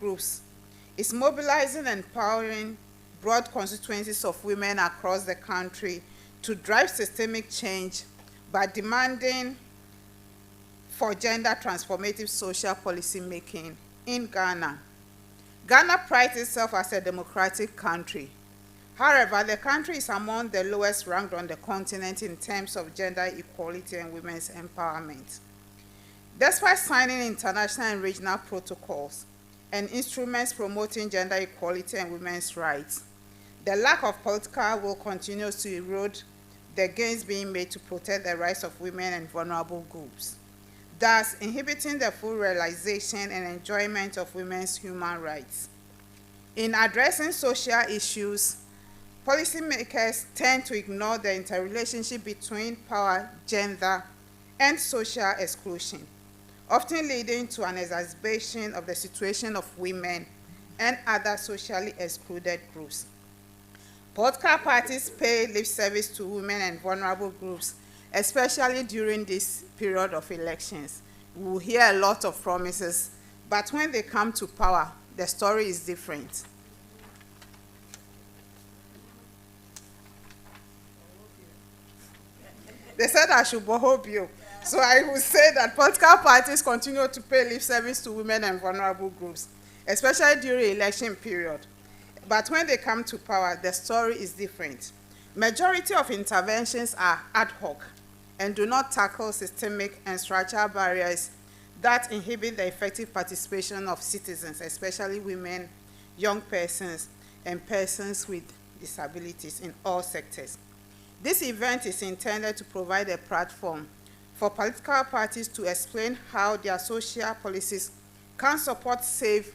groups is mobilizing and empowering broad constituencies of women across the country to drive systemic change by demanding for gender transformative social policy making in Ghana. Ghana prides itself as a democratic country. However, the country is among the lowest ranked on the continent in terms of gender equality and women's empowerment. Despite signing international and regional protocols and instruments promoting gender equality and women's rights, the lack of political will continues to erode the gains being made to protect the rights of women and vulnerable groups, thus inhibiting the full realization and enjoyment of women's human rights. In addressing social issues, policymakers tend to ignore the interrelationship between power, gender, and social exclusion, often leading to an exacerbation of the situation of women and other socially excluded groups. Political parties pay lip service to women and vulnerable groups, especially during this period of elections. We will hear a lot of promises, but when they come to power, the story is different. They said I should hope you. So I would say that political parties continue to pay lip service to women and vulnerable groups, especially during election period. But when they come to power, the story is different. Majority of interventions are ad hoc and do not tackle systemic and structural barriers that inhibit the effective participation of citizens, especially women, young persons, and persons with disabilities in all sectors. This event is intended to provide a platform for political parties to explain how their social policies can support safe,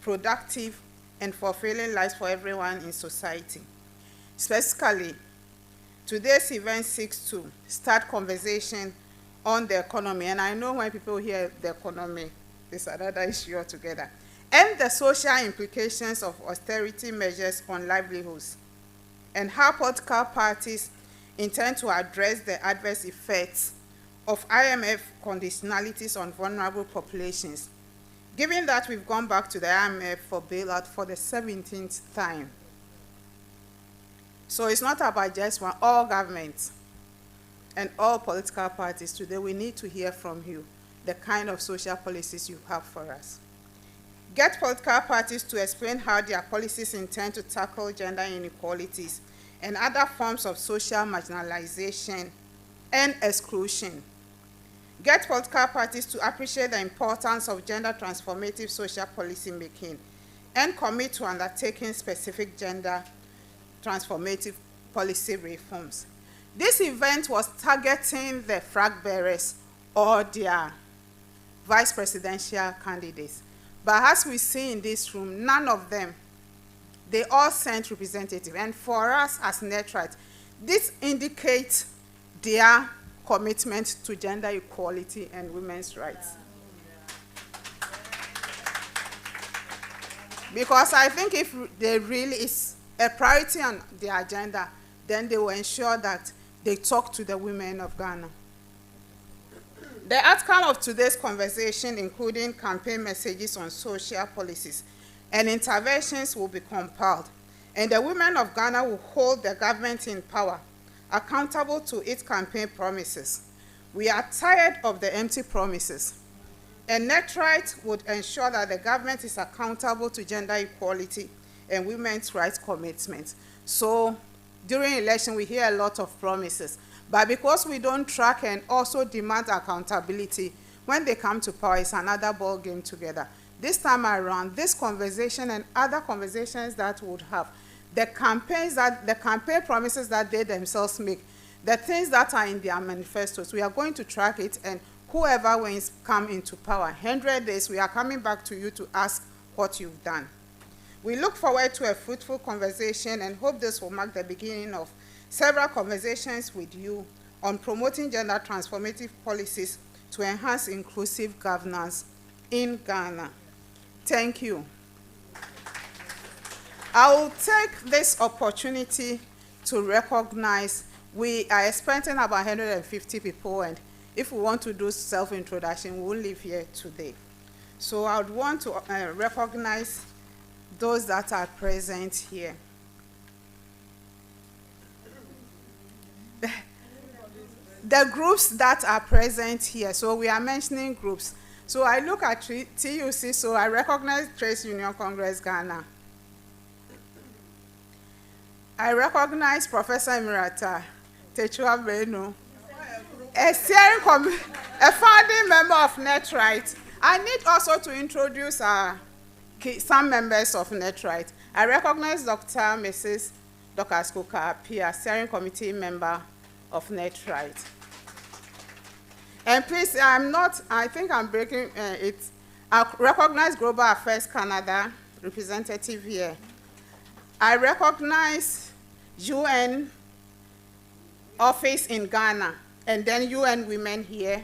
productive, and fulfilling lives for everyone in society. Specifically, today's event seeks to start conversation on the economy, and I know when people hear the economy, it's another issue altogether, and the social implications of austerity measures on livelihoods, and how political parties intend to address the adverse effects of IMF conditionalities on vulnerable populations, given that we've gone back to the IMF for bailout for the 17th time. So it's not about just one, all governments and all political parties today, we need to hear from you the kind of social policies you have for us. Get political parties to explain how their policies intend to tackle gender inequalities and other forms of social marginalization and exclusion. Get political parties to appreciate the importance of gender transformative social policy making and commit to undertaking specific gender transformative policy reforms. This event was targeting the flag bearers or their vice presidential candidates. But as we see in this room, none of them, they all sent representatives. And for us as Netrites, this indicates their commitment to gender equality and women's rights. Because I think if there really is a priority on the agenda, then they will ensure that they talk to the women of Ghana. The outcome of today's conversation, including campaign messages on social policies and interventions, will be compiled, and the women of Ghana will hold the government in power accountable to its campaign promises. We are tired of the empty promises, and Netrites would ensure that the government is accountable to gender equality and women's rights commitments. So during election, we hear a lot of promises, but because we don't track and also demand accountability, when they come to power, it's another ball game together. This time around, this conversation and other conversations that would have, the campaign promises that they themselves make, the things that are in their manifestos, we are going to track it, and whoever wins come into power. 100 days, we are coming back to you to ask what you've done. We look forward to a fruitful conversation and hope this will mark the beginning of several conversations with you on promoting gender transformative policies to enhance inclusive governance in Ghana. Thank you. I will take this opportunity to recognize we are expecting about 150 people, and if we want to do self-introduction, we will leave here today. So I would want to recognize those that are present here. The groups that are present here, so we are mentioning groups. So I look at TUC, so I recognize Trade Union Congress Ghana. I recognize Professor Emirata Techua Beno, a founding member of NetRight. I need also to introduce some members of NetRight. I recognize Dr. Mrs. Dr. Skoka Pia, steering committee member of NetRight. And please, I think I'm breaking it. I recognize Global Affairs Canada representative here. I recognize UN office in Ghana, and then UN Women here.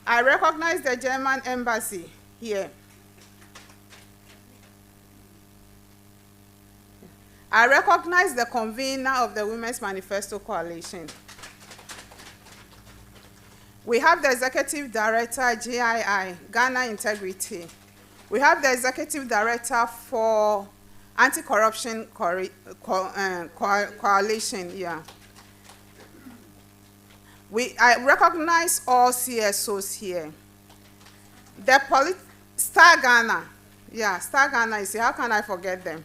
I recognize the German embassy here. I recognize the convener of the Women's Manifesto Coalition. We have the Executive Director, GII, Ghana Integrity. We have the Executive Director for Anti-Corruption Coalition, yeah. I recognize all CSOs here. The Star Ghana, yeah, Star Ghana is here. How can I forget them?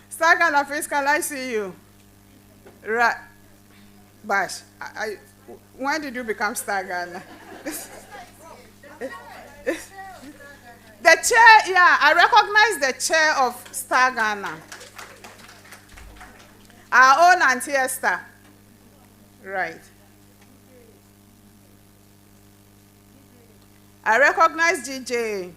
Star Ghana, please, can I see you? Right. Bash, when did you become Star Ghana? The chair, yeah, I recognize the chair of Star Ghana. Our own Auntie Esther. Right. I recognize DJ.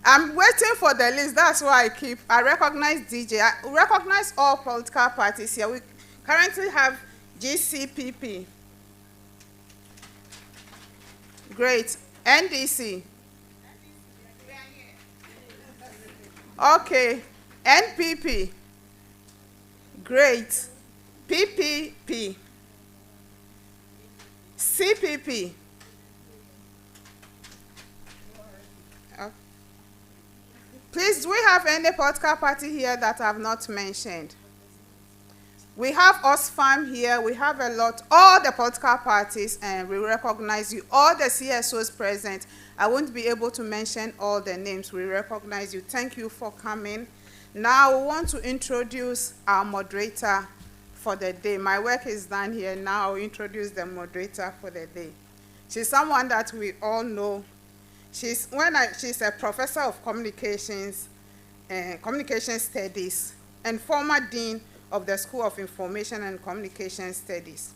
I'm waiting for the list, that's why I recognize DJ. I recognize all political parties here. We currently have GCPP. Great. NDC. Okay. NPP. Great. PPP. CPP. Please, do we have any political party here that I have not mentioned? We have Osfam here, we have a lot, all the political parties, and we recognize you, all the CSOs present. I won't be able to mention all the names. We recognize you. Thank you for coming. Now we want to introduce our moderator for the day. My work is done here. Now I'll introduce the moderator for the day. She's someone that we all know. She's a professor of communications, communication studies, and former dean of the School of Information and Communication Studies.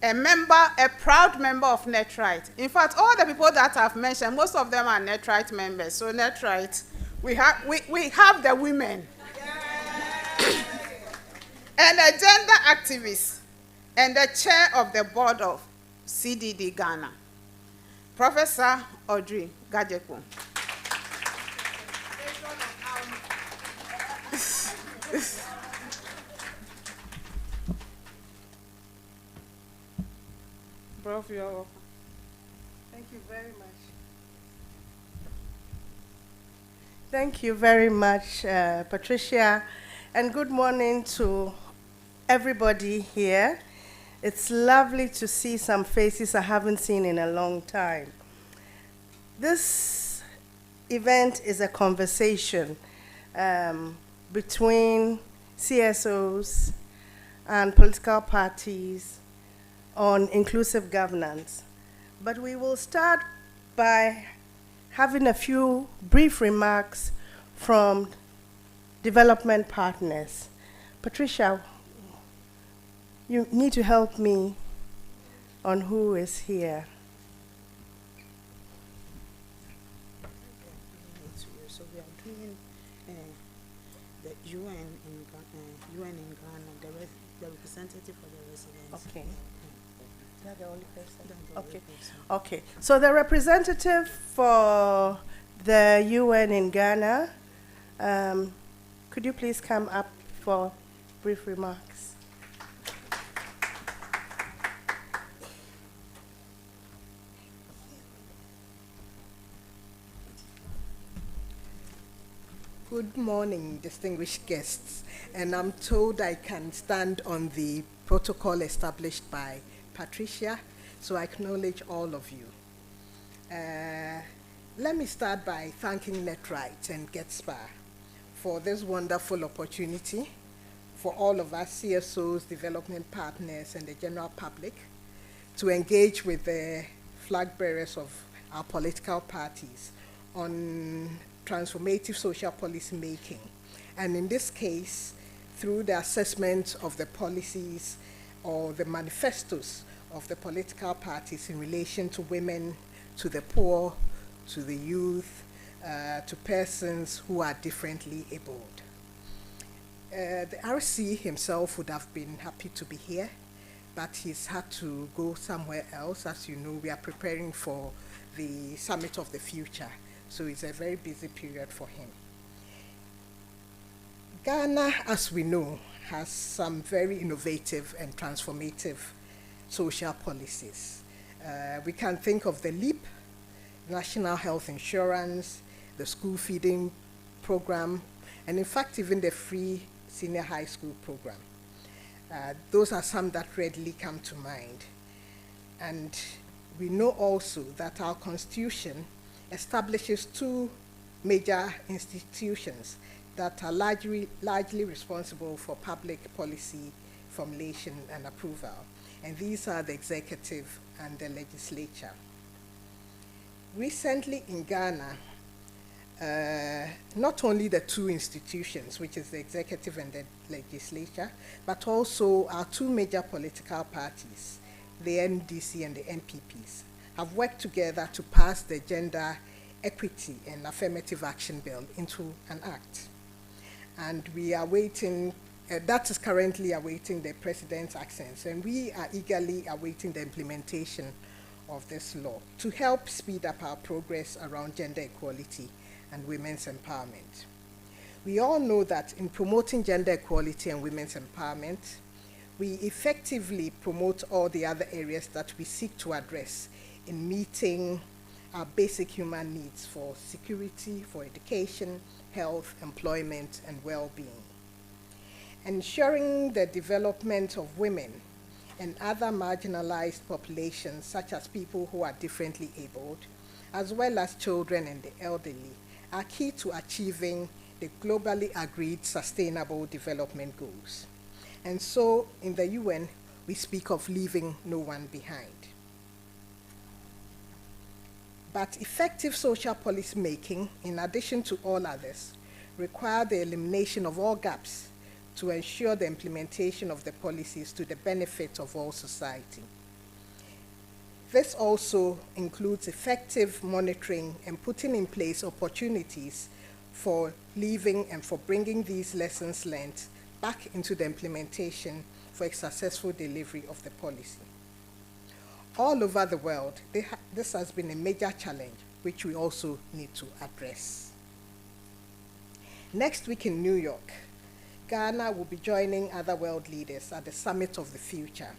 A proud member of NetRight. In fact, all the people that I've mentioned, most of them are NetRight members. So NetRight, we have the women. And a gender activist, and the chair of the board of CDD Ghana, Professor Audrey Gajeku. Prof, you're welcome. Thank you very much. Thank you very much, Patricia, and good morning to everybody here. It's lovely to see some faces I haven't seen in a long time. This event is a conversation between CSOs and political parties on inclusive governance. But we will start by having a few brief remarks from development partners. Patricia, you need to help me on who is here. So we are doing the UN in Ghana, the representative for the residents. Okay. Is that the only person? Okay. So the representative for the UN in Ghana, could you please come up for brief remarks? Good morning, distinguished guests. And I'm told I can stand on the protocol established by Patricia, so I acknowledge all of you. Let me start by thanking NetRight and GetSpar for this wonderful opportunity for all of us CSOs, development partners, and the general public to engage with the flag bearers of our political parties on transformative social policy making. And in this case, through the assessment of the policies or the manifestos of the political parties in relation to women, to the poor, to the youth, to persons who are differently abled. The RC himself would have been happy to be here, but he's had to go somewhere else. As you know, we are preparing for the Summit of the Future, so it's a very busy period for him. Ghana, as we know, has some very innovative and transformative social policies. We can think of the LEAP, National Health Insurance, the school feeding program, and in fact, even the free senior high school program. Those are some that readily come to mind. And we know also that our Constitution establishes two major institutions that are largely responsible for public policy formulation and approval. And these are the executive and the legislature. Recently in Ghana, not only the two institutions, which is the executive and the legislature, but also our two major political parties, the NDC and the NPPs, have worked together to pass the Gender Equity and Affirmative Action Bill into an act. And we are waiting, that is currently awaiting the President's accents, and we are eagerly awaiting the implementation of this law to help speed up our progress around gender equality and women's empowerment. We all know that in promoting gender equality and women's empowerment, we effectively promote all the other areas that we seek to address in meeting our basic human needs for security, for education, health, employment, and well-being. Ensuring the development of women and other marginalized populations, such as people who are differently abled, as well as children and the elderly, are key to achieving the globally agreed Sustainable Development Goals. And so in the UN, we speak of leaving no one behind. But effective social policy making, in addition to all others, require the elimination of all gaps to ensure the implementation of the policies to the benefit of all society. This also includes effective monitoring and putting in place opportunities for leaving and for bringing these lessons learned back into the implementation for a successful delivery of the policy. All over the world, this has been a major challenge, which we also need to address. Next week in New York, Ghana will be joining other world leaders at the Summit of the Future.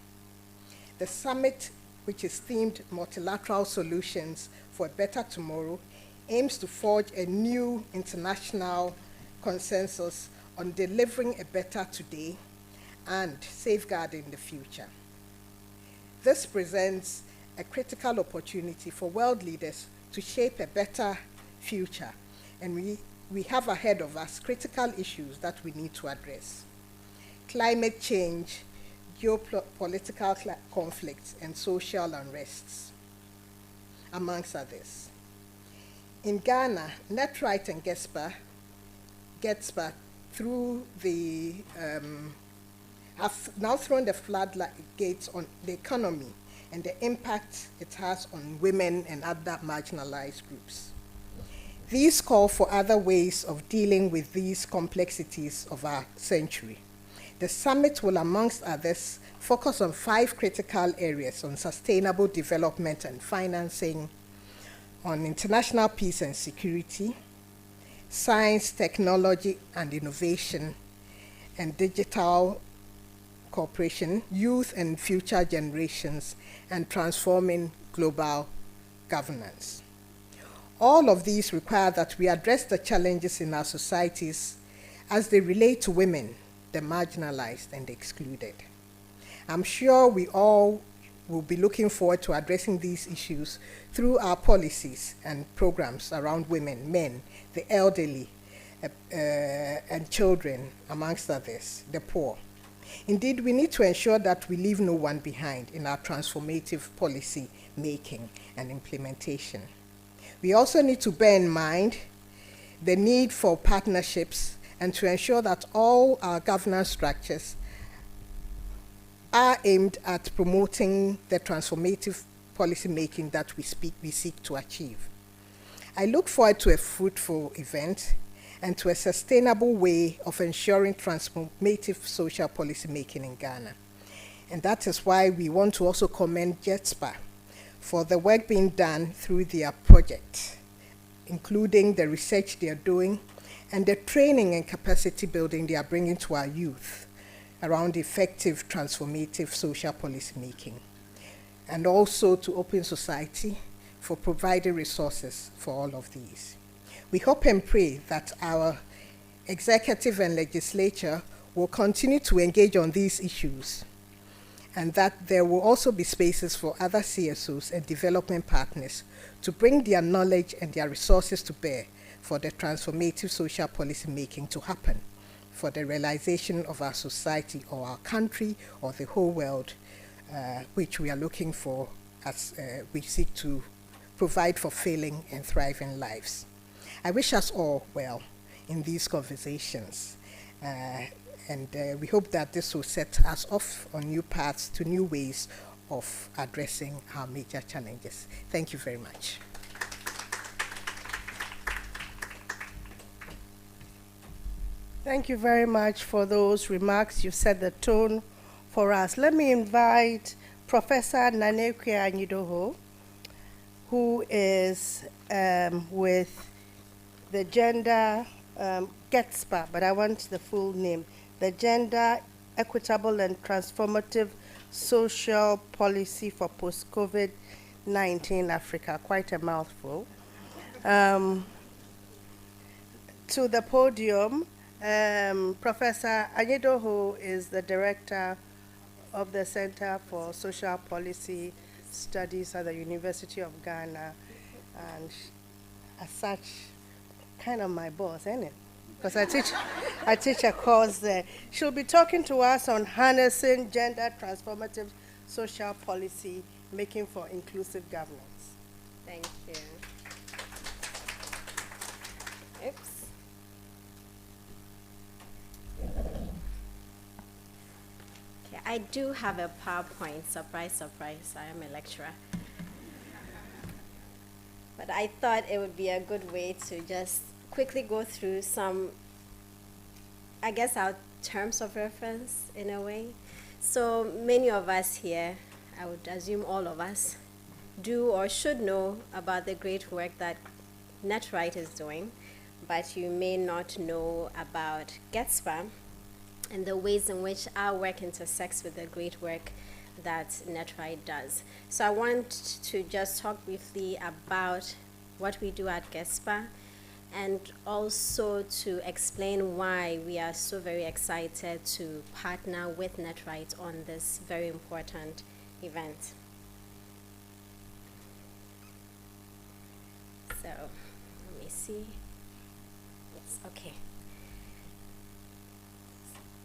The summit, which is themed Multilateral Solutions for a Better Tomorrow, aims to forge a new international consensus on delivering a better today and safeguarding the future. This presents a critical opportunity for world leaders to shape a better future, and we have ahead of us critical issues that we need to address: climate change, geopolitical conflicts, and social unrests, amongst others. In Ghana, NetRight and GetSpar through the have now thrown the floodgates on the economy and the impact it has on women and other marginalized groups. These call for other ways of dealing with these complexities of our century. The summit will, amongst others, focus on 5 critical areas: on sustainable development and financing, on international peace and security, science, technology and innovation, and digital cooperation, youth and future generations, and transforming global governance. All of these require that we address the challenges in our societies as they relate to women, the marginalized and the excluded. I'm sure we all will be looking forward to addressing these issues through our policies and programs around women, men, the elderly, and children, amongst others, the poor. Indeed, we need to ensure that we leave no one behind in our transformative policy making and implementation. We also need to bear in mind the need for partnerships and to ensure that all our governance structures are aimed at promoting the transformative policy making that we seek to achieve. I look forward to a fruitful event and to a sustainable way of ensuring transformative social policy making in Ghana. And that is why we want to also commend JETSPA for the work being done through their project, including the research they are doing and the training and capacity building they are bringing to our youth around effective transformative social policy making, and also to Open Society for providing resources for all of these. We hope and pray that our executive and legislature will continue to engage on these issues, and that there will also be spaces for other CSOs and development partners to bring their knowledge and their resources to bear for the transformative social policy making to happen for the realization of our society or our country or the whole world, which we are looking for as we seek to provide fulfilling and thriving lives. I wish us all well in these conversations, and we hope that this will set us off on new paths to new ways of addressing our major challenges. Thank you very much. Thank you very much for those remarks. You set the tone for us. Let me invite Professor Nanekwe Anyidoho, who is with the Gender GETSPA, but I want the full name, the Gender Equitable and Transformative Social Policy for Post-COVID-19 Africa. Quite a mouthful. To the podium, Professor Anyidoho is the director of the Center for Social Policy Studies at the University of Ghana, and as such, kind of my boss, isn't it? Because I teach a course there. She'll be talking to us on harnessing gender transformative social policy, making for inclusive governance. Thank you. Oops. Okay, I do have a PowerPoint. Surprise, surprise, I am a lecturer. But I thought it would be a good way to just quickly go through some, I guess, our terms of reference in a way. So many of us here, I would assume all of us, do or should know about the great work that NetRight is doing, but you may not know about GETSPA and the ways in which our work intersects with the great work that NetRight does. So I want to just talk briefly about what we do at GETSPA and also to explain why we are so very excited to partner with NetRight on this very important event. So let me see. Yes, okay.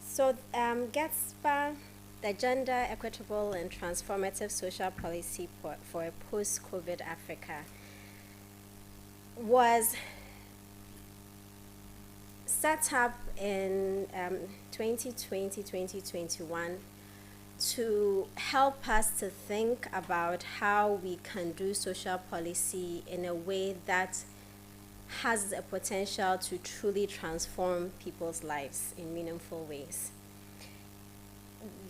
So GETSPA, the Gender Equitable and Transformative Social Policy for a Post-COVID Africa, was set up in 2020-2021 to help us to think about how we can do social policy in a way that has the potential to truly transform people's lives in meaningful ways.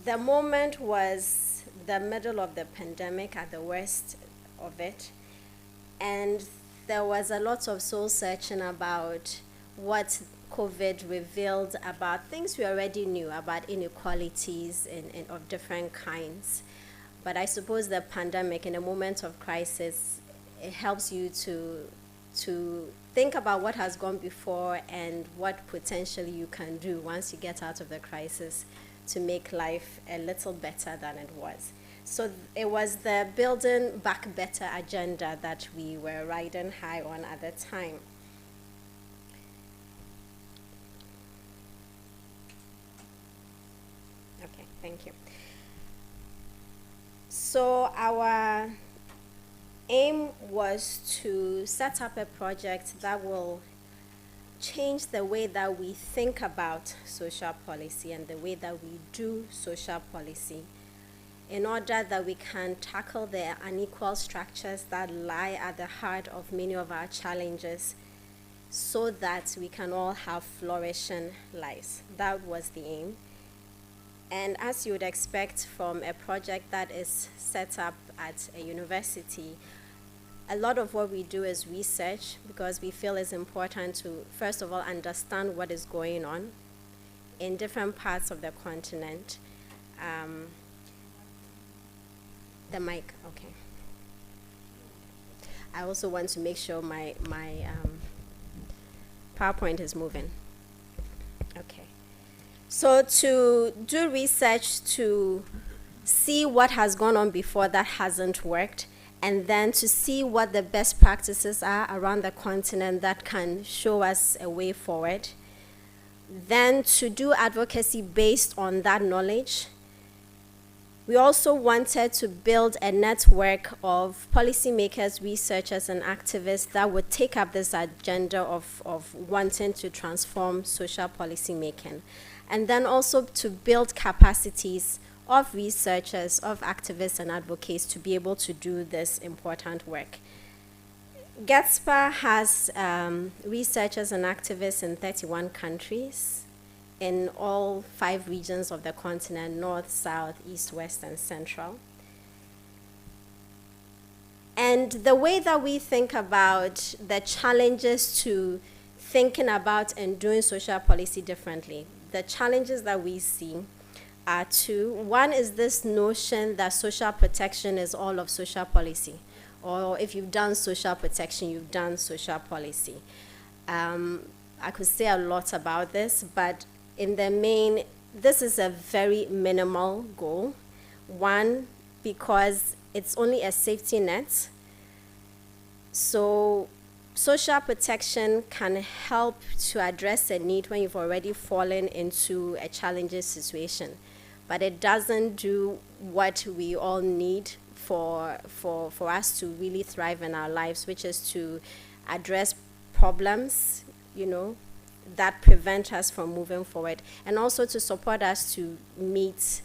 The moment was the middle of the pandemic, at the worst of it, and there was a lot of soul searching about what COVID revealed about things we already knew about inequalities of different kinds. But I suppose the pandemic, in a moment of crisis, it helps you to to think about what has gone before and what potentially you can do once you get out of the crisis to make life a little better than it was. So it was the Building Back Better agenda that we were riding high on at the time. Okay, thank you. So our aim was to set up a project that will change the way that we think about social policy and the way that we do social policy in order that we can tackle the unequal structures that lie at the heart of many of our challenges so that we can all have flourishing lives. That was the aim. And as you would expect from a project that is set up at a university, a lot of what we do is research because we feel it's important to, first of all, understand what is going on in different parts of the continent. The mic, okay. I also want to make sure my PowerPoint is moving. Okay. So to do research to see what has gone on before that hasn't worked, and then to see what the best practices are around the continent that can show us a way forward. Then to do advocacy based on that knowledge. We also wanted to build a network of policymakers, researchers, and activists that would take up this agenda of wanting to transform social policy making. And then also to build capacities of researchers, of activists and advocates to be able to do this important work. GETSPA has researchers and activists in 31 countries in all 5 regions of the continent: North, South, East, West, and Central. And the way that we think about the challenges to thinking about and doing social policy differently, the challenges that we see are 2. One is this notion that social protection is all of social policy, or if you've done social protection, you've done social policy. I could say a lot about this, but in the main, this is a very minimal goal. 1, because it's only a safety net. So social protection can help to address a need when you've already fallen into a challenging situation, but it doesn't do what we all need for us to really thrive in our lives, which is to address problems, that prevent us from moving forward, and also to support us to meet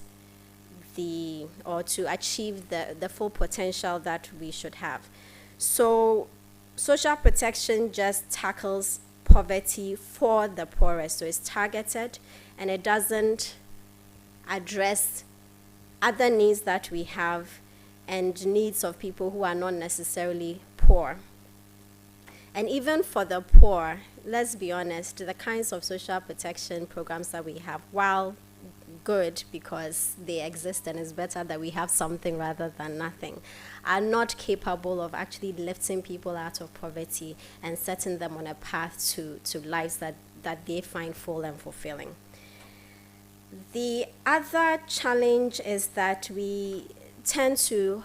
or to achieve the full potential that we should have. So social protection just tackles poverty for the poorest, so it's targeted, and it doesn't address other needs that we have and needs of people who are not necessarily poor. And even for the poor, let's be honest, the kinds of social protection programs that we have, while good because they exist and it's better that we have something rather than nothing, are not capable of actually lifting people out of poverty and setting them on a path to lives that they find full and fulfilling. The other challenge is that we tend to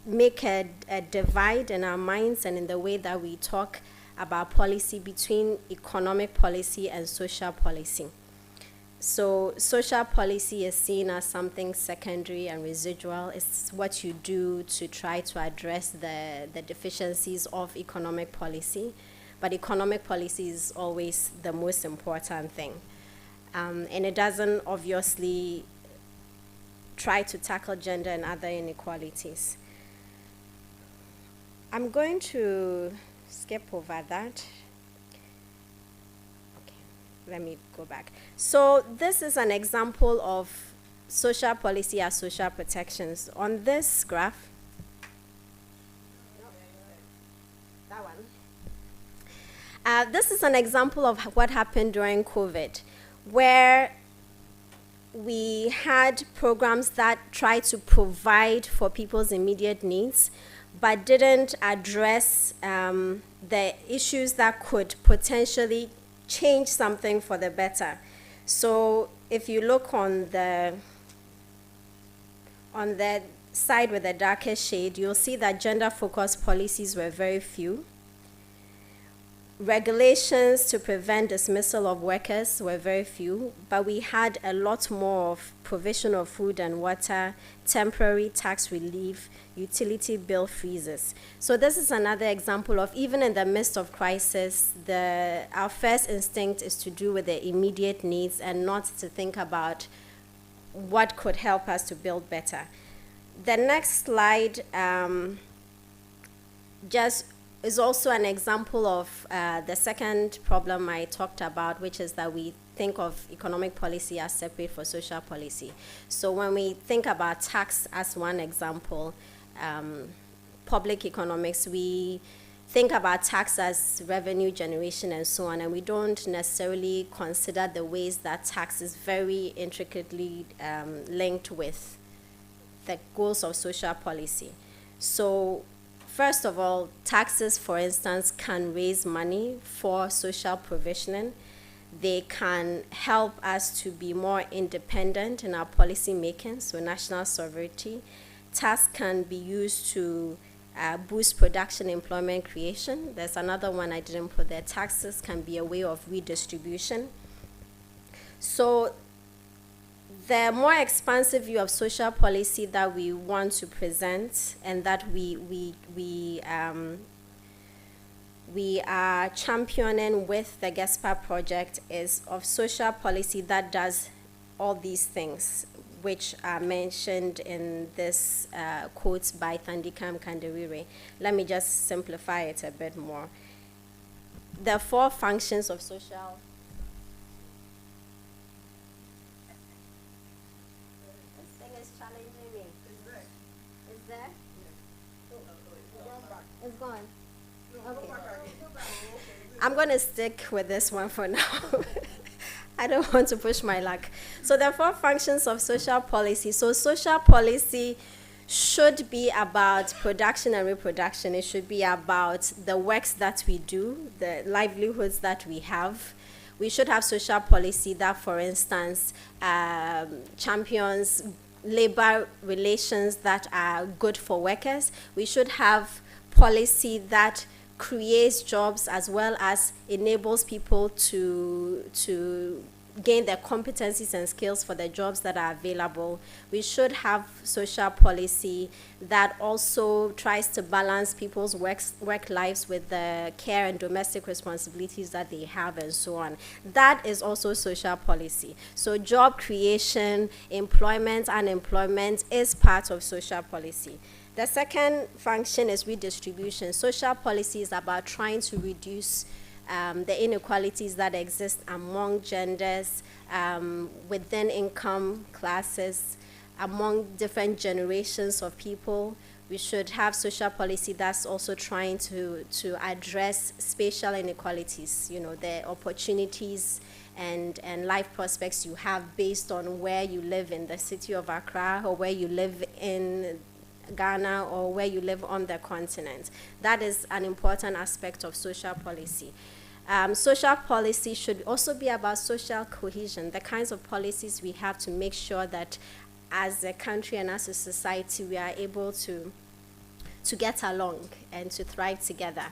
make a divide in our minds and in the way that we talk about policy between economic policy and social policy. So social policy is seen as something secondary and residual. It's what you do to try to address the deficiencies of economic policy, but economic policy is always the most important thing. And it doesn't obviously try to tackle gender and other inequalities. I'm going to skip over that. Okay, let me go back. So this is an example of social policy as social protections. On this graph, that one. This is an example of what happened during COVID, where we had programs that tried to provide for people's immediate needs, but didn't address the issues that could potentially change something for the better. So if you look on the side with the darker shade, you'll see that gender-focused policies were very few. Regulations to prevent dismissal of workers were very few, but we had a lot more of provision of food and water, temporary tax relief, utility bill freezes. So this is another example of, even in the midst of crisis, our first instinct is to do with the immediate needs and not to think about what could help us to build better. The next slide just is also an example of the second problem I talked about, which is that we think of economic policy as separate for social policy. So when we think about tax as one example, public economics, we think about tax as revenue generation and so on, and we don't necessarily consider the ways that tax is very intricately linked with the goals of social policy. So first of all, taxes, for instance, can raise money for social provisioning. They can help us to be more independent in our policy making, so national sovereignty. Tax can be used to boost production, employment creation. There's another one I didn't put there. Taxes can be a way of redistribution. So the more expansive view of social policy that we want to present and that we are championing with the GESPA project is of social policy that does all these things, which are mentioned in this quote by Thandikam Kanderire. Let me just simplify it a bit more. The four functions of social. This thing is challenging me. Is there? It's gone. Okay. I'm going to stick with this one for now. I don't want to push my luck. So the four functions of social policy. So social policy should be about production and reproduction. It should be about the works that we do, the livelihoods that we have. We should have social policy that, for instance, champions labor relations that are good for workers. We should have policy that creates jobs as well as enables people to gain their competencies and skills for the jobs that are available. We should have social policy that also tries to balance people's work lives with the care and domestic responsibilities that they have and so on. That is also social policy. So job creation, employment, unemployment is part of social policy. The second function is redistribution. Social policy is about trying to reduce the inequalities that exist among genders, within income classes, among different generations of people. We should have social policy that's also trying to address spatial inequalities, the opportunities and life prospects you have based on where you live in the city of Accra or where you live in Ghana or where you live on the continent. That is an important aspect of social policy. Social policy should also be about social cohesion, the kinds of policies we have to make sure that as a country and as a society we are able to get along and to thrive together.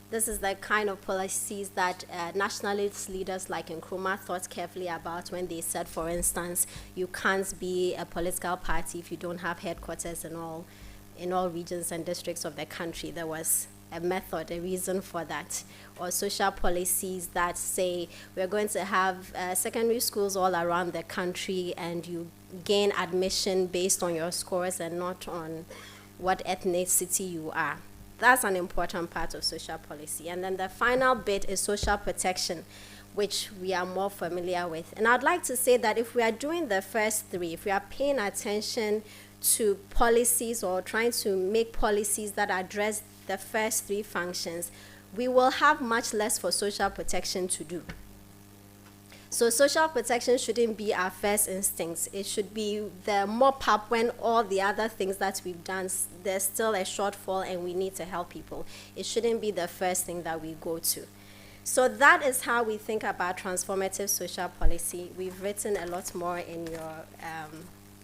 This is the kind of policies that nationalist leaders like Nkrumah thought carefully about when they said, for instance, you can't be a political party if you don't have headquarters in all regions and districts of the country. There was a method, a reason for that. Or social policies that say we're going to have secondary schools all around the country and you gain admission based on your scores and not on what ethnicity you are. That's an important part of social policy. And then the final bit is social protection, which we are more familiar with. And I'd like to say that if we are doing the first three, if we are paying attention to policies or trying to make policies that address the first three functions, we will have much less for social protection to do. So social protection shouldn't be our first instinct. It should be the mop up when all the other things that we've done, there's still a shortfall and we need to help people. It shouldn't be the first thing that we go to. So that is how we think about transformative social policy. We've written a lot more in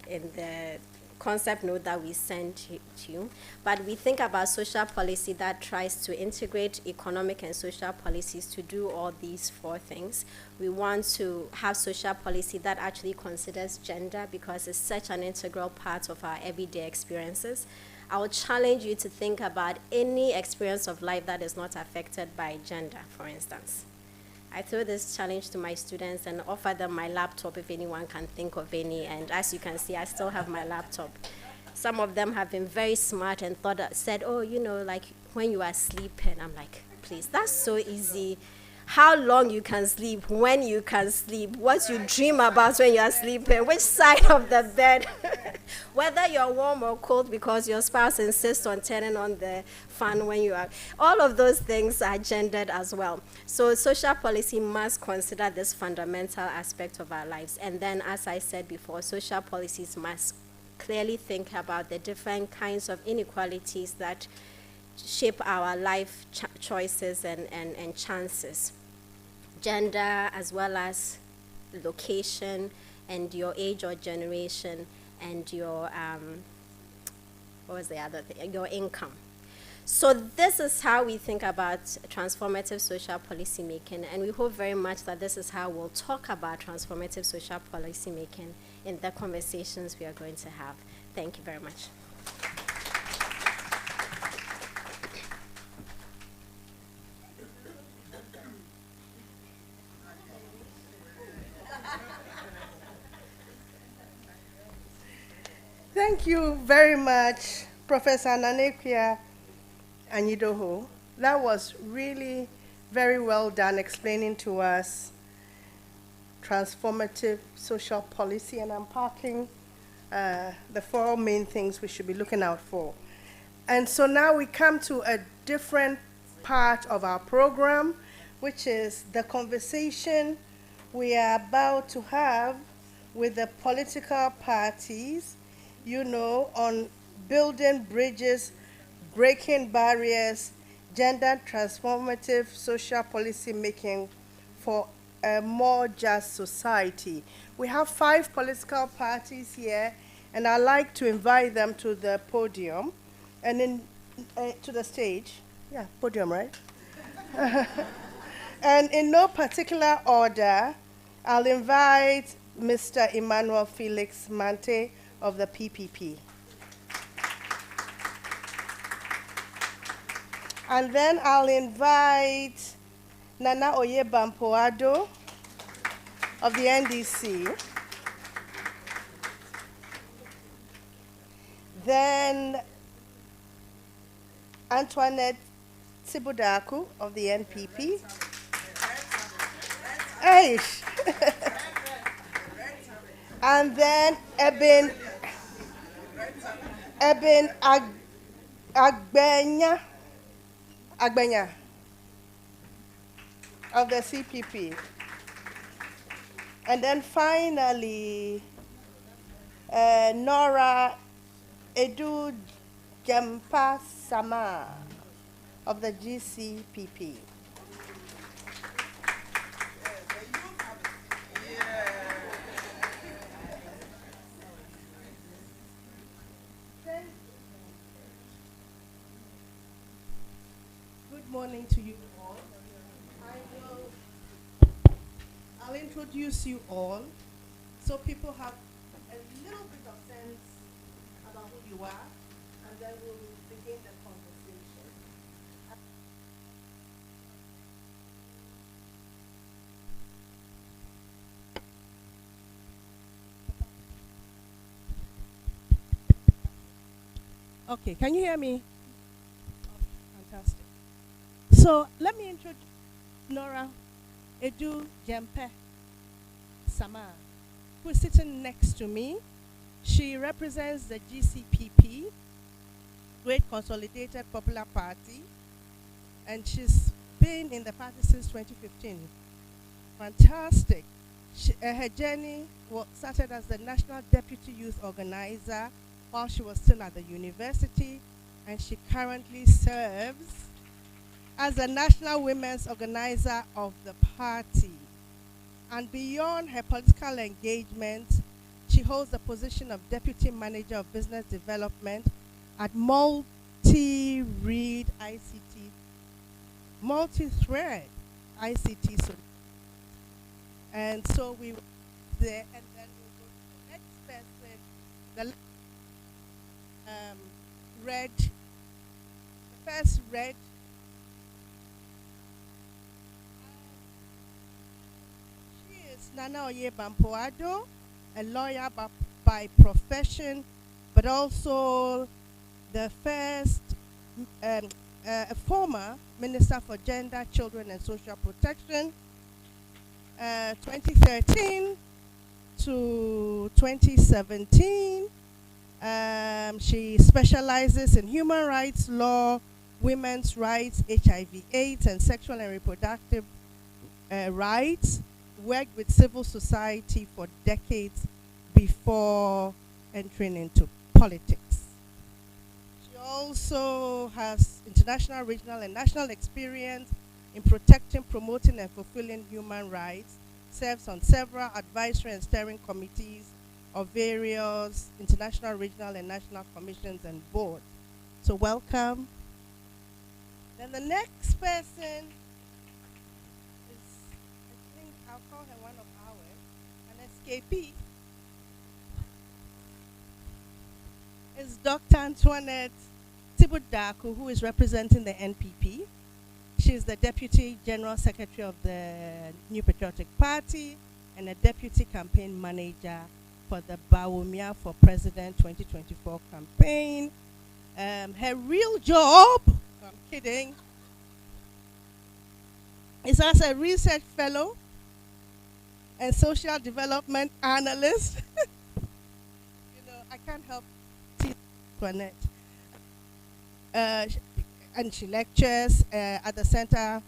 in the concept note that we sent to you. But we think about social policy that tries to integrate economic and social policies to do all these four things. We want to have social policy that actually considers gender because it's such an integral part of our everyday experiences. I would challenge you to think about any experience of life that is not affected by gender, for instance. I throw this challenge to my students and offer them my laptop if anyone can think of any. And as you can see, I still have my laptop. Some of them have been very smart and said, oh, you know, like when you are sleeping. I'm like, please, that's so easy. How long you can sleep, when you can sleep, what you dream about when you are sleeping, which side of the bed, whether you're warm or cold because your spouse insists on turning on the fan when you are. All of those things are gendered as well. So social policy must consider this fundamental aspect of our lives. And then, as I said before, social policies must clearly think about the different kinds of inequalities that shape our life choices and chances. Gender as well as location and your age or generation and your, what was the other thing? Your income. So this is how we think about transformative social policy making, and we hope very much that this is how we'll talk about transformative social policy making in the conversations we are going to have. Thank you very much. Thank you very much, Professor Nanekia Anyidoho. That was really very well done explaining to us transformative social policy and unpacking the four main things we should be looking out for. And so now we come to a different part of our program, which is the conversation we are about to have with the political parties, you know, on building bridges, breaking barriers, gender transformative social policy making for a more just society. We have 5 political parties here, and I'd like to invite them to the podium and to the stage. Yeah, podium, right? And in no particular order, I'll invite Mr. Emmanuel Felix Mante of the PPP. And then I'll invite Nana Oyebampoado of the NDC. Then Antoinette Sibudaku of the NPP. Eish. And then Eben Agbenya of the CPP. And then finally, Nora Edu Jampa Sama of the GCPP. Good morning to you all. I'll introduce you all so people have a little bit of sense about who you are, and then we'll begin the conversation. Okay, can you hear me? Fantastic. So let me introduce Nora Edu Jempe Sama, who is sitting next to me. She represents the GCPP, Great Consolidated Popular Party, and she's been in the party since 2015. Fantastic. Her journey started as the National Deputy Youth Organizer while she was still at the university, and she currently serves as the National Women's Organizer of the party. And beyond her political engagement, she holds the position of Deputy Manager of Business Development at multi-read ICT, multi-thread ICT. And so we were there, and then we'll go to the next person. The first red. She is Nana Oye Bampoado, a lawyer by profession, but also the first, a former Minister for Gender, Children and Social Protection, 2013 to 2017. She specializes in human rights law, women's rights, HIV/AIDS, and sexual and reproductive rights. Worked with civil society for decades before entering into politics. She also has international, regional, and national experience in protecting, promoting, and fulfilling human rights. Serves on several advisory and steering committees of various international, regional, and national commissions and boards. So welcome. Then the next person is, I think I'll call her one of ours, an SKP, is Dr. Antoinette Tibudaku, who is representing the NPP. She is the Deputy General Secretary of the New Patriotic Party and a Deputy Campaign Manager for the Bawumia for President 2024 campaign. Her real job, I'm kidding, is as a research fellow and social development analyst. I can't help Antoinette. And she lectures at the center.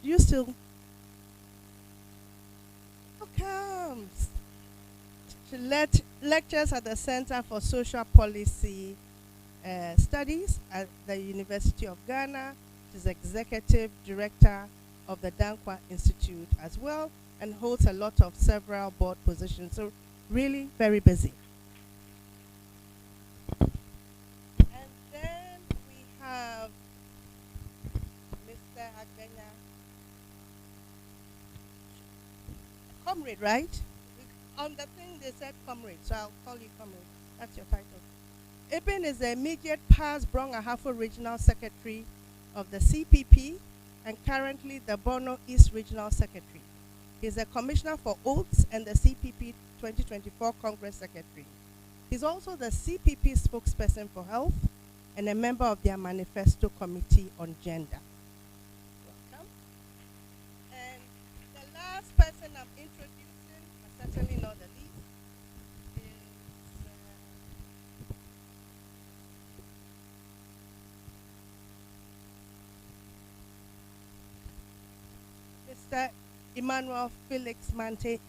You still? How comes? She lectures at the Center for Social Policy Studies at the University of Ghana. She's executive director of the Dankwa Institute as well, and holds a lot of several board positions. So really very busy. And then we have Mr. Agbenya. Comrade, right? On the thing they said comrade, so I'll call you comrade. That's your title. Ibn is the immediate past Brong Ahafo Regional Secretary of the CPP and currently the Bono East Regional Secretary. He's a commissioner for oaths and the CPP 2024 Congress Secretary. He's also the CPP spokesperson for health and a member of their manifesto committee on gender. Welcome. And the last person I'm introducing, but certainly not the least, is Mr. Emmanuel Felix Mante,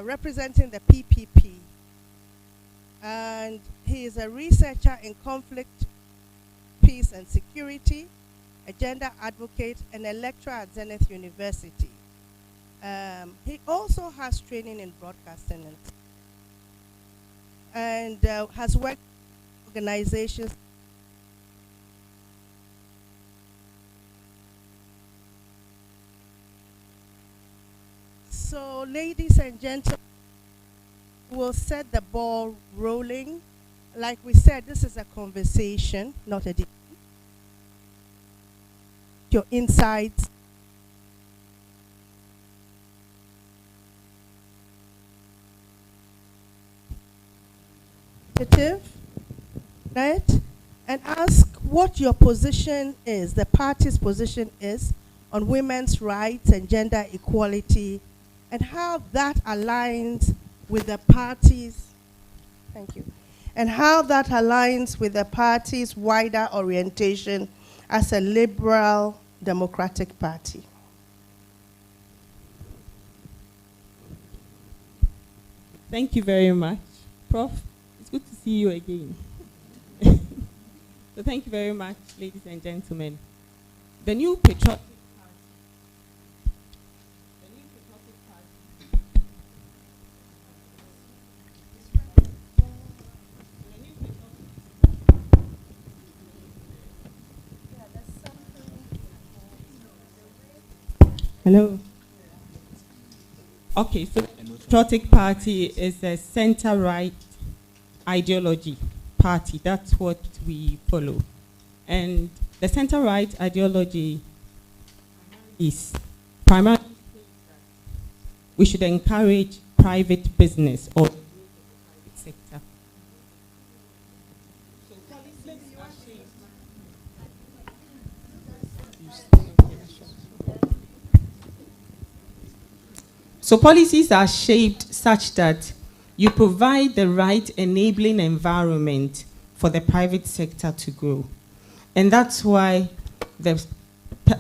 representing the PPP. And he is a researcher in conflict, peace and security, a gender advocate, and a lecturer at Zenith University. He also has training in broadcasting and has worked with organizations. So, ladies and gentlemen, we'll set the ball rolling. Like we said, this is a conversation, not a debate. Your insights. Right? And ask what your position is, the party's position is on women's rights and gender equality, and how that aligns with the party's, thank you, and how that aligns with the party's wider orientation as a liberal democratic party. Thank you very much. Prof, it's good to see you again. So thank you very much, ladies and gentlemen. The new patriotic Hello. Okay, so the Patriotic Party is a center-right ideology party. That's what we follow. And the center-right ideology is primarily we should encourage private business or private sector. So policies are shaped such that you provide the right enabling environment for the private sector to grow. And that's why the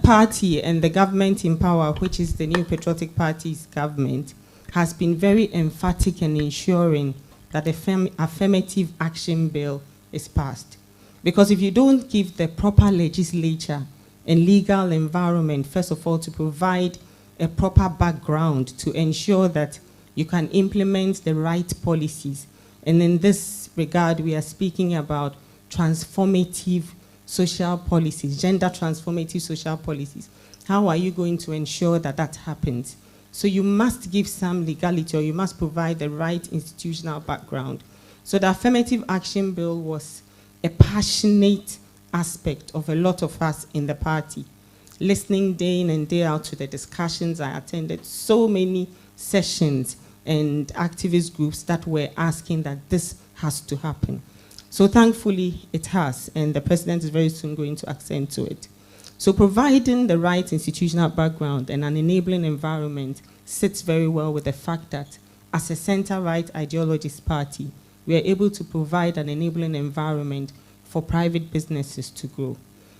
party and the government in power, which is the New Patriotic Party's government, has been very emphatic in ensuring that the affirmative action bill is passed. Because if you don't give the proper legislature and legal environment, first of all, to provide a proper background to ensure that you can implement the right policies. And in this regard, we are speaking about transformative social policies, gender transformative social policies. How are you going to ensure that that happens? So you must give some legality, or you must provide the right institutional background. So the affirmative action bill was a passionate aspect of a lot of us in the party. Listening day in and day out to the discussions, I attended so many sessions and activist groups that were asking that this has to happen. So thankfully it has, and the president is very soon going to accent to it. So providing the right institutional background and an enabling environment sits very well with the fact that as a center-right ideologist party, we are able to provide an enabling environment for private businesses to grow.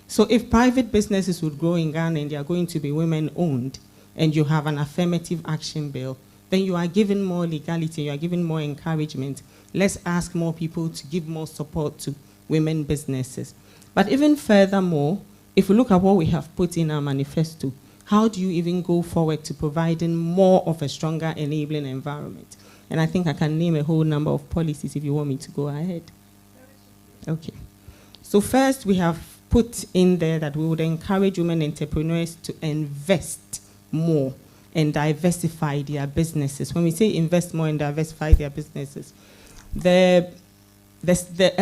So if private businesses would grow in Ghana and they are going to be women-owned, and you have an affirmative action bill, then you are giving more legality, you are giving more encouragement. Let's ask more people to give more support to women businesses. But even furthermore, if we look at what we have put in our manifesto, how do you even go forward to providing more of a stronger enabling environment? And I think I can name a whole number of policies if you want me to go ahead. Okay. So first, we have put in there that we would encourage women entrepreneurs to invest more and diversify their businesses. When we say invest more and diversify their businesses, a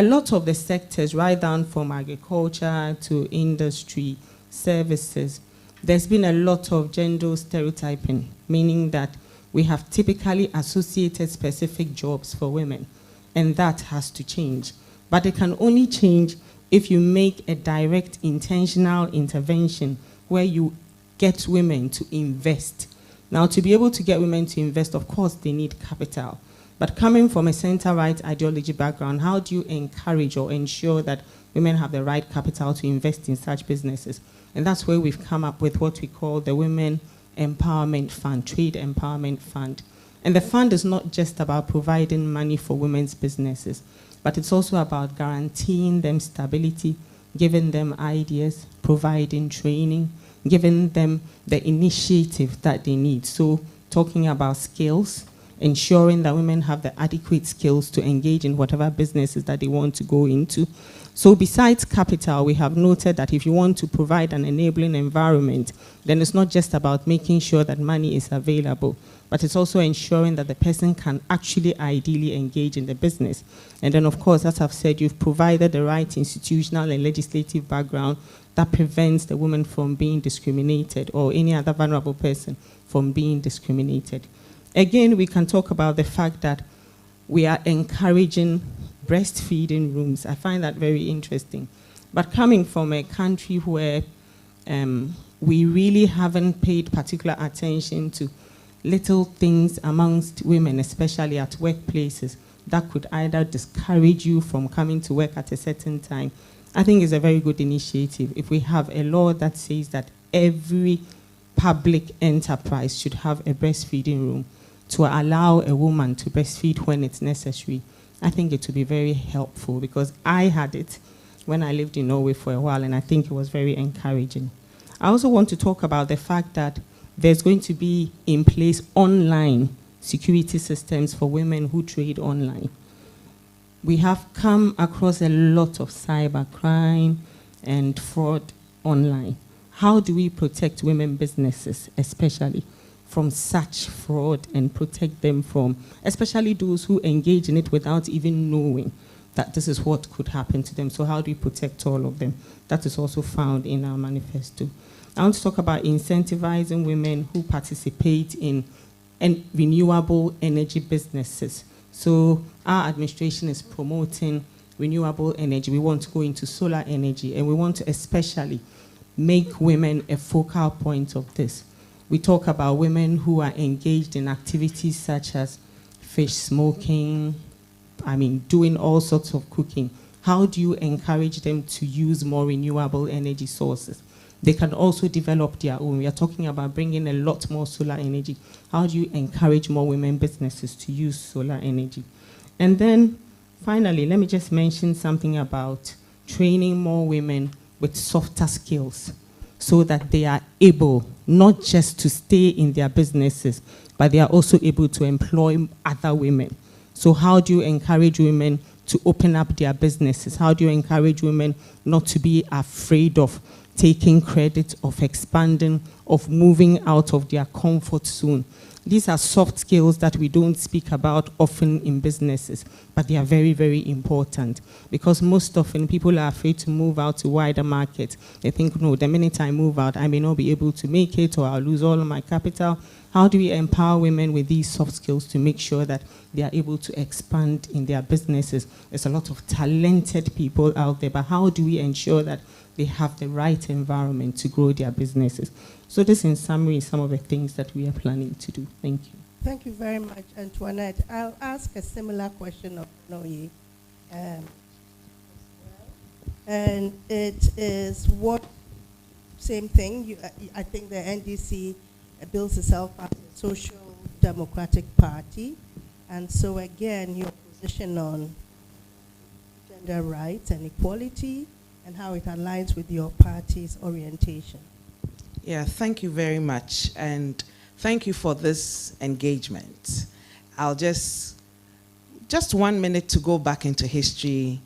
lot of the sectors, right down from agriculture to industry, services, there's been a lot of gender stereotyping, meaning that we have typically associated specific jobs for women, and that has to change. But it can only change if you make a direct, intentional intervention where you get women to invest. Now, to be able to get women to invest, of course, they need capital. But coming from a center-right ideology background, how do you encourage or ensure that women have the right capital to invest in such businesses? And that's where we've come up with what we call the Women Empowerment Fund, Trade Empowerment Fund. And the fund is not just about providing money for women's businesses, but it's also about guaranteeing them stability, giving them ideas, providing training, giving them the initiative that they need. So talking about skills, ensuring that women have the adequate skills to engage in whatever businesses that they want to go into. So besides capital, we have noted that if you want to provide an enabling environment, then it's not just about making sure that money is available, but it's also ensuring that the person can actually ideally engage in the business. And then, of course, as I've said, you've provided the right institutional and legislative background that prevents the woman from being discriminated or any other vulnerable person from being discriminated. Again, we can talk about the fact that we are encouraging breastfeeding rooms. I find that very interesting. But coming from a country where we really haven't paid particular attention to little things amongst women, especially at workplaces, that could either discourage you from coming to work at a certain time, I think it's a very good initiative. If we have a law that says that every public enterprise should have a breastfeeding room, to allow a woman to breastfeed when it's necessary, I think it would be very helpful, because I had it when I lived in Norway for a while, and I think it was very encouraging. I also want to talk about the fact that there's going to be in place online security systems for women who trade online. We have come across a lot of cybercrime and fraud online. How do we protect women businesses, especially from such fraud, and protect them from, especially those who engage in it without even knowing that this is what could happen to them? So how do we protect all of them? That is also found in our manifesto. I want to talk about incentivizing women who participate in renewable energy businesses. So our administration is promoting renewable energy. We want to go into solar energy, and we want to especially make women a focal point of this. We talk about women who are engaged in activities such as fish smoking, doing all sorts of cooking. How do you encourage them to use more renewable energy sources? They can also develop their own. We are talking about bringing a lot more solar energy. How do you encourage more women businesses to use solar energy? And then finally, let me just mention something about training more women with softer skills, so that they are able not just to stay in their businesses, but they are also able to employ other women. So how do you encourage women to open up their businesses? How do you encourage women not to be afraid of taking credit, of expanding, of moving out of their comfort zone? These are soft skills that we don't speak about often in businesses, but they are very, very important, because most often people are afraid to move out to wider markets. They think, no, the minute I move out, I may not be able to make it, or I'll lose all of my capital. How do we empower women with these soft skills to make sure that they are able to expand in their businesses? There's a lot of talented people out there, but how do we ensure that they have the right environment to grow their businesses? So this, in summary, is some of the things that we are planning to do. Thank you. Thank you very much, Antoinette. I'll ask a similar question of Noye. And it is what, same thing, I think the NDC bills itself as a social democratic party. And so again, your position on gender rights and equality, and how it aligns with your party's orientation. Yeah, thank you very much, and thank you for this engagement. I'll just 1 minute to go back into history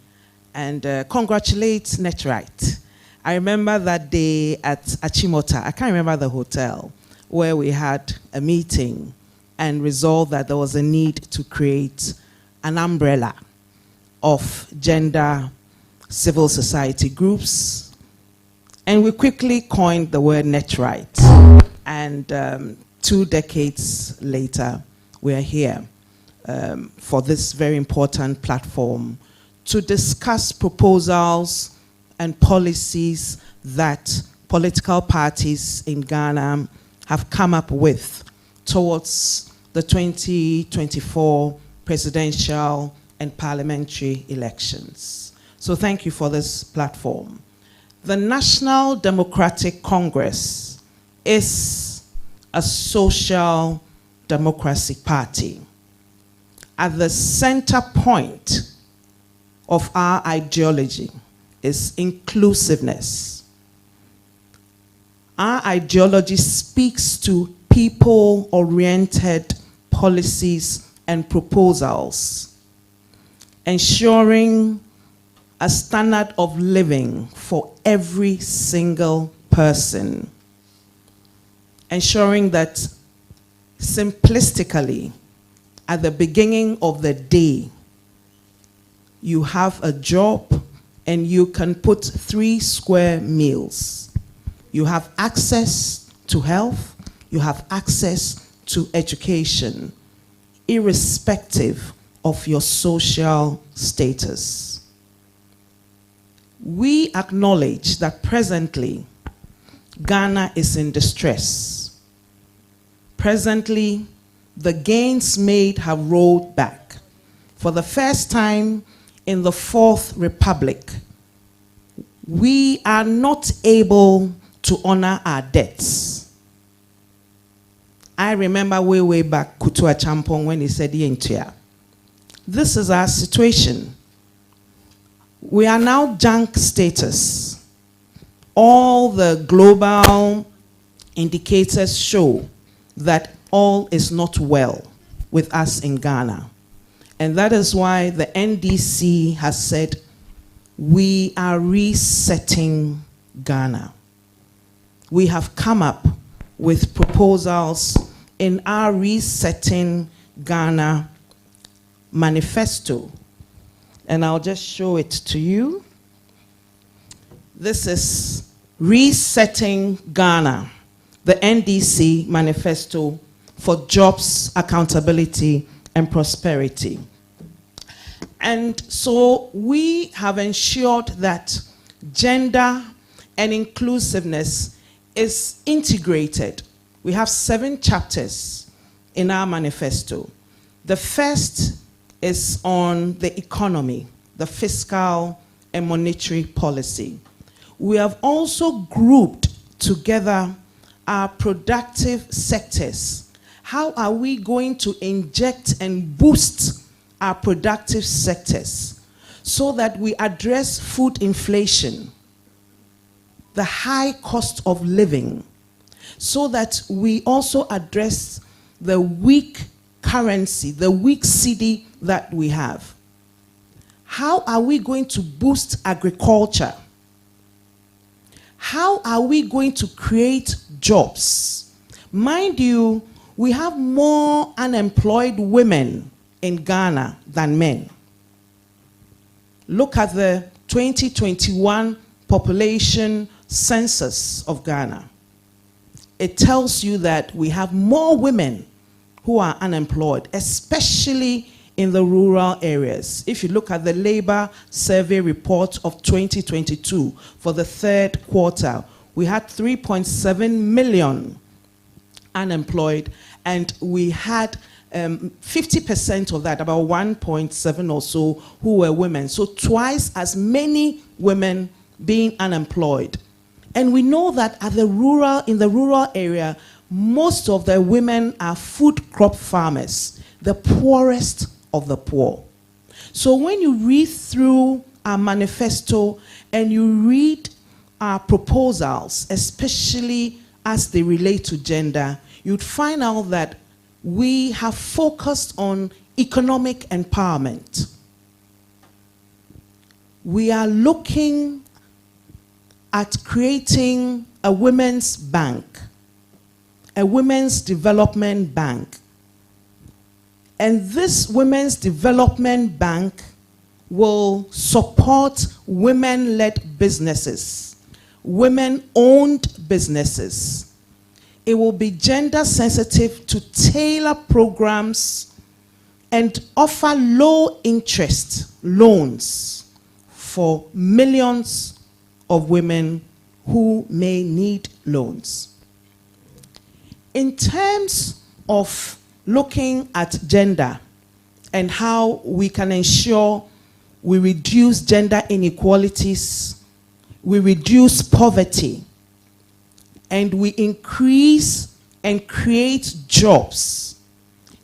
and congratulate Netright. I remember that day at Achimota, I can't remember the hotel, where we had a meeting and resolved that there was a need to create an umbrella of gender civil society groups. And we quickly coined the word Netright. And 2 decades later, we are here for this very important platform to discuss proposals and policies that political parties in Ghana have come up with towards the 2024 presidential and parliamentary elections. So thank you for this platform. The National Democratic Congress is a social democracy party. At the center point of our ideology is inclusiveness. Our ideology speaks to people-oriented policies and proposals, ensuring a standard of living for every single person, ensuring that simplistically, at the beginning of the day, you have a job and you can put 3 square meals. You have access to health, you have access to education, irrespective of your social status. We acknowledge that presently, Ghana is in distress. Presently, the gains made have rolled back. For the first time in the 4th Republic, we are not able to honor our debts. I remember way back Kutua Champong when he said Yentia. This is our situation. We are now junk status. All the global indicators show that all is not well with us in Ghana. And that is why the NDC has said we are resetting Ghana. We have come up with proposals in our Resetting Ghana manifesto. And I'll just show it to you. This is Resetting Ghana, the NDC manifesto for jobs, accountability, and prosperity. And so we have ensured that gender and inclusiveness is integrated. We have 7 chapters in our manifesto. The first is on the economy, the fiscal and monetary policy. We have also grouped together our productive sectors. How are we going to inject and boost our productive sectors so that we address food inflation, the high cost of living, so that we also address the weak currency, the weak cedi that we have? How are we going to boost agriculture? How are we going to create jobs? Mind you, we have more unemployed women in Ghana than men. Look at the 2021 population census of Ghana. It tells you that we have more women who are unemployed, especially in the rural areas. If you look at the labor survey report of 2022 for the 3rd quarter, we had 3.7 million unemployed, and we had 50% of that, about 1.7 or so, who were women. So twice as many women being unemployed. And we know that in the rural area, most of the women are food crop farmers, the poorest of the poor. So when you read through our manifesto and you read our proposals, especially as they relate to gender, you'd find out that we have focused on economic empowerment. We are looking at creating a women's bank, a women's development bank. And this women's development bank will support women-led businesses, women-owned businesses. It will be gender sensitive to tailor programs and offer low-interest loans for millions of women who may need loans. In terms of looking at gender and how we can ensure we reduce gender inequalities, we reduce poverty, and we increase and create jobs,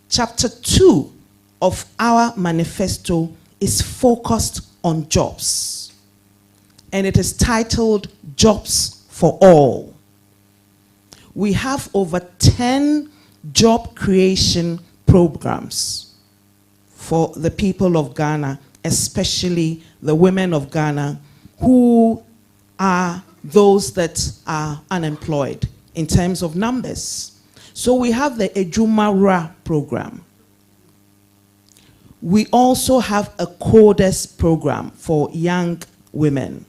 Chapter 2 of our manifesto is focused on jobs. And it is titled Jobs for All. We have over 10 job creation programs for the people of Ghana, especially the women of Ghana, who are those that are unemployed in terms of numbers. So we have the Ejumara program. We also have a CODES program for young women.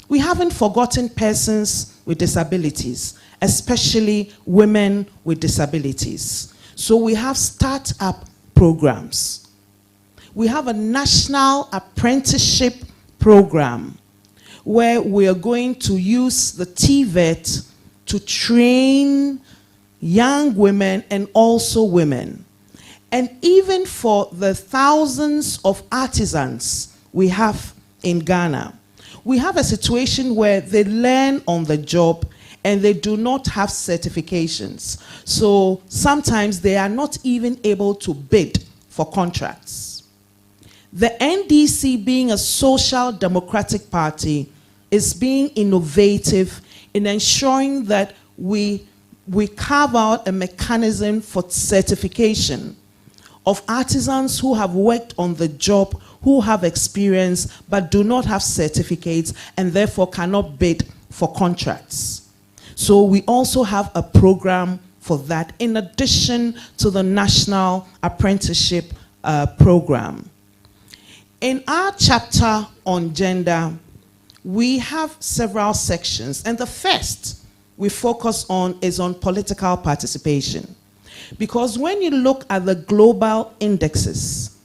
We haven't forgotten persons with disabilities, especially women with disabilities. So we have start-up programs. We have a national apprenticeship program where we are going to use the TVET to train young women and also women. And even for the thousands of artisans we have in Ghana, we have a situation where they learn on the job and they do not have certifications. So sometimes they are not even able to bid for contracts. The NDC, being a social democratic party, is being innovative in ensuring that we carve out a mechanism for certification of artisans who have worked on the job, who have experience, but do not have certificates and therefore cannot bid for contracts. So we also have a program for that, in addition to the National Apprenticeship Program. In our chapter on gender, we have several sections, and the first we focus on is on political participation. Because when you look at the global indexes,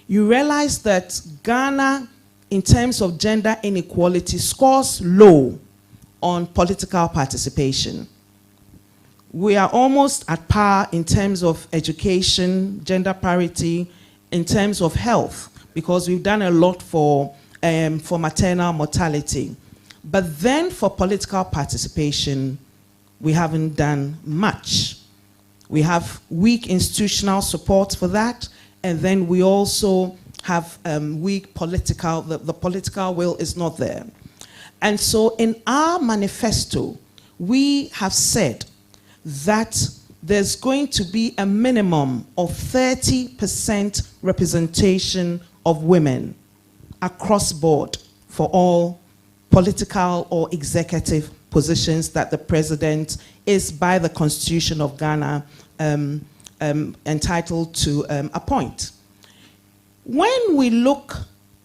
you realize that Ghana, in terms of gender inequality, scores low on political participation. We are almost at par in terms of education, gender parity, in terms of health, because we've done a lot for maternal mortality. But then for political participation, we haven't done much. We have weak institutional support for that, and then we also have weak political, the political will is not there. And so in our manifesto, we have said that there's going to be a minimum of 30% representation of women across board for all political or executive positions that the president is, by the Constitution of Ghana, entitled to appoint. When we look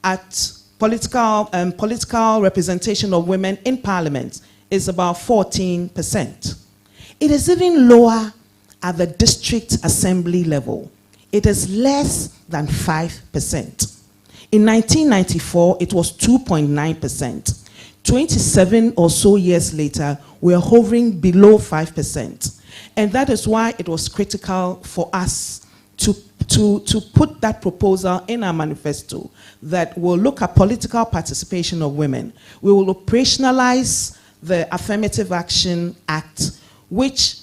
at political representation of women in parliament, is about 14%. It is even lower at the district assembly level. It is less than 5%. In 1994, it was 2.9%. 27 or so years later, we are hovering below 5%. And that is why it was critical for us to put that proposal in our manifesto, that will look at political participation of women. We will operationalize the Affirmative Action Act, which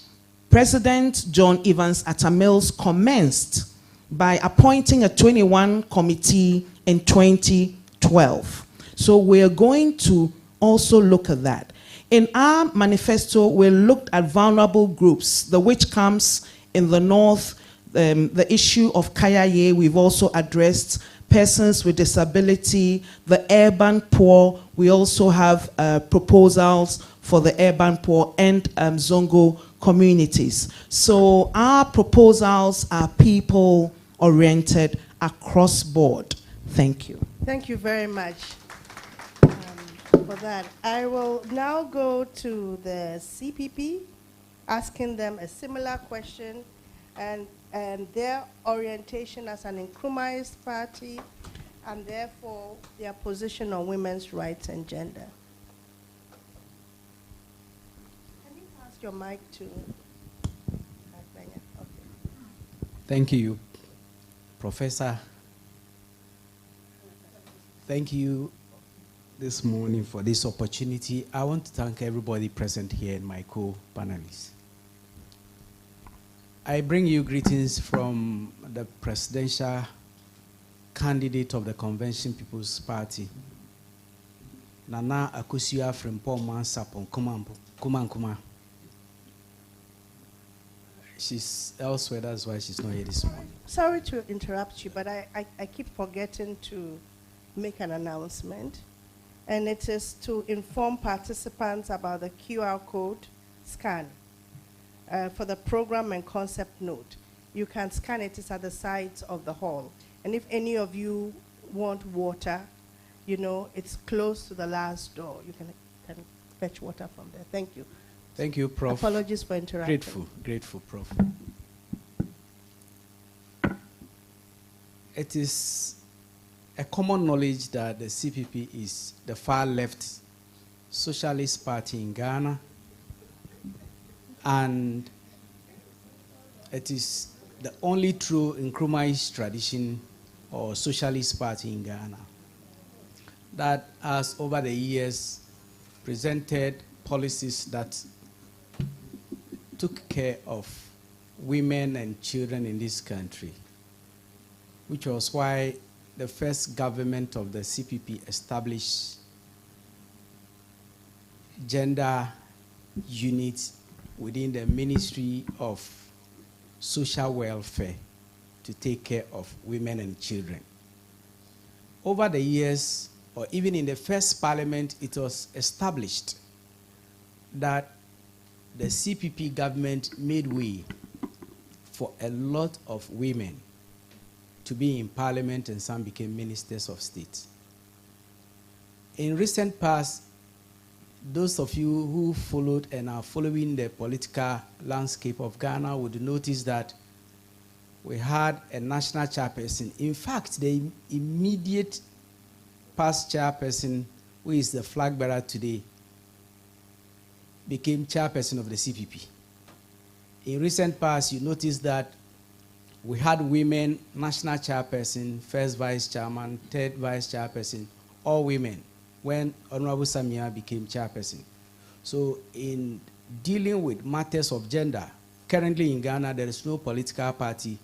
President John Evans Atta Mills commenced by appointing a 21 committee in 2012. So we're going to also look at that. In our manifesto, we looked at vulnerable groups, the which comes in the north, the issue of Kayaye. We've also addressed persons with disability, the urban poor. We also have proposals for the urban poor and Zongo communities. So our proposals are people-oriented across board. Thank you. Thank you very much for that. I will now go to the CPP, asking them a similar question and their orientation as an Nkrumahist party, and therefore their position on women's rights and gender. Can you pass your mic to Agbenya? Okay. Thank you, Professor. Thank you this morning for this opportunity. I want to thank everybody present here and my co-panelists. I bring you greetings from the presidential candidate of the Convention People's Party, Nana Akosua Frimpong Sapon Kumankuma. She's elsewhere, that's why she's not here this morning. Sorry to interrupt you, but I keep forgetting to make an announcement, and it is to inform participants about the QR code scan for the program and concept note. You can scan it, it's at the sides of the hall. And if any of you want water, you know, it's close to the last door. You can fetch water from there. Thank you. Thank you, Prof. Apologies for interrupting. Grateful, Prof. It is a common knowledge that the CPP is the far-left socialist party in Ghana, and it is the only true Nkrumahist tradition or socialist party in Ghana that has over the years presented policies that took care of women and children in this country, which was why the first government of the CPP established gender units within the Ministry of Social Welfare to take care of women and children. Over the years, or even in the first parliament, it was established that the CPP government made way for a lot of women to be in parliament, and some became ministers of state. In recent past, those of you who followed and are following the political landscape of Ghana would notice that we had a national chairperson. In fact, the immediate past chairperson, who is the flag bearer today, became chairperson of the CPP. In recent past, you notice that we had women national chairperson, first vice chairman, third vice chairperson, all women, when Honorable Samia became chairperson. So in dealing with matters of gender, currently in Ghana, there is no political party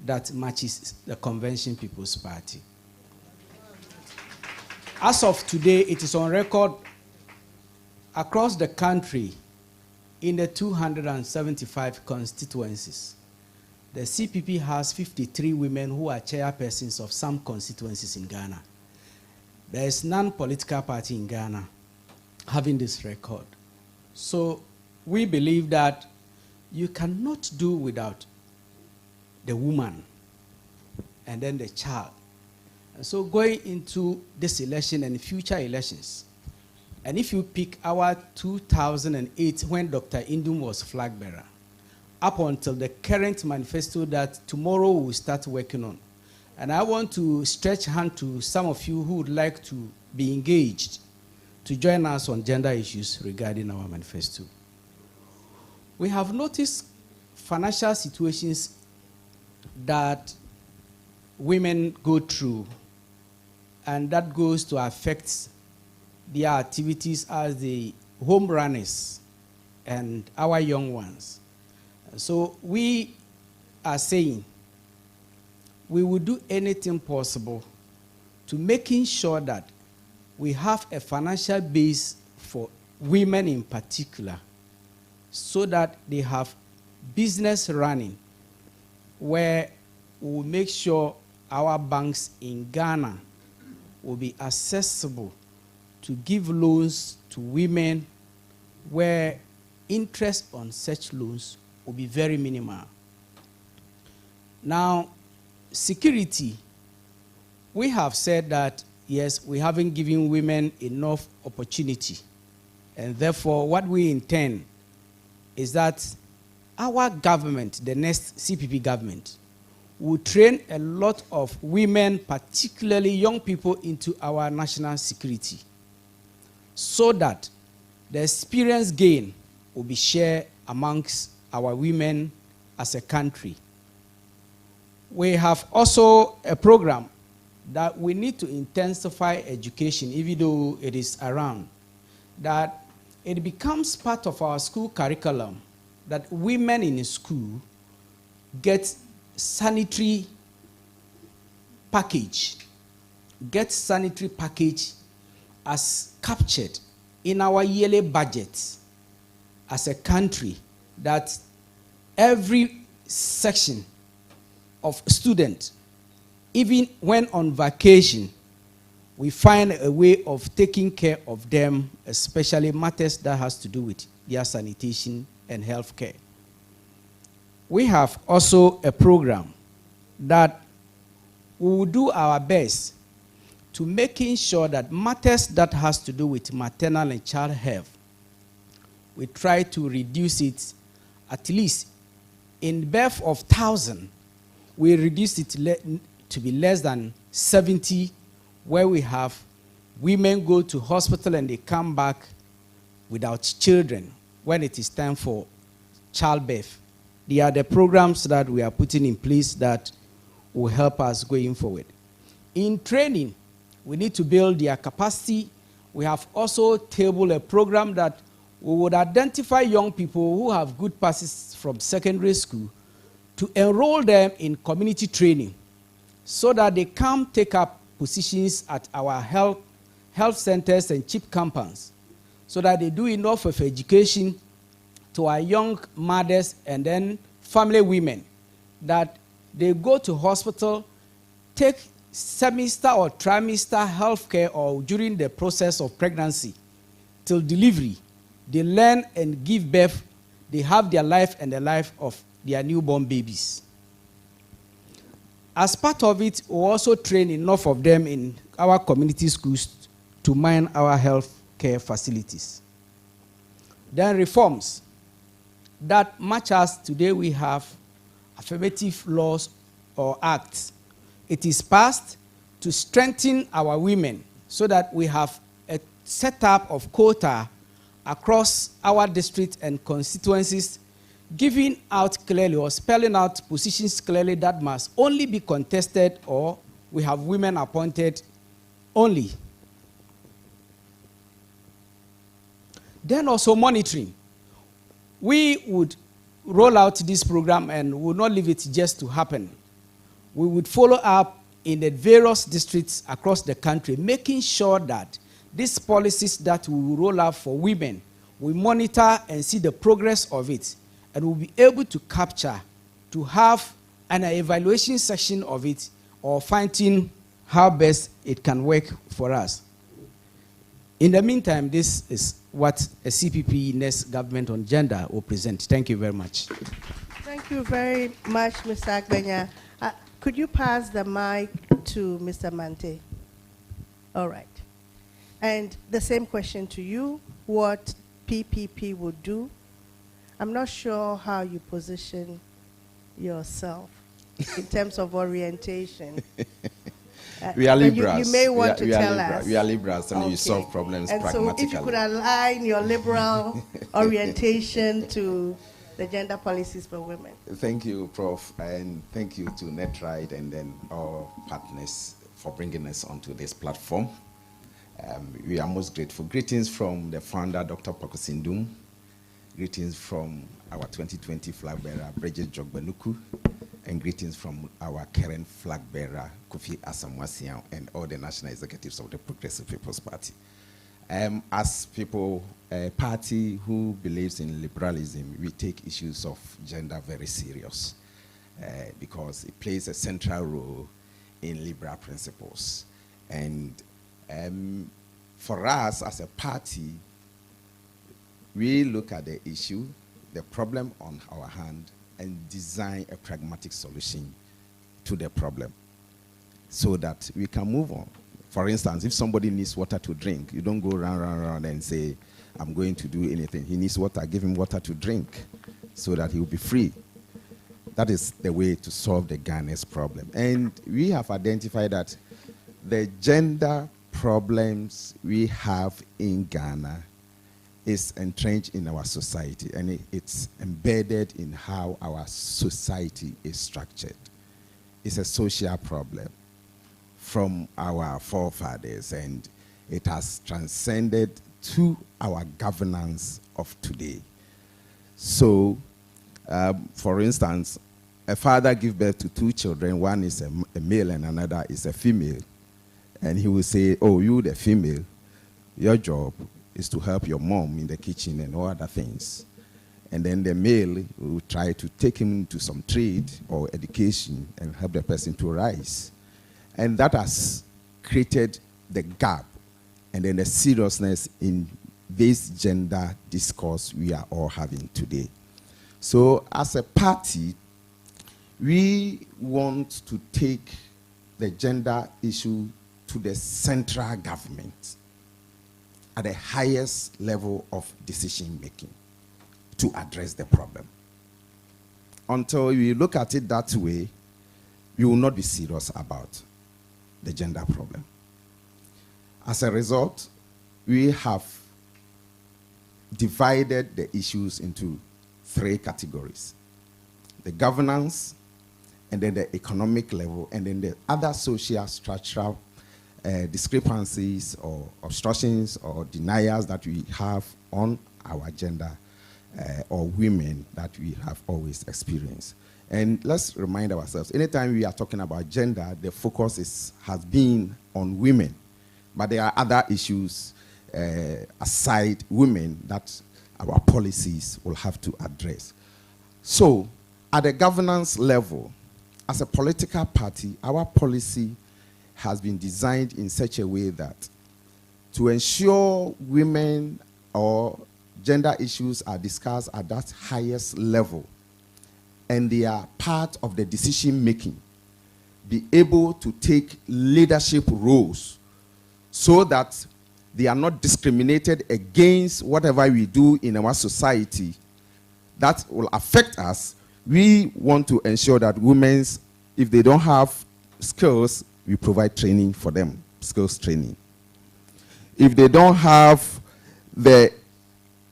that matches the Convention People's Party. As of today, it is on record across the country in the 275 constituencies. The CPP has 53 women who are chairpersons of some constituencies in Ghana. There is non-political party in Ghana having this record. So we believe that you cannot do without the woman and then the child. And so going into this election and future elections, and if you pick our 2008, when Dr. Indum was flag bearer, up until the current manifesto that tomorrow we'll start working on. And I want to stretch hand to some of you who would like to be engaged to join us on gender issues regarding our manifesto. We have noticed financial situations that women go through, and that goes to affect their activities as the home runners and our young ones. So we are saying we will do anything possible to making sure that we have a financial base for women in particular, so that they have business running, where we will make sure our banks in Ghana will be accessible to give loans to women, where interest on such loans will be very minimal. Now, security, we have said that, yes, we haven't given women enough opportunity. And therefore, what we intend is that our government, the next CPP government, will train a lot of women, particularly young people, into our national security, so that the experience gain will be shared amongst our women as a country. We have also a program that we need to intensify education, even though it is around, that it becomes part of our school curriculum, that women in school get sanitary package as captured in our yearly budget as a country, that every section of student, even when on vacation, we find a way of taking care of them, especially matters that has to do with their sanitation and health care. We have also a program that we will do our best to making sure that matters that has to do with maternal and child health, we try to reduce it at least in birth of 1,000. We reduce it to be less than 70, where we have women go to hospital and they come back without children when it is time for childbirth. They are the programs that we are putting in place that will help us going forward. In training, we need to build their capacity. We have also tabled a program that we would identify young people who have good passes from secondary school to enroll them in community training so that they can take up positions at our health centers and CHIP campus, so that they do enough of education to our young mothers and then family women, that they go to hospital, take semester or trimester health care, or during the process of pregnancy till delivery, they learn and give birth, they have their life and the life of their newborn babies. As part of it, we also train enough of them in our community schools to mind our health care facilities. Then reforms that, much as today we have affirmative laws or acts, it is passed to strengthen our women so that we have a setup of quota across our district and constituencies, giving out clearly or spelling out positions clearly that must only be contested, or we have women appointed only. Then also monitoring. We would roll out this program and would not leave it just to happen. We would follow up in the various districts across the country, making sure that these policies that we will roll out for women, we monitor and see the progress of it, and we'll be able to capture, to have an evaluation section of it, or finding how best it can work for us. In the meantime, this is what a CPP next government on gender will present. Thank you very much. Thank you very much, Mr. Agbenya. Could you pass the mic to Mr. Mante? All right. And the same question to you, what PPP would do. I'm not sure how you position yourself in terms of orientation. We are liberals. You may want to tell us. We are liberals, and we solve problems and pragmatically. So if you could align your liberal orientation to the gender policies for women. Thank you, Prof, and thank you to NetRide and then our partners for bringing us onto this platform. We are most grateful. Greetings from the founder, Dr. Pakosindum. Greetings from our 2020 flag bearer, Bridget Jogbenuku. And greetings from our current flag bearer, Kofi Asamoah, and all the national executives of the Progressive People's Party. As people, a party who believes in liberalism, we take issues of gender very serious because it plays a central role in liberal principles. And for us as a party, we look at the issue, the problem on our hand, and design a pragmatic solution to the problem so that we can move on. For instance, if somebody needs water to drink, you don't go round and say, I'm going to do anything. He needs water, give him water to drink so that he will be free. That is the way to solve the Ghana's problem. And we have identified that the gender problems we have in Ghana is entrenched in our society, and it's embedded in how our society is structured. It's a social problem from our forefathers, and it has transcended to our governance of today. So, for instance, a father gives birth to two children. One is a male and another is a female. And he will say, oh, you the female, your job is to help your mom in the kitchen and all other things. And then the male will try to take him to some trade or education and help the person to rise. And that has created the gap and then the seriousness in this gender discourse we are all having today. So as a party, we want to take the gender issue to the central government at the highest level of decision making to address the problem. Until we look at it that way, we will not be serious about the gender problem. As a result, we have divided the issues into three categories: the governance, and then the economic level, and then the other social structural discrepancies or obstructions or denials that we have on our gender or women that we have always experienced. And let's remind ourselves, anytime we are talking about gender, the focus has been on women. But there are other issues aside women that our policies will have to address. So, at the governance level, as a political party, our policy has been designed in such a way that to ensure women or gender issues are discussed at that highest level and they are part of the decision making, be able to take leadership roles so that they are not discriminated against whatever we do in our society that will affect us. We want to ensure that women, if they don't have skills, we provide training for them, skills training. If they don't have the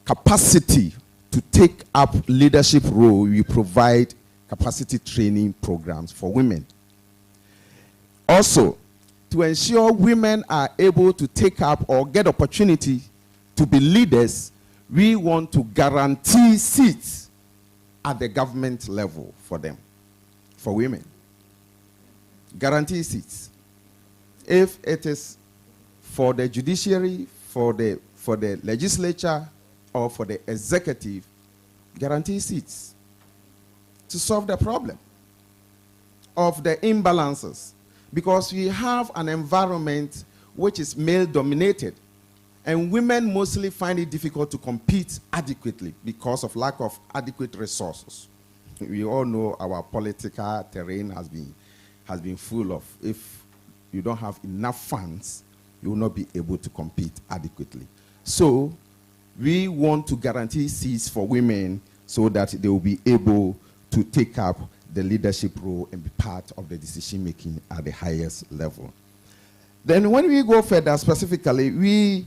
capacity to take up leadership role, we provide capacity training programs for women. Also, to ensure women are able to take up or get opportunity to be leaders, we want to guarantee seats at the government level for them, for women. Guarantee seats. If it is for the judiciary, for the legislature, or for the executive, guarantee seats to solve the problem of the imbalances. Because we have an environment which is male-dominated, and women mostly find it difficult to compete adequately because of lack of adequate resources. We all know our political terrain has been full of, if you don't have enough funds, you will not be able to compete adequately. So we want to guarantee seats for women so that they will be able to take up the leadership role and be part of the decision making at the highest level. Then when we go further specifically, we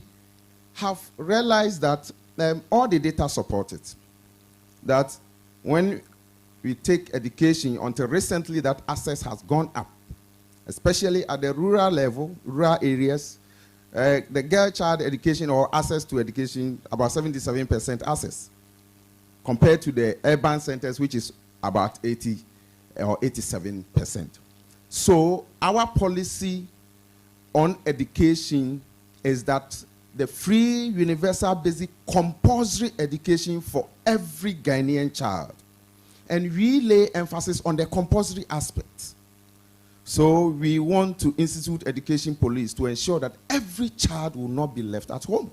have realized that all the data support it. That when we take education, until recently that access has gone up, especially at the rural level, rural areas, the girl child education or access to education, about 77% access, compared to the urban centers, which is about 80 or 87%. So our policy on education is that the free, universal, basic, compulsory education for every Ghanaian child. And we lay emphasis on the compulsory aspect. So we want to institute education police to ensure that every child will not be left at home.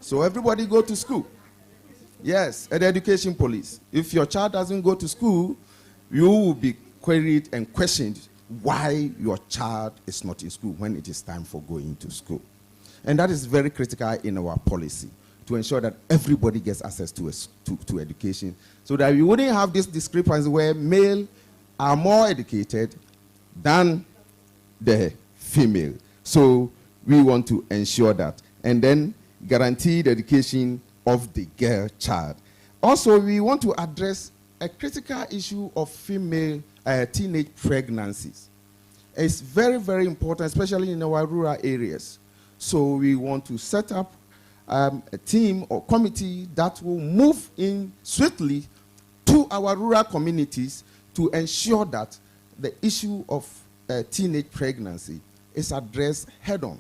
So everybody go to school. Yes, an education police. If your child doesn't go to school, you will be queried and questioned why your child is not in school when it is time for going to school. And that is very critical in our policy, to ensure that everybody gets access to education, so that we wouldn't have this discrepancy where male are more educated than the female. So we want to ensure that. And then guarantee the education of the girl child. Also, we want to address a critical issue of female teenage pregnancies. It's very, very important, especially in our rural areas. So we want to set up a team or committee that will move in swiftly to our rural communities to ensure that the issue of teenage pregnancy is addressed head-on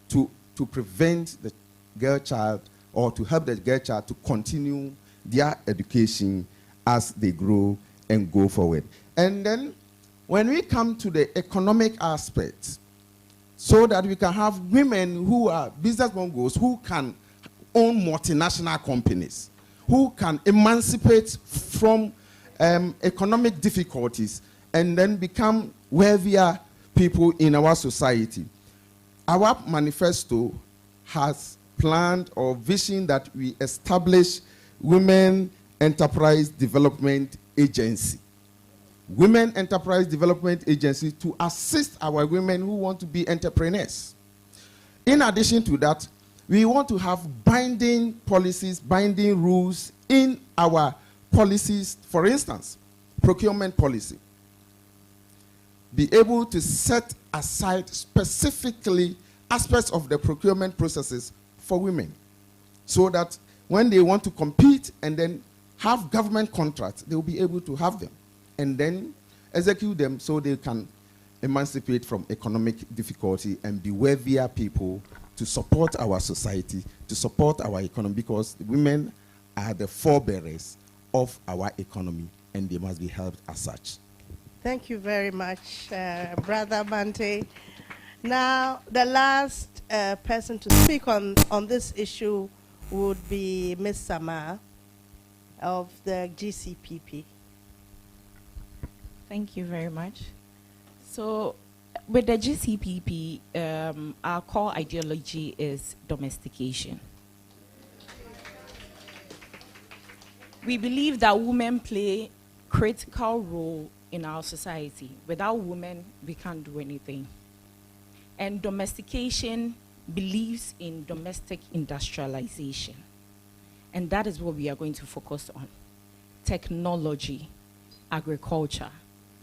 to prevent the girl child, or to help the girl child to continue their education as they grow and go forward. And then when we come to the economic aspect, so that we can have women who are business moguls, who can own multinational companies, who can emancipate from economic difficulties and then become wealthier people in our society. Our manifesto has planned or vision that we establish Women Enterprise Development Agency. Women Enterprise Development Agency to assist our women who want to be entrepreneurs. In addition to that, we want to have binding policies, binding rules in our policies. For instance, procurement policy. Be able to set aside specifically aspects of the procurement processes for women, so that when they want to compete and then have government contracts, they will be able to have them and then execute them so they can emancipate from economic difficulty and be worthier people to support our society, to support our economy, because women are the forebearers of our economy and they must be helped as such. Thank you very much, Brother Bante. Now, the last person to speak on this issue would be Ms. Sama of the GCPP. Thank you very much. So, with the GCPP, our core ideology is domestication. We believe that women play a critical role in our society. Without women, we can't do anything. And domestication believes in domestic industrialization. And that is what we are going to focus on. Technology, agriculture,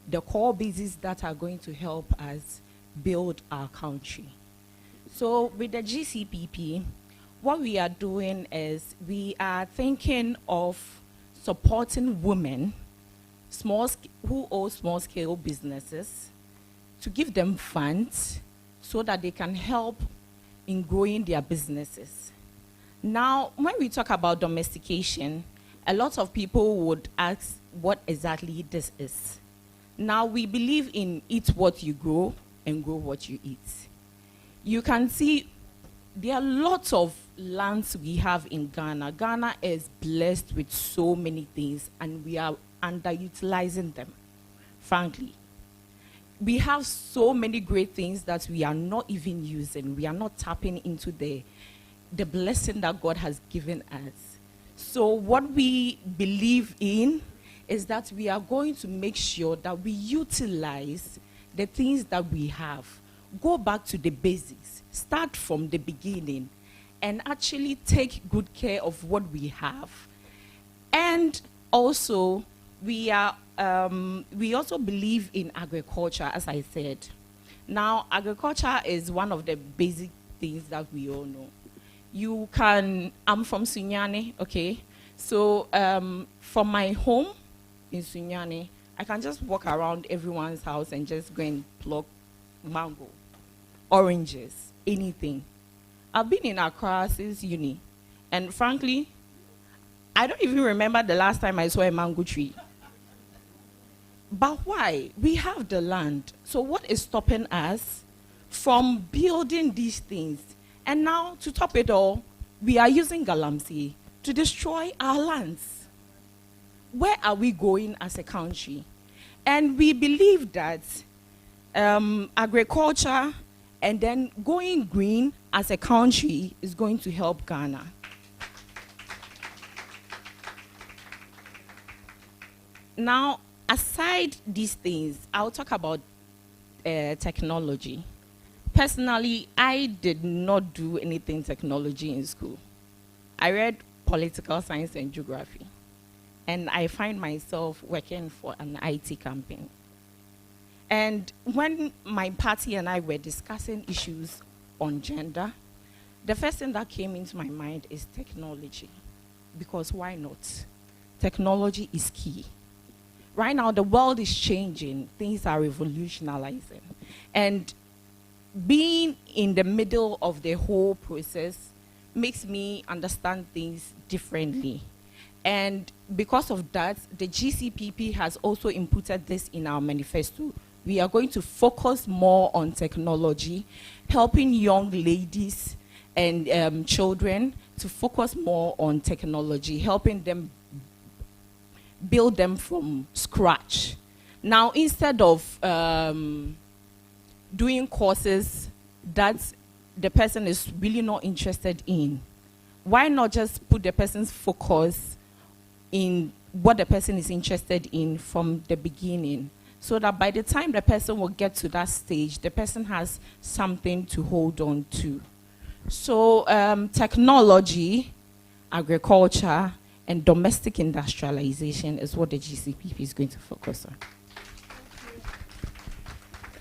the core bases that are going to help us build our country. So with the GCPP, what we are doing is we are thinking of supporting women who own small-scale businesses to give them funds so that they can help in growing their businesses. Now, when we talk about domestication, a lot of people would ask what exactly this is. Now, we believe in eat what you grow and grow what you eat. You can see there are lots of lands we have in Ghana. Ghana is blessed with so many things, and we are underutilizing them, frankly. We have so many great things that we are not even using. We are not tapping into the blessing that God has given us. So what we believe in is that we are going to make sure that we utilize the things that we have. Go back to the basics. Start from the beginning and actually take good care of what we have. And also, we also believe in agriculture, as I said. Now, agriculture is one of the basic things that we all know. I'm from Sunyani, okay? So from my home in Sunyani, I can just walk around everyone's house and just go and pluck mango, oranges, anything. I've been in Accra since uni, and frankly, I don't even remember the last time I saw a mango tree. But why? We have the land. So what is stopping us from building these things? And now, to top it all, we are using Galamsey to destroy our lands. Where are we going as a country? And we believe that agriculture and then going green as a country is going to help Ghana. Now, aside these things, I'll talk about technology. Personally, I did not do anything technology in school. I read political science and geography, and I find myself working for an IT company. And when my party and I were discussing issues on gender, the first thing that came into my mind is technology. Because why not? Technology is key. Right now, the world is changing. Things are revolutionizing. And being in the middle of the whole process makes me understand things differently. And because of that, the GCPP has also inputted this in our manifesto. We are going to focus more on technology, helping young ladies and children to focus more on technology, helping them build them from scratch. Now, instead of doing courses that the person is really not interested in, why not just put the person's focus in what the person is interested in from the beginning, so that by the time the person will get to that stage, the person has something to hold on to. So technology, agriculture, and domestic industrialization is what the GCPP is going to focus on.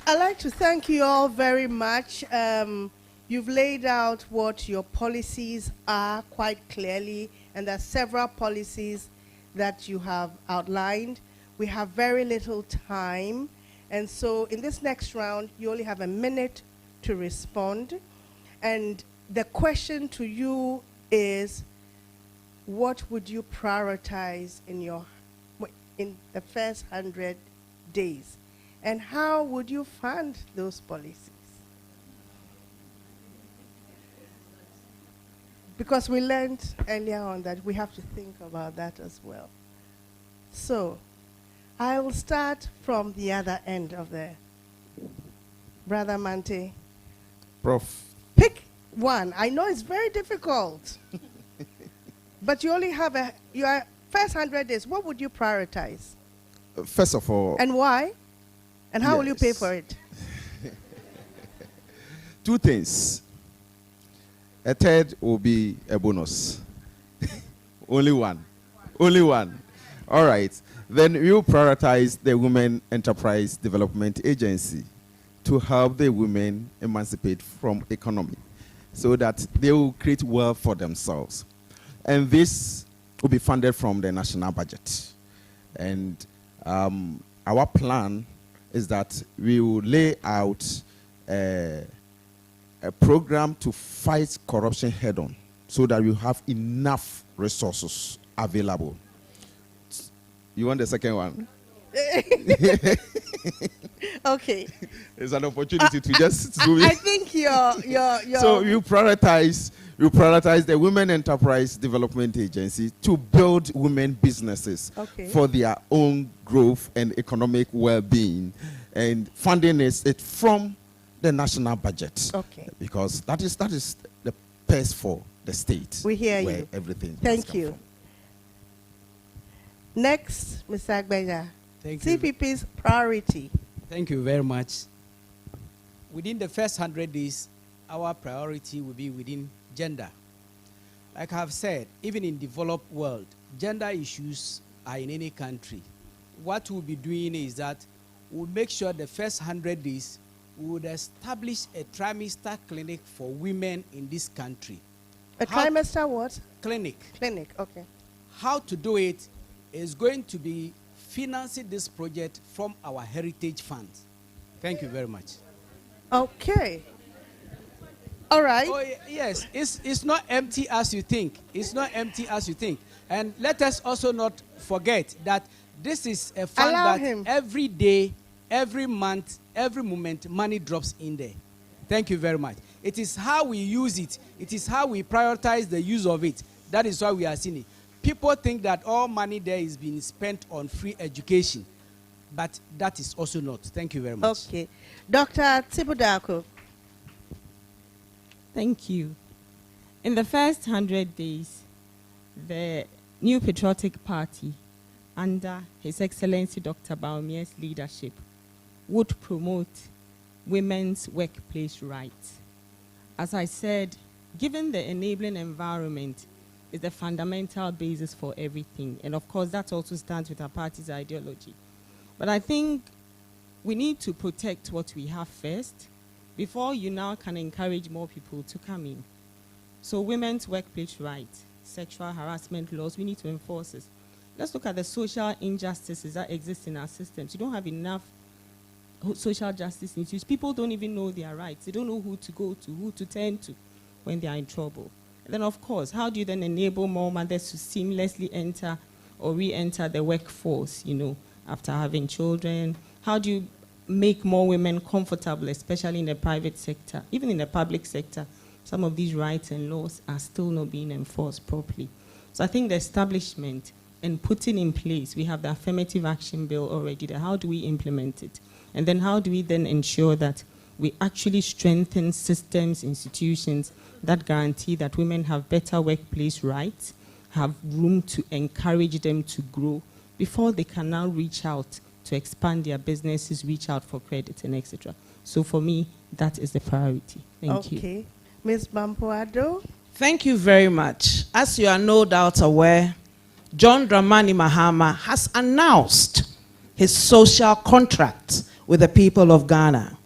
I'd like to thank you all very much. You've laid out what your policies are quite clearly, and there are several policies that you have outlined. We have very little time, and so in this next round, you only have a minute to respond. And the question to you is, what would you prioritize in the first 100 days? And how would you fund those policies? Because we learned earlier on that we have to think about that as well. So, I will start from the other end of the Brother Mante. Prof. Pick one. I know it's very difficult. But you only have your first 100 days. What would you prioritize? First of all. And why? And how will you pay for it? Two things. A third will be a bonus. Only one. Only one. All right. Then we will prioritize the Women Enterprise Development Agency to help the women emancipate from economy so that they will create wealth for themselves. And this will be funded from the national budget. And our plan is that we will lay out a program to fight corruption head-on so that we have enough resources available. You want the second one? Okay. It's an opportunity to just do it. I think you're So you prioritize the Women Enterprise Development Agency to build women businesses for their own growth and economic well-being, and funding it from the national budget. Okay. Because that is the purse for the state. We hear where you. Everything. Thank you. Next, Mr. Agbenya. Thank you. CPP's priority. Thank you very much. Within the first 100 days, our priority will be within gender. Like I have said, even in developed world, gender issues are in any country. What we'll be doing is that we'll make sure the first 100 days we would establish a trimester clinic for women in this country. A trimester what? Clinic. Clinic, okay. How to do it is going to be financing this project from our heritage funds. Thank you very much. Okay. All right. Oh, yes, it's not empty as you think. It's not empty as you think. And let us also not forget that this is a fund every day, every month, every moment, money drops in there. Thank you very much. It is how we use it. It is how we prioritize the use of it. That is why we are seeing it. People think that all money there is being spent on free education, but that is also not. Thank you very much. Okay. Dr. Tsibudako. Thank you. In the first 100 days, the New Patriotic Party, under His Excellency Dr. Bawumia's leadership, would promote women's workplace rights. As I said, given the enabling environment is the fundamental basis for everything. And of course, that also stands with our party's ideology. But I think we need to protect what we have first before you now can encourage more people to come in. So women's workplace rights, sexual harassment laws, we need to enforce this. Let's look at the social injustices that exist in our systems. You don't have enough social justice institutions. People don't even know their rights. They don't know who to go to, who to turn to when they are in trouble. And then, of course, how do you then enable more mothers to seamlessly enter or re-enter the workforce, after having children? How do you make more women comfortable, especially in the private sector? Even in the public sector, some of these rights and laws are still not being enforced properly. So I think the establishment and putting in place, we have the affirmative action bill already there. How do we implement it? And then how do we then ensure that we actually strengthen systems, institutions that guarantee that women have better workplace rights, have room to encourage them to grow before they can now reach out to expand their businesses, reach out for credit, and etc. So for me, that is the priority. Thank you. Okay. Ms. Bampoado. Thank you very much. As you are no doubt aware, John Dramani Mahama has announced his social contract with the people of Ghana.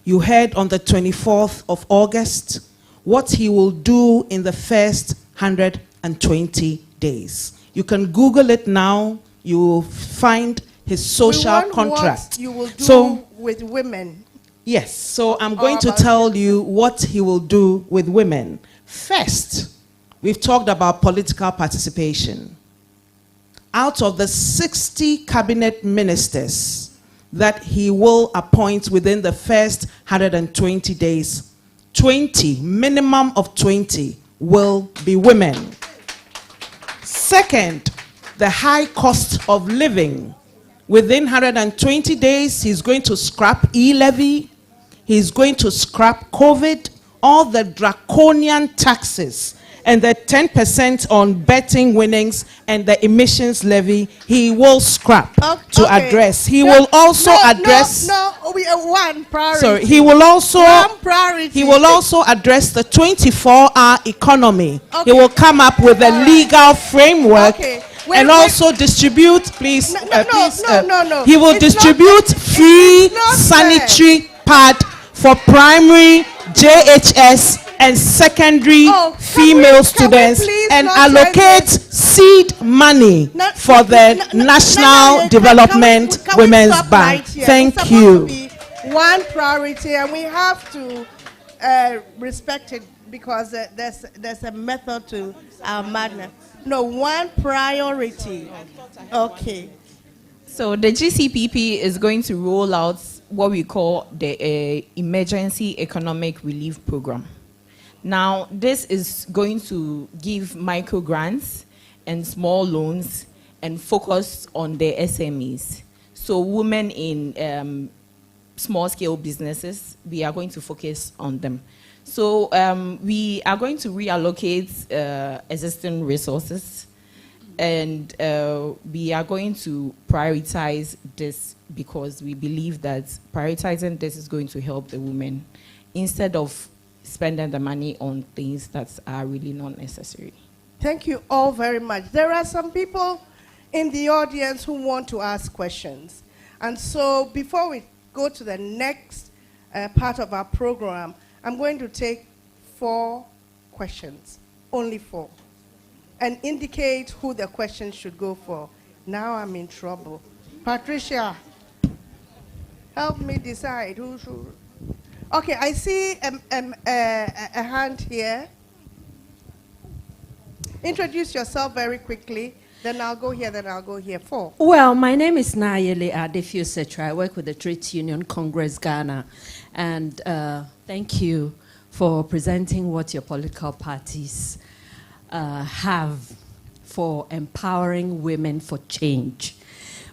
You heard on the 24th of August what he will do in the first 120 days. You can Google it now. You will find his social We want contract. what you will do So, with women. yes, so I'm Or going to about tell you what he will do with women. First, we've talked about political participation. Out of the 60 cabinet ministers that he will appoint within the first 120 days, 20, minimum of 20, will be women. Second, the high cost of living. Within 120 days, he's going to scrap e-levy, he's going to scrap COVID, all the draconian taxes, and the 10% on betting winnings and the emissions levy, he will scrap to address. He will also address... we are one priority. Sorry, he will also... One priority. He will also address the 24-hour economy. Okay. He will come up with a legal framework. Okay. And also distribute, please, No. he will It's distribute free it's not sanitary pad for primary, JHS, and secondary female students, and allocate seed money for the National Development Women's Bank. Thank you. One priority, and we have to respect it because there's a method to our madness. No, one priority. Okay. So the GCPP is going to roll out what we call the Emergency Economic Relief Program. Now, this is going to give micro grants and small loans and focus on the SMEs. So women in small-scale businesses, we are going to focus on them. So we are going to reallocate existing resources, and we are going to prioritize this because we believe that prioritizing this is going to help the women instead of spending the money on things that are really not necessary. Thank you all very much. There are some people in the audience who want to ask questions. And so before we go to the next part of our program, I'm going to take 4 questions, only 4, and indicate who the question should go for. Now I'm in trouble. Patricia, help me decide who should. Okay, I see a hand here. Introduce yourself very quickly, then I'll go here, then I'll go here. 4. Well, my name is Nayele Adefiu Setra. I work with the Trade Union Congress Ghana. And thank you for presenting what your political parties have for empowering women for change.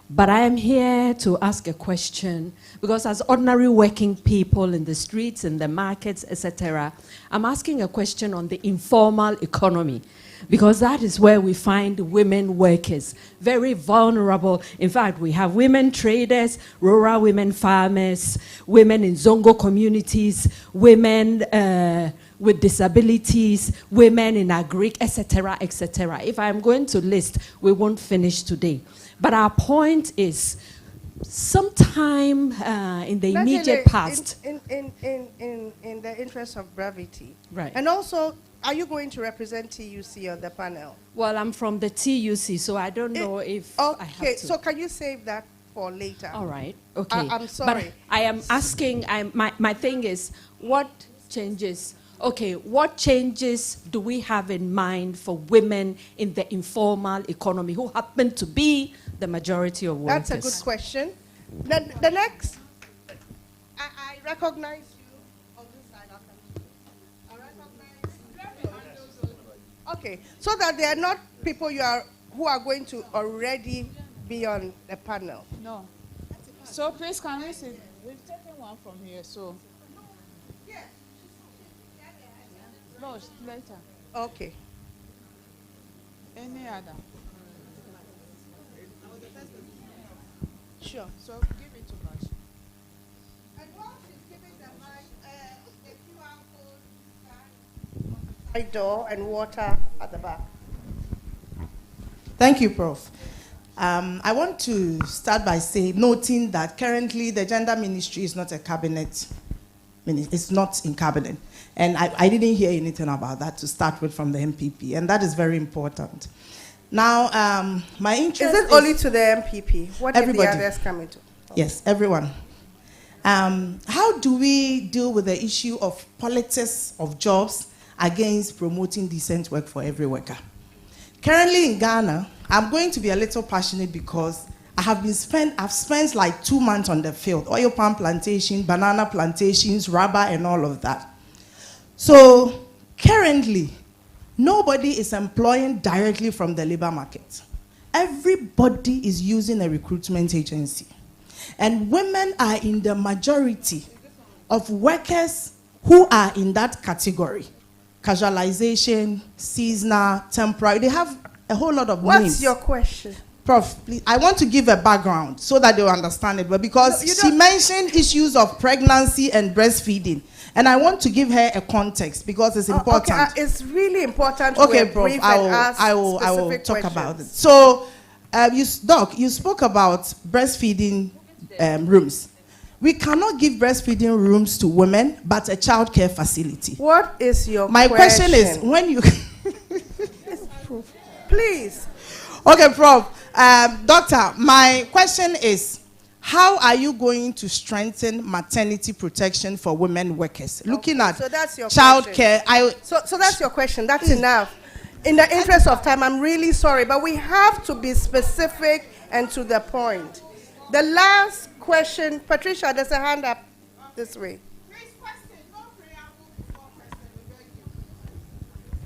But I am here to ask a question because as ordinary working people in the streets, in the markets, etc., I'm asking a question on the informal economy because that is where we find women workers, very vulnerable. In fact, we have women traders, rural women farmers, women in Zongo communities, women with disabilities, women in agric, etc., etc. If I'm going to list, we won't finish today. But our point is, sometime in the immediate past. In the interest of brevity. Right. And also, are you going to represent TUC on the panel? Well, I'm from the TUC, so I don't know if I have to. Okay, so can you save that for later? All right, okay. I'm sorry. But I am asking, my thing is, what changes... Okay, what changes do we have in mind for women in the informal economy who happen to be the majority of workers? That's a good question. The next, I recognize you on this side. I'll come to you. I recognize. Okay, so that they are not people who are going to already be on the panel. No. So please, can we see? We've taken one from here, so. No, later. Okay. Any other? Sure. So give it to Mash. And while she's giving the mic, the QR code door and water at the back. Thank you, Prof. I want to start by noting that currently the gender ministry is not a cabinet. It's not in cabinet. And I didn't hear anything about that to start with from the MPP, and that is very important. Now, my interest Is it only to the MPP? What did the Everybody. others come into? Yes, everyone. How do we deal with the issue of politics of jobs against promoting decent work for every worker? Currently in Ghana, I'm going to be a little passionate because I've spent like 2 months on the field, oil palm plantation, banana plantations, rubber, and all of that. So currently, nobody is employing directly from the labor market. Everybody is using a recruitment agency. And women are in the majority of workers who are in that category. Casualization, seasonal, temporary. They have a whole lot of names. What's your question? Prof, please, I want to give a background so that they'll understand it. But because she mentioned issues of pregnancy and breastfeeding. And I want to give her a context because it's important. Okay, it's really important. Okay, Prof, I will talk about it. So, Doc, you spoke about breastfeeding rooms. We cannot give breastfeeding rooms to women, but a childcare facility. What is your My question is, when you... Please. Okay, Prof. Doctor, my question is, how are you going to strengthen maternity protection for women workers? Looking at so that's your child care. So that's your question. That's enough. In the interest of time, I'm really sorry, but we have to be specific and to the point. The last question, Patricia, there's a hand up this way.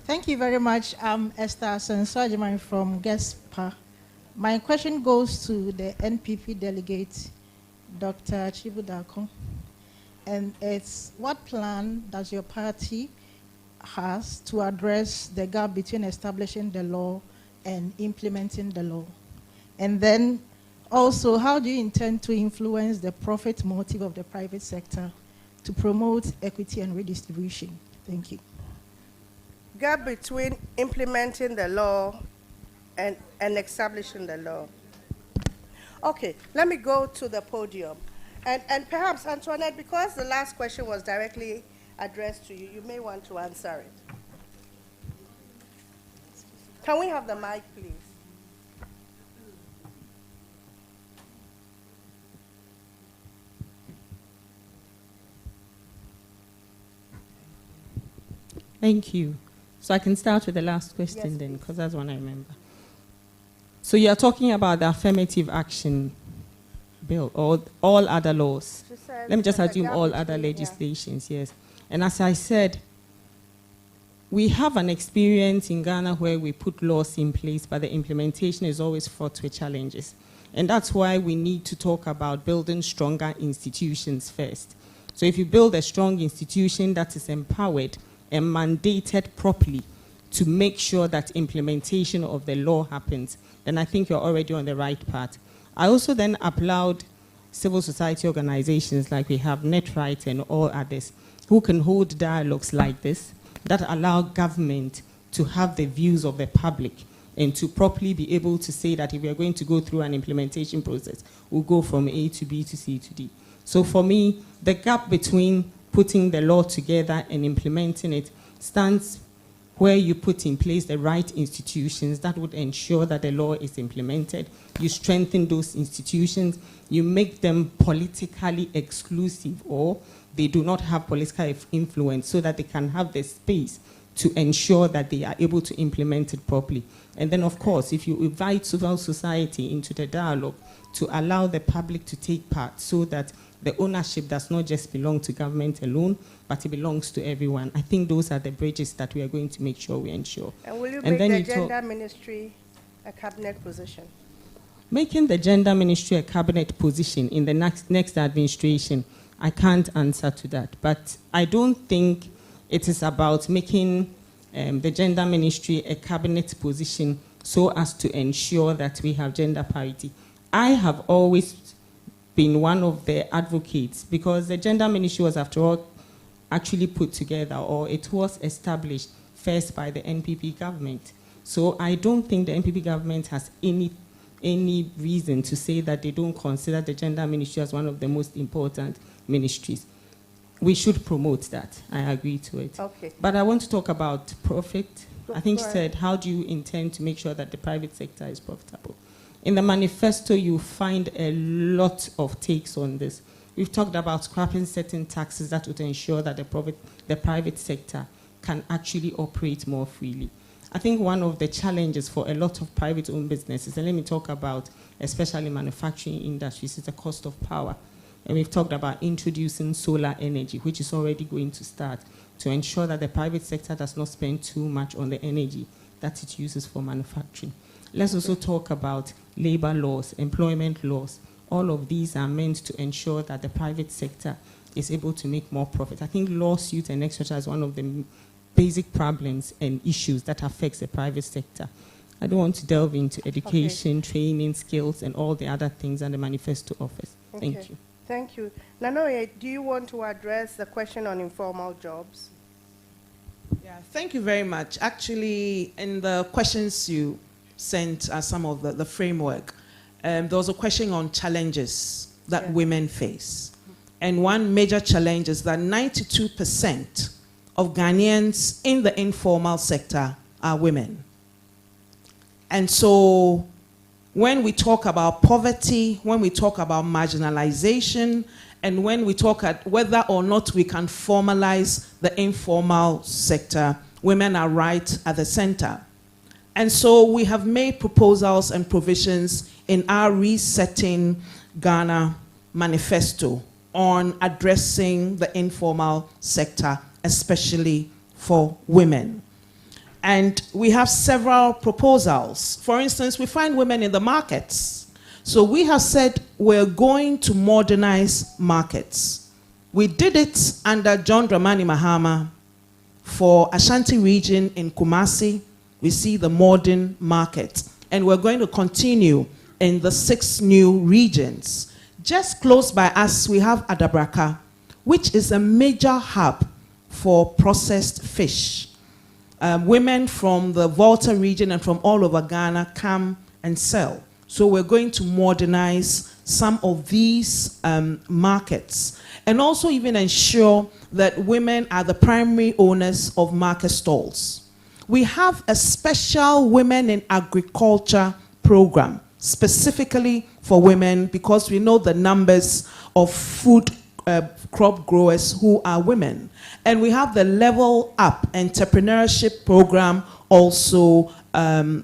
Thank you very much. I'm Esther Sensojiman from GESPA. My question goes to the NPP delegate, Dr. Chibudako. And it's, what plan does your party has to address the gap between establishing the law and implementing the law? And then also, how do you intend to influence the profit motive of the private sector to promote equity and redistribution? Thank you. Gap between implementing the law and establishing the law. Okay, let me go to the podium. And perhaps, Antoinette, because the last question was directly addressed to you, you may want to answer it. Can we have the mic, please? Thank you. So I can start with the last question then, because that's one I remember. So you're talking about the affirmative action bill or all other laws. Let me just assume all other legislations, yes. And as I said, we have an experience in Ghana where we put laws in place, but the implementation is always fraught with challenges. And that's why we need to talk about building stronger institutions first. So if you build a strong institution that is empowered and mandated properly to make sure that implementation of the law happens, then I think you're already on the right path. I also then applaud civil society organizations like we have NetRight and all others who can hold dialogues like this that allow government to have the views of the public and to properly be able to say that if we are going to go through an implementation process, we'll go from A to B to C to D. So for me, the gap between putting the law together and implementing it stands where you put in place the right institutions that would ensure that the law is implemented. You strengthen those institutions. You make them politically exclusive, or they do not have political influence, so that they can have the space to ensure that they are able to implement it properly. And then, of course, if you invite civil society into the dialogue to allow the public to take part, so that the ownership does not just belong to government alone, but it belongs to everyone. I think those are the bridges that we are going to make sure we ensure. And will you make the gender ministry a cabinet position? Making the gender ministry a cabinet position in the next administration, I can't answer to that. But I don't think it is about making the gender ministry a cabinet position so as to ensure that we have gender parity. I have always been one of the advocates, because the gender ministry was, after all, actually put together, or it was established first by the NPP government. So I don't think the NPP government has any reason to say that they don't consider the gender ministry as one of the most important ministries. We should promote that. I agree to it. Okay. But I want to talk about profit I think she Go said, how do you intend to make sure that the private sector is profitable? In the manifesto, you find a lot of takes on this. We've talked about scrapping certain taxes that would ensure that the private sector can actually operate more freely. I think one of the challenges for a lot of private-owned businesses, and let me talk about especially manufacturing industries, is the cost of power. And we've talked about introducing solar energy, which is already going to start, to ensure that the private sector does not spend too much on the energy that it uses for manufacturing. Let's also talk about labor laws, employment laws. All of these are meant to ensure that the private sector is able to make more profit. I think lawsuits and etc. is one of the basic problems and issues that affects the private sector. I don't want to delve into education, training, skills, and all the other things that the manifesto offers. Thank you. Thank you. Nanoye, do you want to address the question on informal jobs? Yeah, thank you very much. Actually, in the questions you sent as some of the framework, there was a question on challenges that women face. And one major challenge is that 92% of Ghanaians in the informal sector are women. And so when we talk about poverty, when we talk about marginalization, and when we talk at whether or not we can formalize the informal sector, women are right at the center. And so we have made proposals and provisions in our Resetting Ghana manifesto on addressing the informal sector, especially for women. And we have several proposals. For instance, we find women in the markets. So we have said we're going to modernize markets. We did it under John Dramani Mahama for Ashanti region in Kumasi. We see the modern market. And we're going to continue in the 6 new regions. Just close by us, we have Adabraka, which is a major hub for processed fish. Women from the Volta region and from all over Ghana come and sell. So we're going to modernize some of these markets and also even ensure that women are the primary owners of market stalls. We have a special Women in Agriculture program specifically for women because we know the numbers of food crop growers who are women. And we have the Level Up Entrepreneurship program also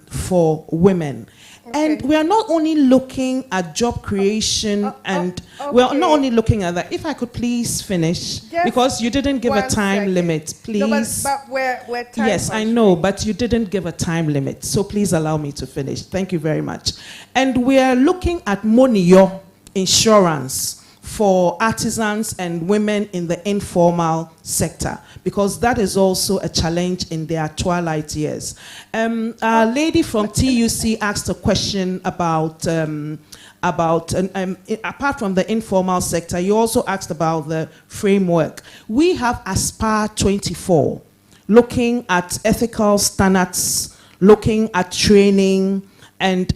for women. Okay. And we are not only looking at job creation okay. We are not only looking at that. If I could please finish, just because you didn't give a time limit, please. No, but we're time yes, I know, but you didn't give a time limit, so please allow me to finish. Thank you very much. And we are looking at Monio insurance for artisans and women in the informal sector, because that is also a challenge in their twilight years. A lady from TUC asked a question about, apart from the informal sector, you also asked about the framework. We have Aspire 24, looking at ethical standards, looking at training, and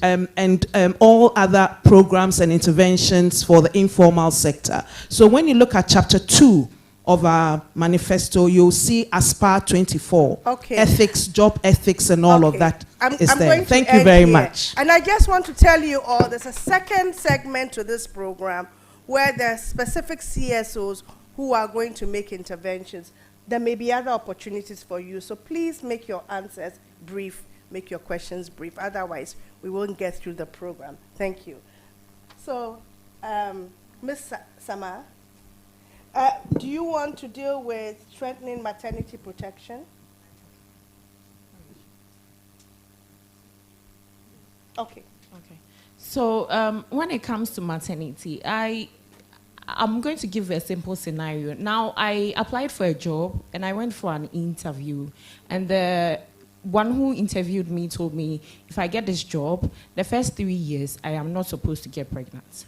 all other programs and interventions for the informal sector. So when you look at chapter 2 of our manifesto, you'll see Aspire 24, okay. Ethics, job ethics, and all of that is there. Thank you very much. And I just want to tell you all, there's a second segment to this program where there are specific CSOs who are going to make interventions. There may be other opportunities for you, so please make your answers brief. Make your questions brief. Otherwise, we won't get through the program. Thank you. So, Ms. Sama, do you want to deal with strengthening maternity protection? Okay. Okay. So, when it comes to maternity, I'm going to give a simple scenario. Now, I applied for a job, and I went for an interview, and the one who interviewed me told me, if I get this job, the first 3 years, I am not supposed to get pregnant.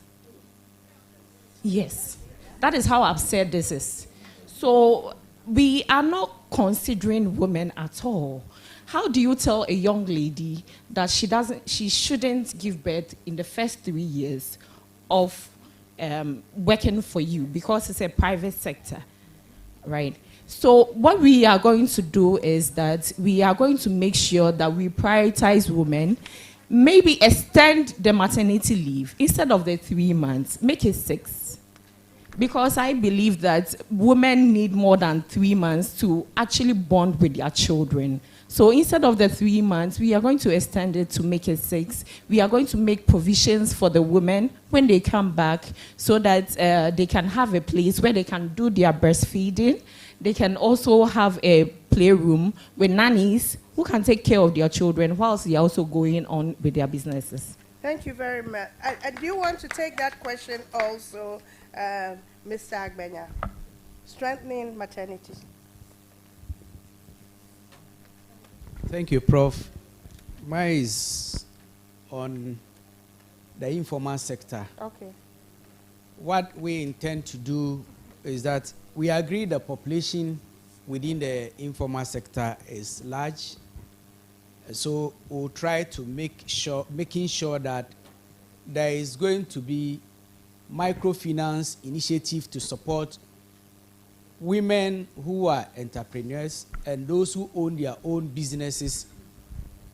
Yes. That is how absurd this is. So we are not considering women at all. How do you tell a young lady that she shouldn't give birth in the first 3 years of working for you because it's a private sector? right? So what we are going to do is that we are going to make sure that we prioritize women, maybe extend the maternity leave instead of the 3 months, make it 6. Because I believe that women need more than 3 months to actually bond with their children. So instead of the 3 months, we are going to extend it to make it 6. We are going to make provisions for the women when they come back so that they can have a place where they can do their breastfeeding. They can also have a playroom with nannies who can take care of their children whilst they are also going on with their businesses. Thank you very much. And do you want to take that question also, Mr. Agbenya? Strengthening maternity. Thank you, Prof. Mine is on the informal sector. Okay. What we intend to do is that we agree the population within the informal sector is large. So we'll try to making sure that there is going to be microfinance initiative to support women who are entrepreneurs and those who own their own businesses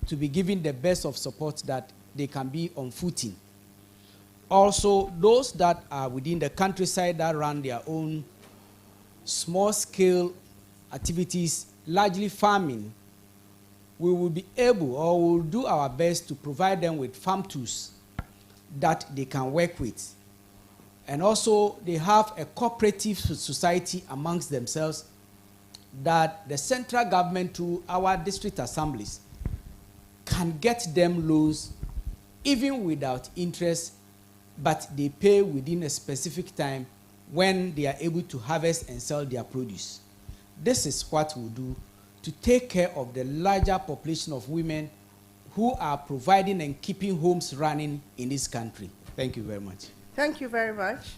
to be given the best of support that they can be on footing. Also, those that are within the countryside that run their own small-scale activities, largely farming, we will be able or will do our best to provide them with farm tools that they can work with. And also, they have a cooperative society amongst themselves that the central government through our district assemblies can get them loans even without interest, but they pay within a specific time when they are able to harvest and sell their produce. This is what we'll do to take care of the larger population of women who are providing and keeping homes running in this country. Thank you very much. Thank you very much.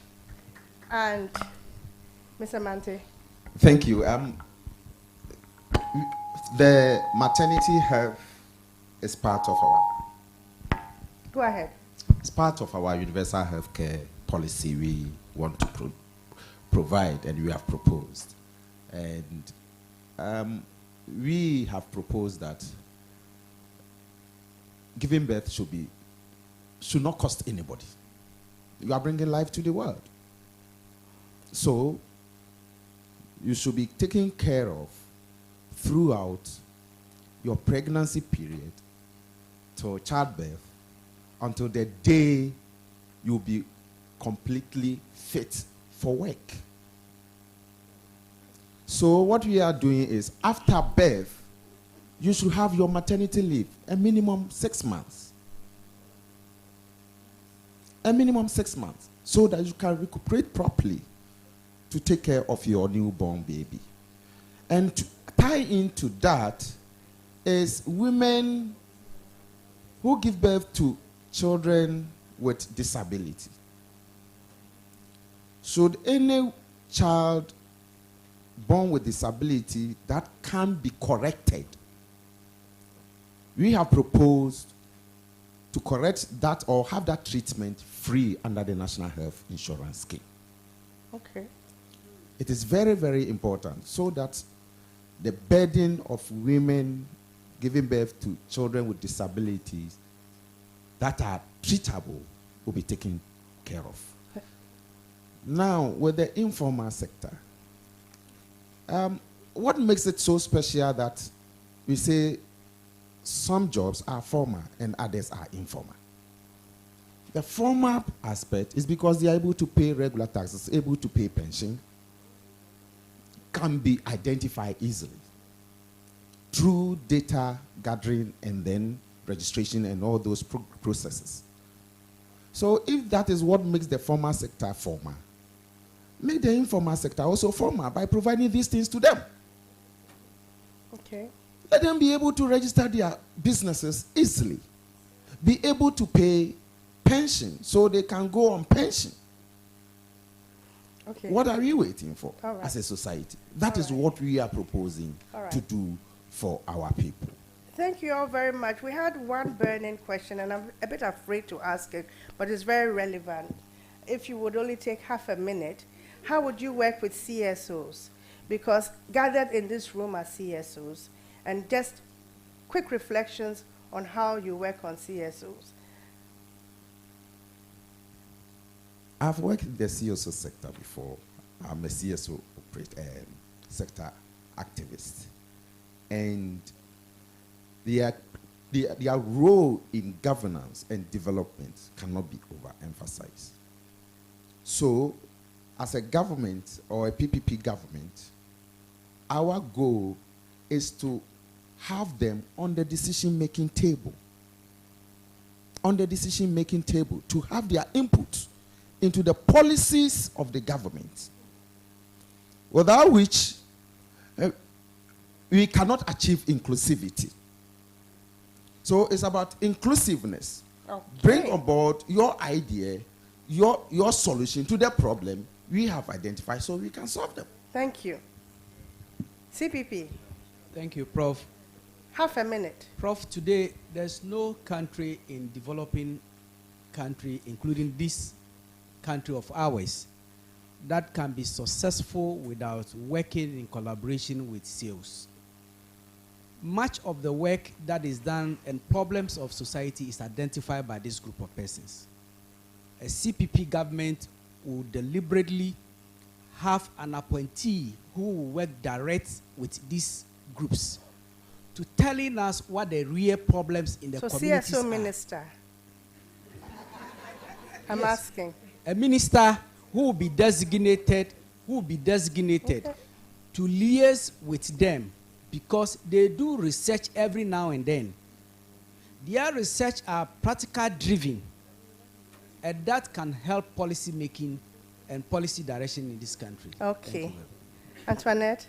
And Mr. Mante. Thank you. The maternity health is part of our. Go ahead. It's part of our universal health care policy we want to provide and we have proposed. And we have proposed that giving birth should not cost anybody. You are bringing life to the world. So you should be taken care of throughout your pregnancy period to childbirth until the day you'll be completely fit for work. So what we are doing is after birth, you should have your maternity leave, a minimum 6 months. A minimum 6 months, so that you can recuperate properly to take care of your newborn baby. And to tie into that is women who give birth to children with disability. Should any child born with disability that can be corrected, we have proposed to correct that or have that treatment free under the National Health Insurance Scheme. Okay. It is very, very important so that the burden of women giving birth to children with disabilities that are treatable will be taken care of. Now, with the informal sector, what makes it so special that we say some jobs are formal and others are informal? The formal aspect is because they are able to pay regular taxes, able to pay pension, can be identified easily through data gathering and then registration and all those processes. So if that is what makes the formal sector formal, make the informal sector also formal by providing these things to them. Okay. Let them be able to register their businesses easily, be able to pay pension so they can go on pension. Okay. What are we waiting for right. as a society? That is what we are proposing to do for our people. Thank you all very much. We had one burning question, and I'm a bit afraid to ask it, but it's very relevant. If you would only take half a minute, how would you work with CSOs? because gathered in this room are CSOs, and just quick reflections on how you work on CSOs. I've worked in the CSO sector before. I'm a CSO sector activist. And their role in governance and development cannot be overemphasized. So, as a government or a PPP government, our goal is to have them on the decision-making table. On the decision-making table, to have their input into the policies of the government, without which we cannot achieve inclusivity. So it's about inclusiveness. Okay. Bring on board your idea, your solution to the problem we have identified so we can solve them. Thank you. CPP. Thank you, Prof. Half a minute. Prof, today there's no country in developing country, including this country of ours, that can be successful without working in collaboration with sales. Much of the work that is done and problems of society is identified by this group of persons. A CPP government will deliberately have an appointee who will work direct with these groups to telling us what the real problems in the communities CSO are. minister. I'm asking. A minister who will be designated, okay, to liaise with them, because they do research every now and then. Their research are practical driven, and that can help policy making and policy direction in this country. Okay. Antoinette?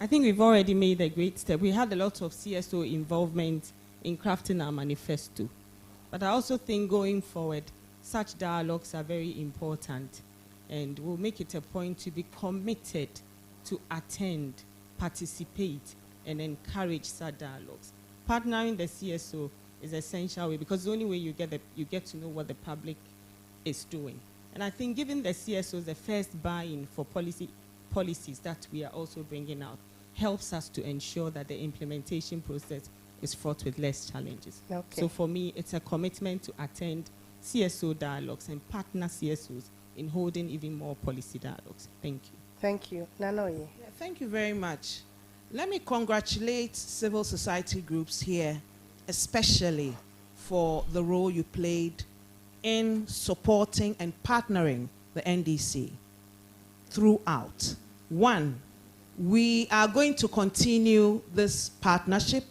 I think we've already made a great step. We had a lot of CSO involvement in crafting our manifesto. But I also think going forward, such dialogues are very important, and we'll make it a point to be committed to attend, participate, and encourage such dialogues. Partnering the CSO is essential way, because the only way you get to know what the public is doing. And I think giving the CSOs the first buy-in for policies that we are also bringing out helps us to ensure that the implementation process is fraught with less challenges. Okay. So for me, it's a commitment to attend CSO dialogues and partner CSOs in holding even more policy dialogues. Thank you. Thank you. Nanoye. Yeah, thank you very much. Let me congratulate civil society groups here, especially for the role you played in supporting and partnering the NDC throughout. One, we are going to continue this partnership,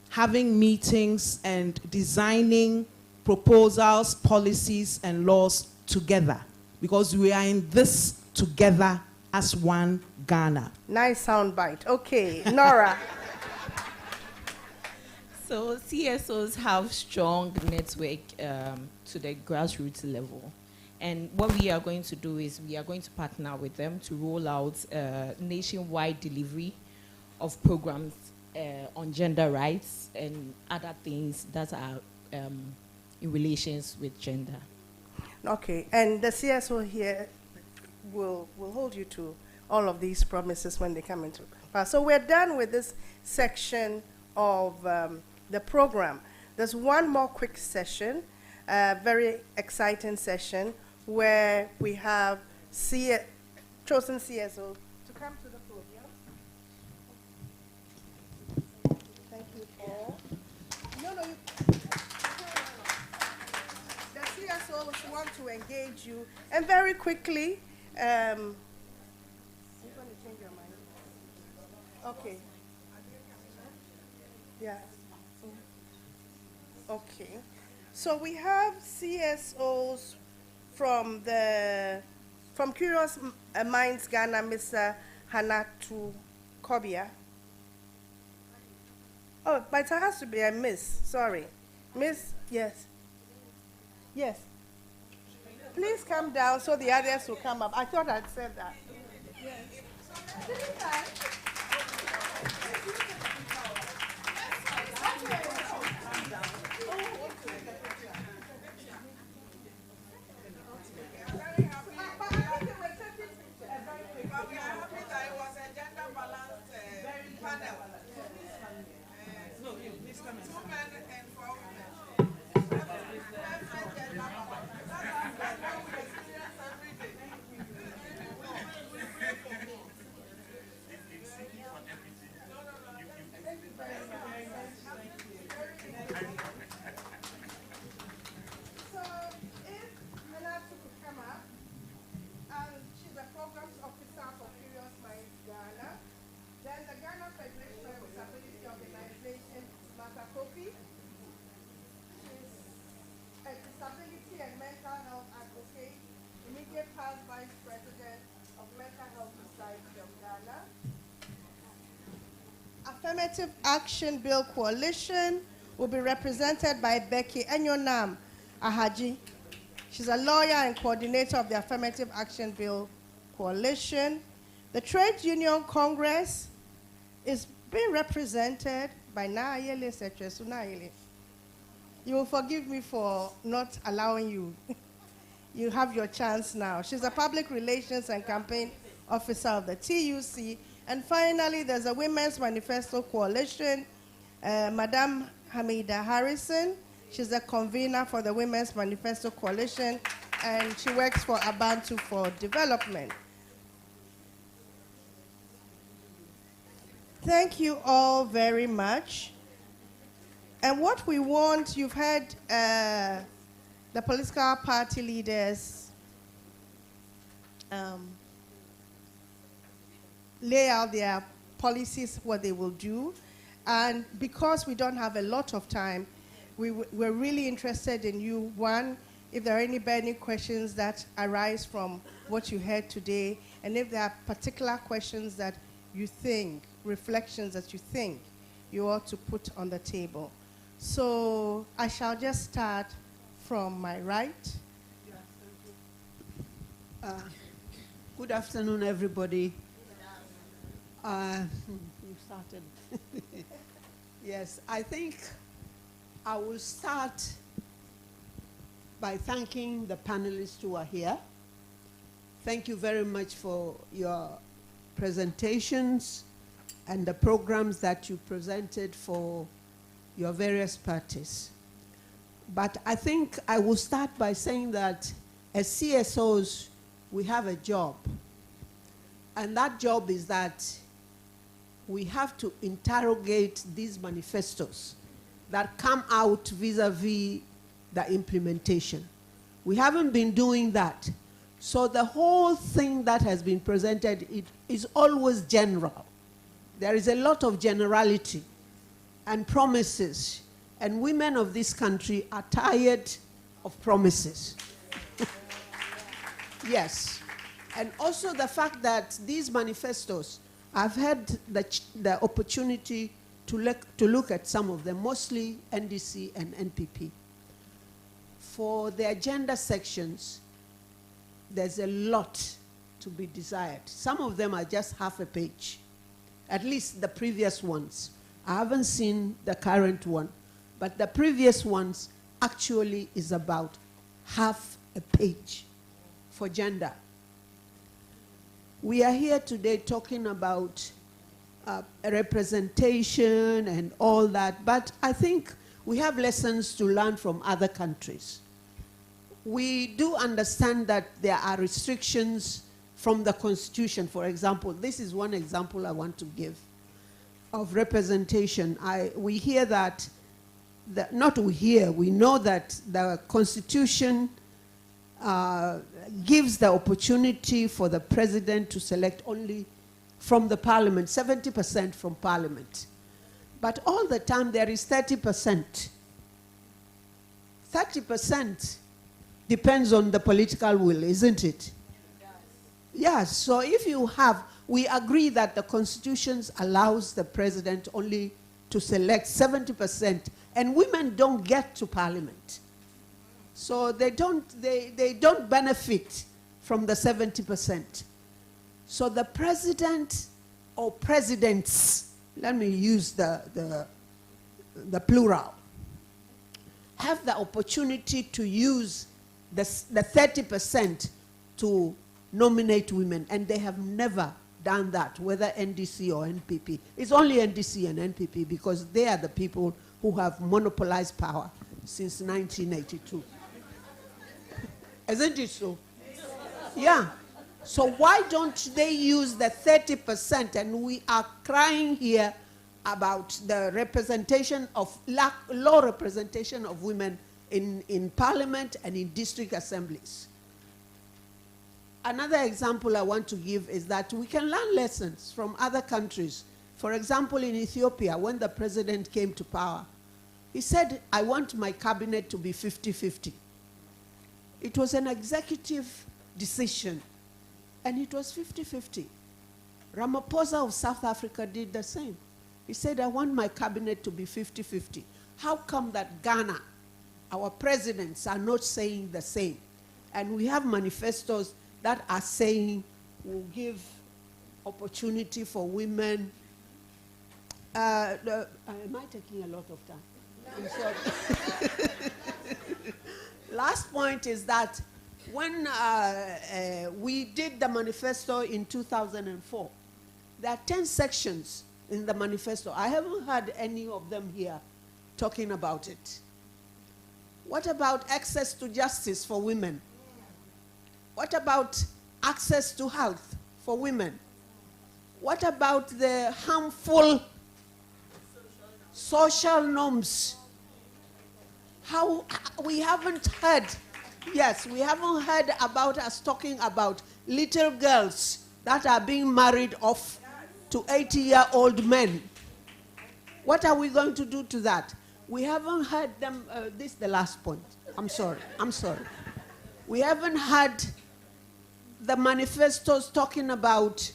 having meetings and designing proposals, policies, and laws together, because we are in this together as one Ghana. Nice soundbite. Okay, Nora. So CSOs have strong network to the grassroots level. And what we are going to do is we are going to partner with them to roll out nationwide delivery of programs on gender rights and other things that are in relations with gender. Okay, and the CSO here will hold you to all of these promises when they come into pass. So we're done with this section of the program. There's one more quick session, very exciting session, where we have chosen CSO to come to the podium. Thank you all. No, the CSOs want to engage you. And very quickly, are you going to change your mind? Okay. Yeah. Okay. So we have CSOs from Curious Minds Ghana, Mr. Hanatu Kobia. Oh, but it has to be a miss. Sorry. Miss, yes. Yes. Please come down so the others will come up. I thought I'd said that. Yes. Mental Health Society of Ghana. Affirmative Action Bill Coalition will be represented by Becky Enyonam Ahaji. She's a lawyer and coordinator of the Affirmative Action Bill Coalition. The Trade Union Congress is being represented by Naayele Setresu Naayele. You will forgive me for not allowing you. You have your chance now. She's a public relations and campaign officer of the TUC. And finally, there's a Women's Manifesto Coalition, Madam Hamida Harrison. She's a convener for the Women's Manifesto Coalition, and she works for Abantu for Development. Thank you all very much. And what we want, you've heard the political party leaders lay out their policies, what they will do. And because we don't have a lot of time, we're really interested in you. One, if there are any burning questions that arise from what you heard today, and if there are particular questions that you think, reflections that you think you ought to put on the table. So I shall just start from my right. Good afternoon, everybody. You started. Yes, I think I will start by thanking the panelists who are here. Thank you very much for your presentations and the programs that you presented for your various parties. But I think I will start by saying that as CSOs, we have a job. And that job is that we have to interrogate these manifestos that come out vis-a-vis the implementation. We haven't been doing that. So the whole thing that has been presented, it is always general. There is a lot of generality and promises. And women of this country are tired of promises. Yes. And also the fact that these manifestos, I've had the opportunity to look at some of them, mostly NDC and NPP. For the agenda sections, there's a lot to be desired. Some of them are just half a page, at least the previous ones. I haven't seen the current one, but the previous ones actually is about half a page for gender. We are here today talking about representation and all that, but I think we have lessons to learn from other countries. We do understand that there are restrictions from the Constitution. For example, this is one example I want to give of representation. We hear that, we know that the Constitution gives the opportunity for the president to select only from the parliament, 70% from parliament. But all the time there is 30%. 30% depends on the political will, isn't it? Yes, so if you have, we agree that the Constitution allows the president only to select 70%, and women don't get to parliament. So they don't benefit from the 70%. So the president or presidents, let me use the plural, have the opportunity to use the 30% to nominate women, and they have never done that, whether NDC or NPP. It's only NDC and NPP because they are the people who have monopolized power since 1982. Isn't it so? Yeah. So why don't they use the 30%? And we are crying here about the representation of, low representation of women in parliament and in district assemblies. Another example I want to give is that we can learn lessons from other countries. For example, in Ethiopia, when the president came to power, he said, I want my cabinet to be 50-50. It was an executive decision. and it was 50-50. Ramaphosa of South Africa did the same. He said, I want my cabinet to be 50-50. How come that Ghana, our presidents, are not saying the same? And we have manifestos that are saying we'll give opportunity for women. Am I taking a lot of time? I'm sorry. Last point is that when we did the manifesto in 2004, there are 10 sections in the manifesto. I haven't heard any of them here talking about it. What about access to justice for women? What about access to health for women? What about the harmful social norms? How we haven't heard, yes, we haven't heard about us talking about little girls that are being married off to 80-year-old men. What are we going to do to that? We haven't heard them, this is the last point. I'm sorry. We haven't had the manifestos talking about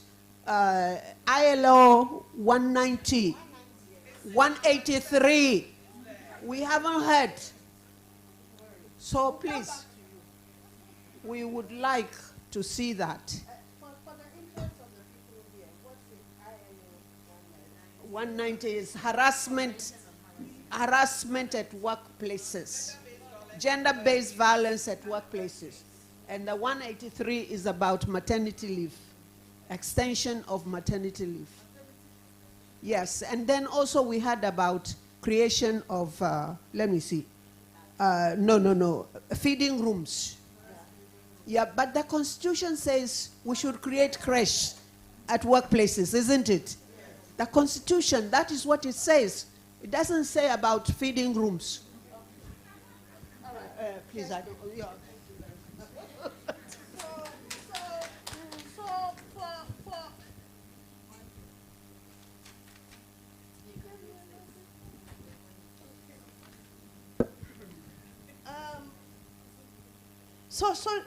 ILO 190, 183. We haven't heard. So please, we would like to see that. 190 is harassment at workplaces, gender-based violence at workplaces. And the 183 is about maternity leave, extension of maternity leave. Yes, and then also we had about creation of, feeding rooms. Yeah, but the Constitution says we should create creche at workplaces, isn't it? The Constitution, that is what it says. It doesn't say about feeding rooms. Please, I don't. Yeah.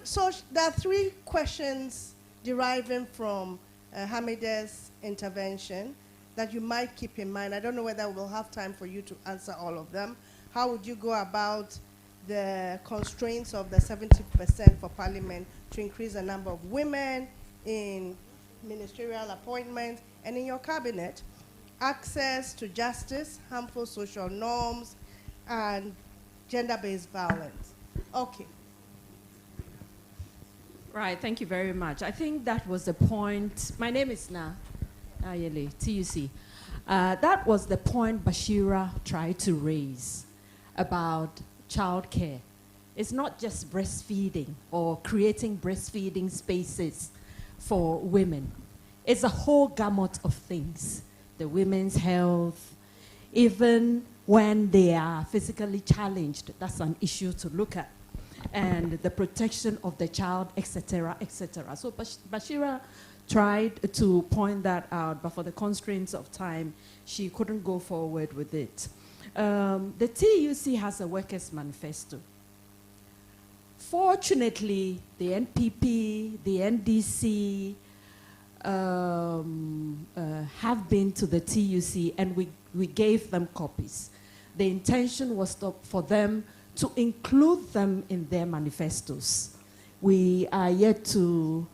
So there are three questions deriving from Hamida's intervention that you might keep in mind. I don't know whether we'll have time for you to answer all of them. How would you go about the constraints of the 70% for Parliament to increase the number of women in ministerial appointments and in your cabinet? Access to justice, harmful social norms, and gender-based violence. Okay. Right, thank you very much. I think that was the point. My name is Na Ayele, TUC. That was the point Bashira tried to raise about childcare. It's not just breastfeeding or creating breastfeeding spaces for women. It's a whole gamut of things. The women's health, even when they are physically challenged, that's an issue to look at. And the protection of the child, etc., etc. So Bashira tried to point that out, but for the constraints of time, she couldn't go forward with it. The TUC has a workers' manifesto. Fortunately, the NPP, the NDC have been to the TUC, and we gave them copies. The intention was for them to include them in their manifestos. We are yet to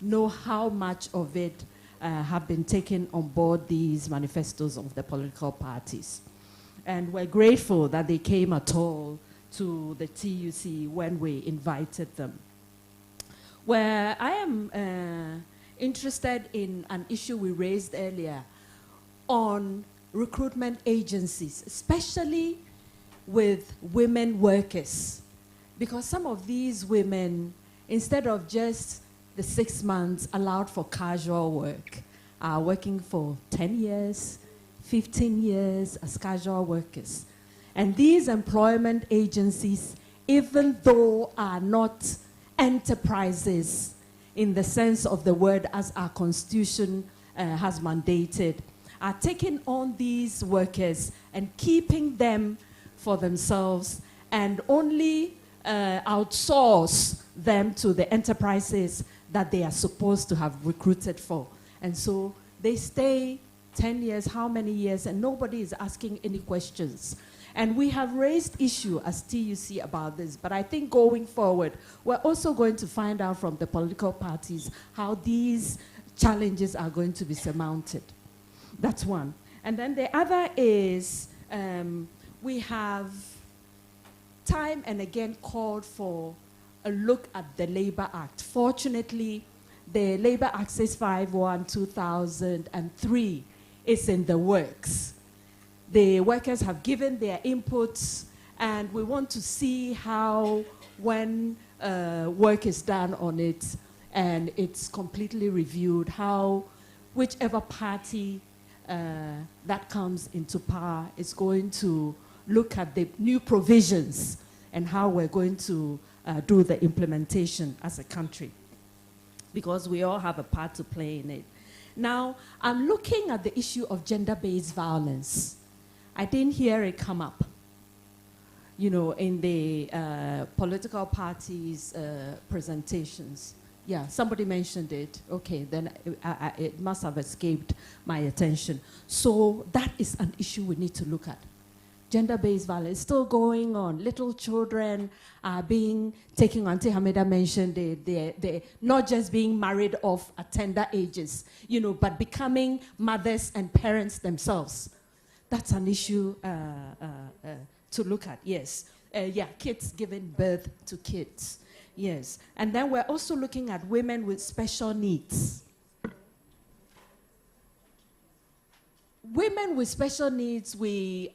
know how much of it have been taken on board these manifestos of the political parties. And we're grateful that they came at all to the TUC when we invited them. Where I am interested in an issue we raised earlier on recruitment agencies, especially with women workers, because some of these women, instead of just the 6 months allowed for casual work, are working for 10 years, 15 years as casual workers. And these employment agencies, even though are not enterprises in the sense of the word as our Constitution has mandated, are taking on these workers and keeping them for themselves and only outsource them to the enterprises that they are supposed to have recruited for. And so they stay 10 years, how many years, and nobody is asking any questions. And we have raised issue as TUC about this, but I think going forward, we're also going to find out from the political parties how these challenges are going to be surmounted. That's one. And then the other is we have time and again called for a look at the Labor Act. Fortunately, the Labor Act 651/2003 is in the works. The workers have given their inputs, and we want to see how, when work is done on it and it's completely reviewed, how whichever party that comes into power is going to look at the new provisions and how we're going to do the implementation as a country, because we all have a part to play in it. Now, I'm looking at the issue of gender-based violence. I didn't hear it come up, you know, in the political parties' presentations. Yeah, somebody mentioned it. Okay, then it must have escaped my attention. So that is an issue we need to look at. Gender-based violence is still going on. Little children are being taken, Auntie Hamida mentioned, they're not just being married off at tender ages, you know, but becoming mothers and parents themselves. That's an issue to look at, yes. Yeah, kids giving birth to kids, yes. And then we're also looking at women with special needs. Women with special needs, we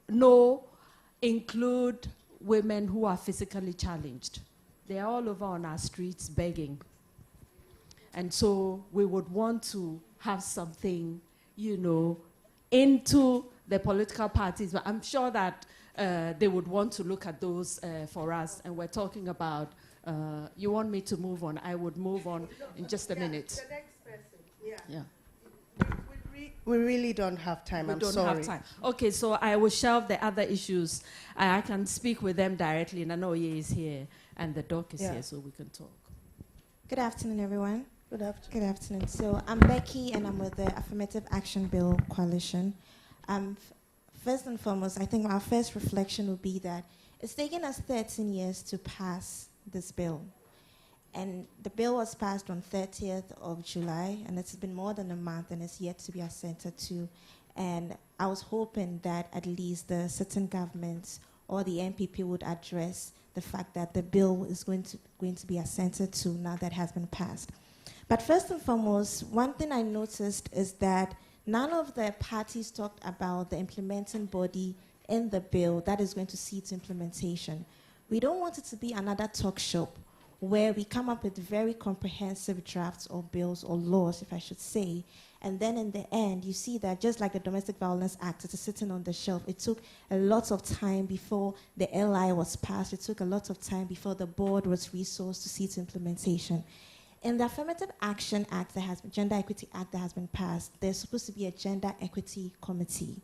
know include women who are physically challenged. They are all over on our streets begging. And so we would want to have something, you know, into the political parties, but I'm sure that they would want to look at those for us. And we're talking about, you want me to move on? I would move on in just a minute. The next person, yeah. Yeah. We really don't have time, I'm sorry. We don't have time. Okay, so I will shelve the other issues. I can speak with them directly. Nanoye is here, and the doc is here, so we can talk. Good afternoon, everyone. Good afternoon. Good afternoon. So I'm Becky, and I'm with the Affirmative Action Bill Coalition. First and foremost, I think our first reflection would be that it's taken us 13 years to pass this bill. And the bill was passed on 30th of July, and it's been more than a month, and it's yet to be assented to. And I was hoping that at least the sitting government or the NPP would address the fact that the bill is going to be assented to now that it has been passed. But first and foremost, one thing I noticed is that none of the parties talked about the implementing body in the bill that is going to see its implementation. We don't want it to be another talk shop where we come up with very comprehensive drafts or bills or laws, if I should say, and then in the end, you see that just like the Domestic Violence Act, it is sitting on the shelf. It took a lot of time before the LI was passed. It took a lot of time before the board was resourced to see its implementation. In the Affirmative Action Act, Gender Equity Act that has been passed, there's supposed to be a Gender Equity Committee.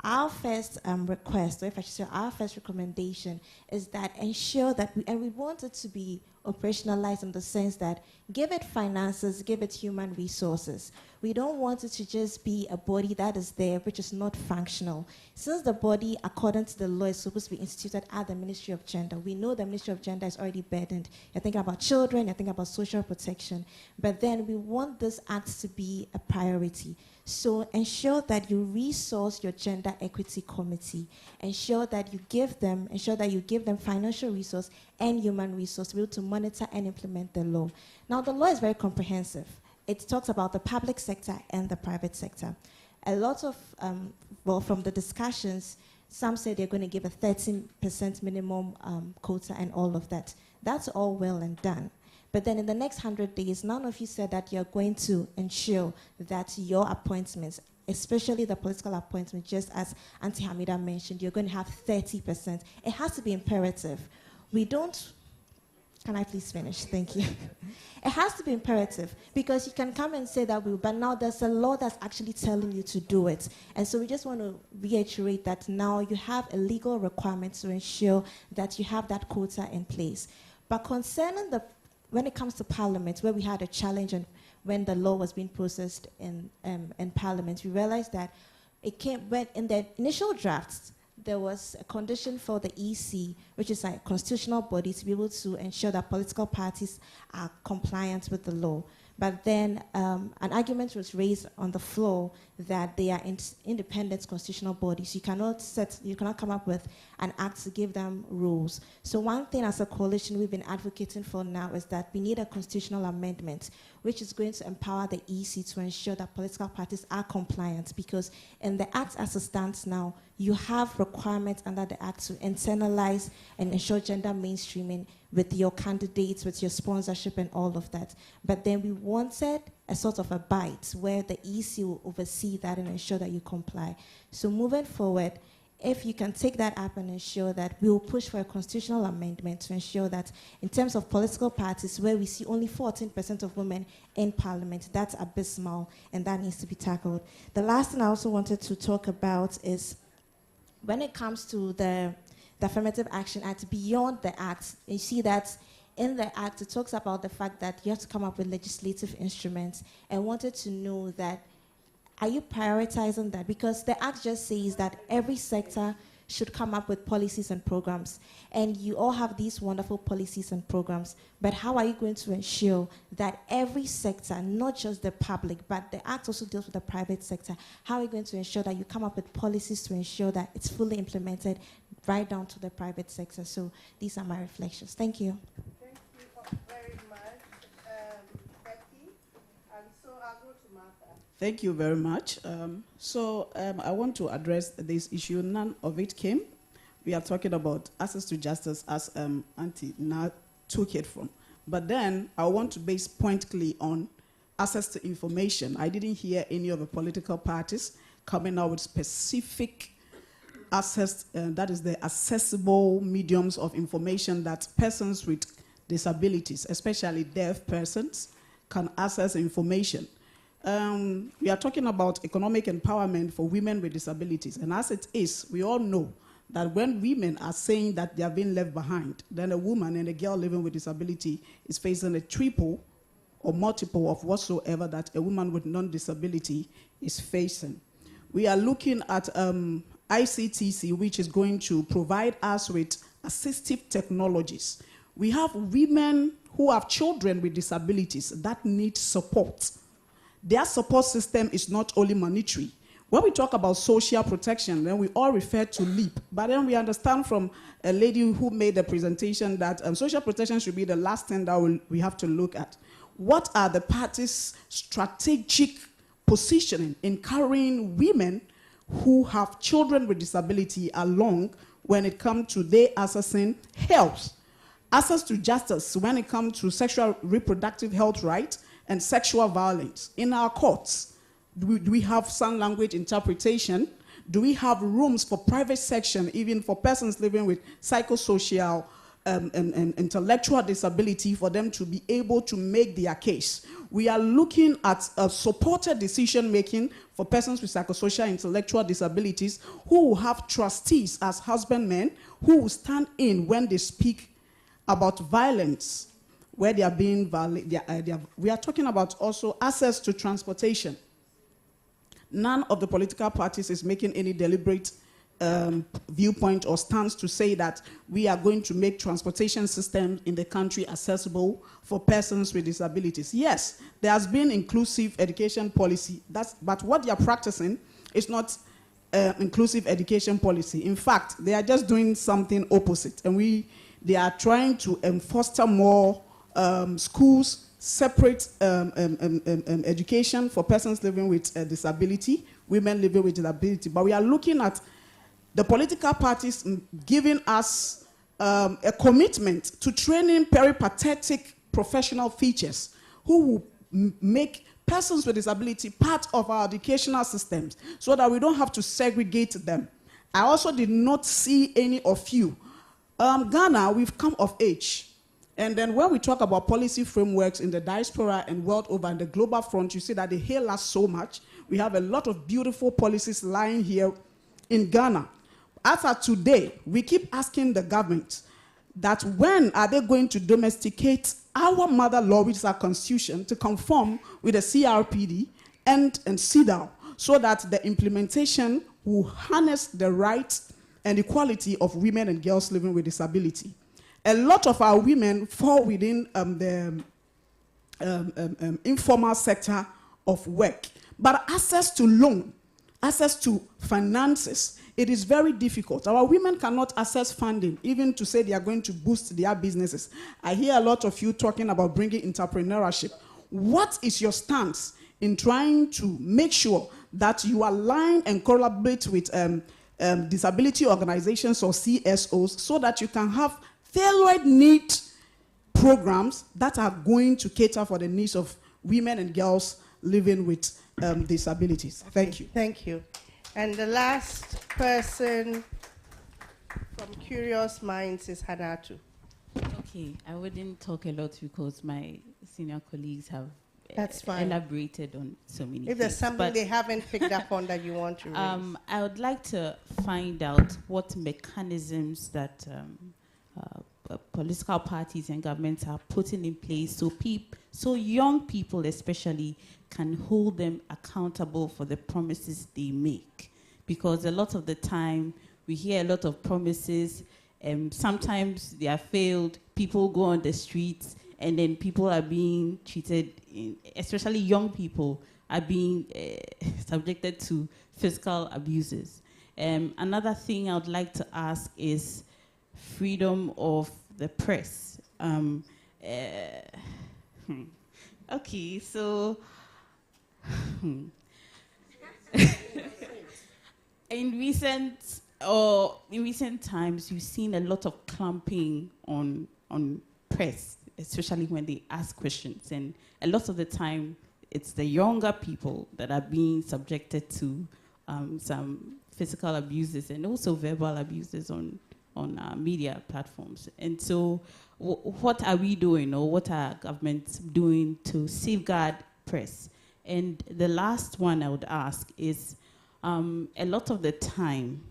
Our first request, or if I should say our first recommendation, is that ensure that we want it to be operationalized in the sense that give it finances, give it human resources. We don't want it to just be a body that is there which is not functional. Since the body, according to the law, is supposed to be instituted at the Ministry of Gender, we know the Ministry of Gender is already burdened. You're thinking about children, you're thinking about social protection, but then we want this act to be a priority. So ensure that you resource your Gender Equity Committee. Ensure that you give them financial resource and human resource to be able to monitor and implement the law. Now, the law is very comprehensive. It talks about the public sector and the private sector. A lot of, from the discussions, some say they're going to give a 13% minimum quota and all of that. That's all well and done. But then in the next 100 days, none of you said that you're going to ensure that your appointments, especially the political appointments, just as Auntie Hamida mentioned, you're going to have 30%. It has to be imperative. We don't, can I please finish? Thank you. It has to be imperative because you can come and say that but now there's a law that's actually telling you to do it. And so we just want to reiterate that now you have a legal requirement to ensure that you have that quota in place. But concerning the when it comes to Parliament, where we had a challenge and when the law was being processed in Parliament, we realized that it came when in the initial drafts there was a condition for the EC, which is like a constitutional body, to be able to ensure that political parties are compliant with the law. But then an argument was raised on the floor that they are independent constitutional bodies. You cannot come up with an act to give them rules. So one thing as a coalition we've been advocating for now is that we need a constitutional amendment which is going to empower the EC to ensure that political parties are compliant, because in the act as it stands now, you have requirements under the act to internalize and ensure gender mainstreaming with your candidates, with your sponsorship and all of that. But then we wanted a sort of a bite where the EC will oversee that and ensure that you comply. So moving forward, if you can take that up and ensure that we will push for a constitutional amendment to ensure that in terms of political parties where we see only 14% of women in Parliament, that's abysmal and that needs to be tackled. The last thing I also wanted to talk about is when it comes to the Affirmative Action Act, beyond the act, you see that in the act it talks about the fact that you have to come up with legislative instruments, and wanted to know that, are you prioritizing that? Because the act just says that every sector should come up with policies and programs, and you all have these wonderful policies and programs, but how are you going to ensure that every sector, not just the public, but the act also deals with the private sector, how are you going to ensure that you come up with policies to ensure that it's fully implemented right down to the private sector? So these are my reflections. Thank you. Thank you very much, Becky. So I'll go to Martha. Thank you very much. I want to address this issue. None of it came. We are talking about access to justice, as Auntie Na took it from. But then I want to base pointedly on access to information. I didn't hear any of the political parties coming out with specific access, that is the accessible mediums of information that persons with disabilities, especially deaf persons, can access information. We are talking about economic empowerment for women with disabilities. And as it is, we all know that when women are saying that they are being left behind, then a woman and a girl living with disability is facing a triple or multiple of whatsoever that a woman with non-disability is facing. We are looking at ICTC, which is going to provide us with assistive technologies. We have women who have children with disabilities that need support. Their support system is not only monetary. When we talk about social protection, then we all refer to LEAP. But then we understand from a lady who made the presentation that social protection should be the last thing that we have to look at. What are the parties' strategic positioning in carrying women who have children with disability along when it comes to their accessing health, access to justice when it comes to sexual reproductive health rights, and sexual violence in our courts? Do we have sign language interpretation? Do we have rooms for private section, even for persons living with psychosocial and intellectual disability, for them to be able to make their case? We are looking at supported decision making for persons with psychosocial intellectual disabilities who will have trustees as husbandmen who will stand in when they speak about violence where they are being violated. We are talking about also access to transportation. None of the political parties is making any deliberate viewpoint or stance to say that we are going to make transportation systems in the country accessible for persons with disabilities. Yes, there has been inclusive education policy, but what they are practicing is not inclusive education policy. In fact, they are just doing something opposite, and they are trying to foster more schools, separate education for persons living with disability, women living with disability. But we are looking at the political parties giving us a commitment to training peripatetic professional features who will make persons with disability part of our educational systems so that we don't have to segregate them. I also did not see any of you. Ghana, we've come of age. And then when we talk about policy frameworks in the diaspora and world over and the global front, you see that they hail us so much. We have a lot of beautiful policies lying here in Ghana. As of today, we keep asking the government that when are they going to domesticate our mother law, which is our constitution, to conform with the CRPD and CEDAW, so that the implementation will harness the rights and equality of women and girls living with disability. A lot of our women fall within the informal sector of work, but access to loan, access to finances, it is very difficult. Our women cannot access funding, even to say they are going to boost their businesses. I hear a lot of you talking about bringing entrepreneurship. What is your stance in trying to make sure that you align and collaborate with disability organizations or CSOs so that you can have tailored need programs that are going to cater for the needs of women and girls living with disabilities? Thank you. Thank you. And the last person from Curious Minds is Hanatu. Okay, I wouldn't talk a lot because my senior colleagues have That's fine. elaborated on so many things. If there's something they haven't picked up on that you want to raise. I would like to find out what mechanisms that political parties and governments are putting in place so young people especially can hold them accountable for the promises they make. Because a lot of the time we hear a lot of promises, sometimes they are failed, people go on the streets, and then people are being treated, especially young people, are being subjected to physical abuses. Another thing I would like to ask is freedom of the press. Okay, so in recent times, you've seen a lot of clamping on press, especially when they ask questions, and a lot of the time it's the younger people that are being subjected to some physical abuses and also verbal abuses on media platforms. And so what are we doing, or what are governments doing to safeguard press? And the last one I would ask is, a lot of the time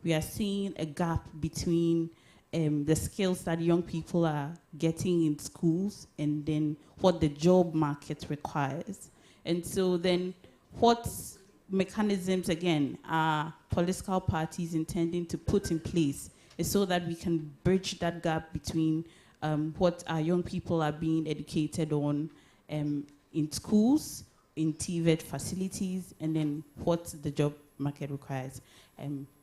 we are seeing a gap between the skills that young people are getting in schools and then what the job market requires. And so then what mechanisms, again, are political parties intending to put in place so that we can bridge that gap between what our young people are being educated on in schools, in TVET facilities, and then what the job market requires.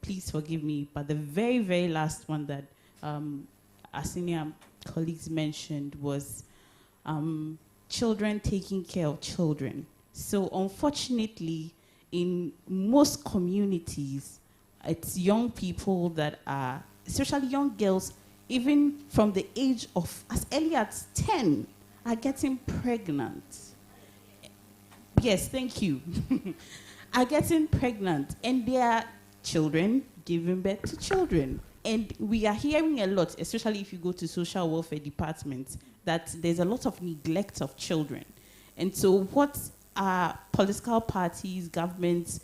Please forgive me, but the very, very last one that our senior colleagues mentioned was children taking care of children. So unfortunately, in most communities, it's young people that are, especially young girls, even from the age of as early as 10, are getting pregnant. Yes, thank you. Are getting pregnant, and they are children giving birth to children. And we are hearing a lot, especially if you go to social welfare departments, that there's a lot of neglect of children. And so what are political parties, governments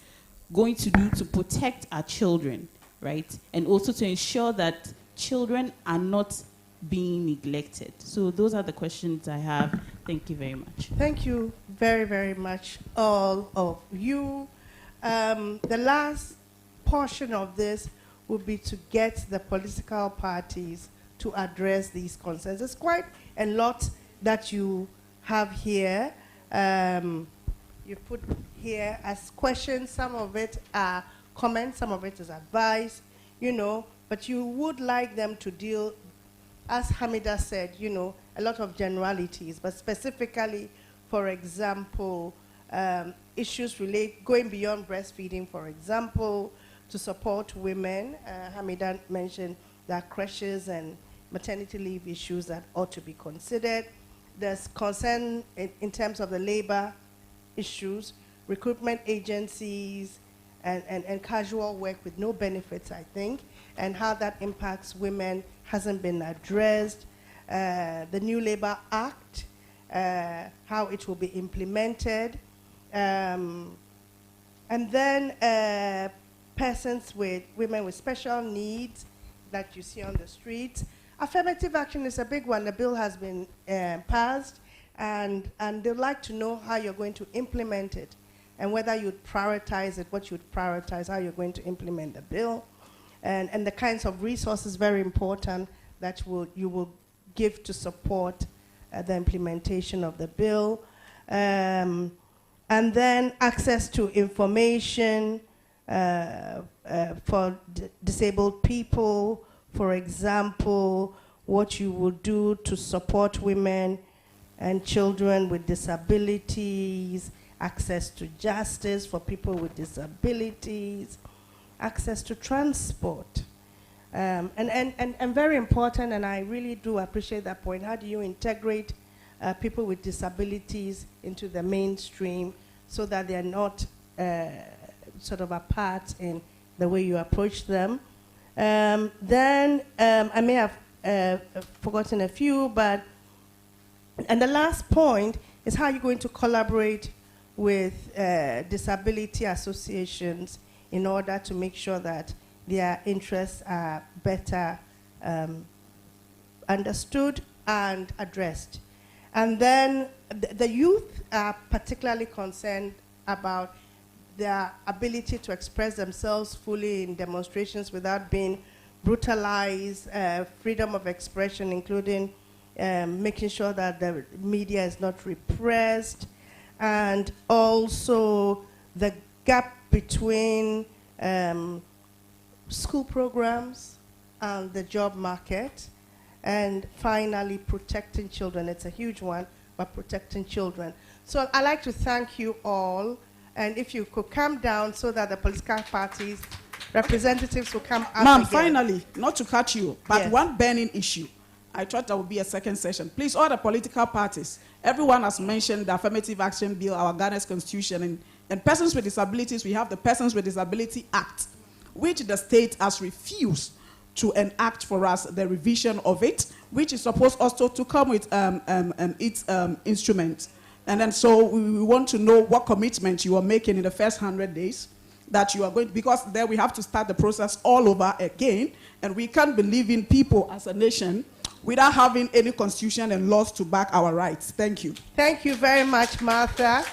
going to do to protect our children, right? And also to ensure that children are not being neglected. So those are the questions I have. Thank you very much. Thank you very, very much, all of you. The last portion of this will be to get the political parties to address these concerns. There's quite a lot that you have here. You put here as questions. Some of it are comments, some of it is advice, but you would like them to deal, as Hamida said, a lot of generalities, but specifically, for example, issues going beyond breastfeeding, for example, to support women. Hamida mentioned there are creches and maternity leave issues that ought to be considered. There's concern in terms of the labor issues, recruitment agencies, and casual work with no benefits, I think, and how that impacts women hasn't been addressed. The new Labor Act, how it will be implemented. And then women with special needs that you see on the streets. Affirmative action is a big one. The bill has been passed, and they'd like to know how you're going to implement it, and whether you'd prioritize it, what you'd prioritize, how you're going to implement the bill, and the kinds of resources, very important, that you will give to support the implementation of the bill. And then access to information for disabled people, for example, what you will do to support women and children with disabilities, access to justice for people with disabilities, access to transport. And very important, and I really do appreciate that point, how do you integrate people with disabilities into the mainstream so that they're not sort of apart in the way you approach them. Then I may have forgotten a few, and the last point is how you're going to collaborate with disability associations in order to make sure that their interests are better understood and addressed. And then the youth are particularly concerned about their ability to express themselves fully in demonstrations without being brutalized, freedom of expression, including making sure that the media is not repressed, and also the gap between school programs and the job market, and finally protecting children. It's a huge one, but protecting children. So I'd like to thank you all, and if you could come down so that the political parties' representatives will come up Ma'am, again. finally, not to cut you, but Yes. one burning issue. I thought there would be a second session. Please, all the political parties, everyone has mentioned the Affirmative Action Bill, our Ghana's Constitution, and persons with disabilities, we have the Persons with Disability Act, which the state has refused to enact for us the revision of it, which is supposed also to come with its instruments. And then so we want to know what commitment you are making in the first 100 days that you are going, because then we have to start the process all over again, and we can't believe in people as a nation without having any constitution and laws to back our rights. Thank you. Thank you very much, Martha.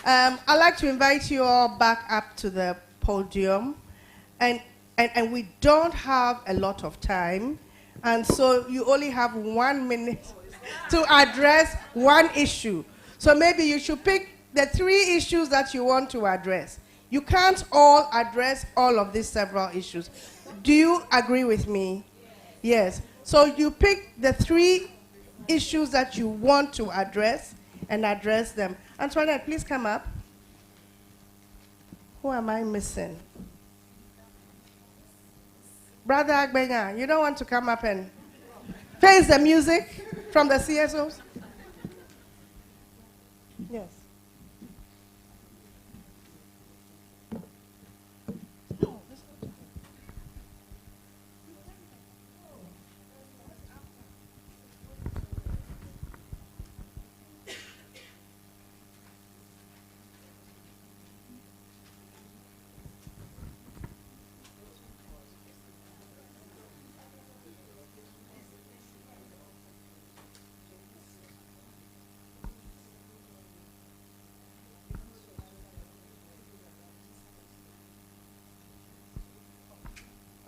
I'd like to invite you all back up to the podium. And we don't have a lot of time, and so you only have 1 minute to address one issue. So maybe you should pick the 3 issues that you want to address. You can't all address all of these several issues. Do you agree with me? Yes. So you pick the 3 issues that you want to address and address them. Antoinette, please come up. Who am I missing? Brother Agbenya, you don't want to come up and face the music from the CSOs? Yes.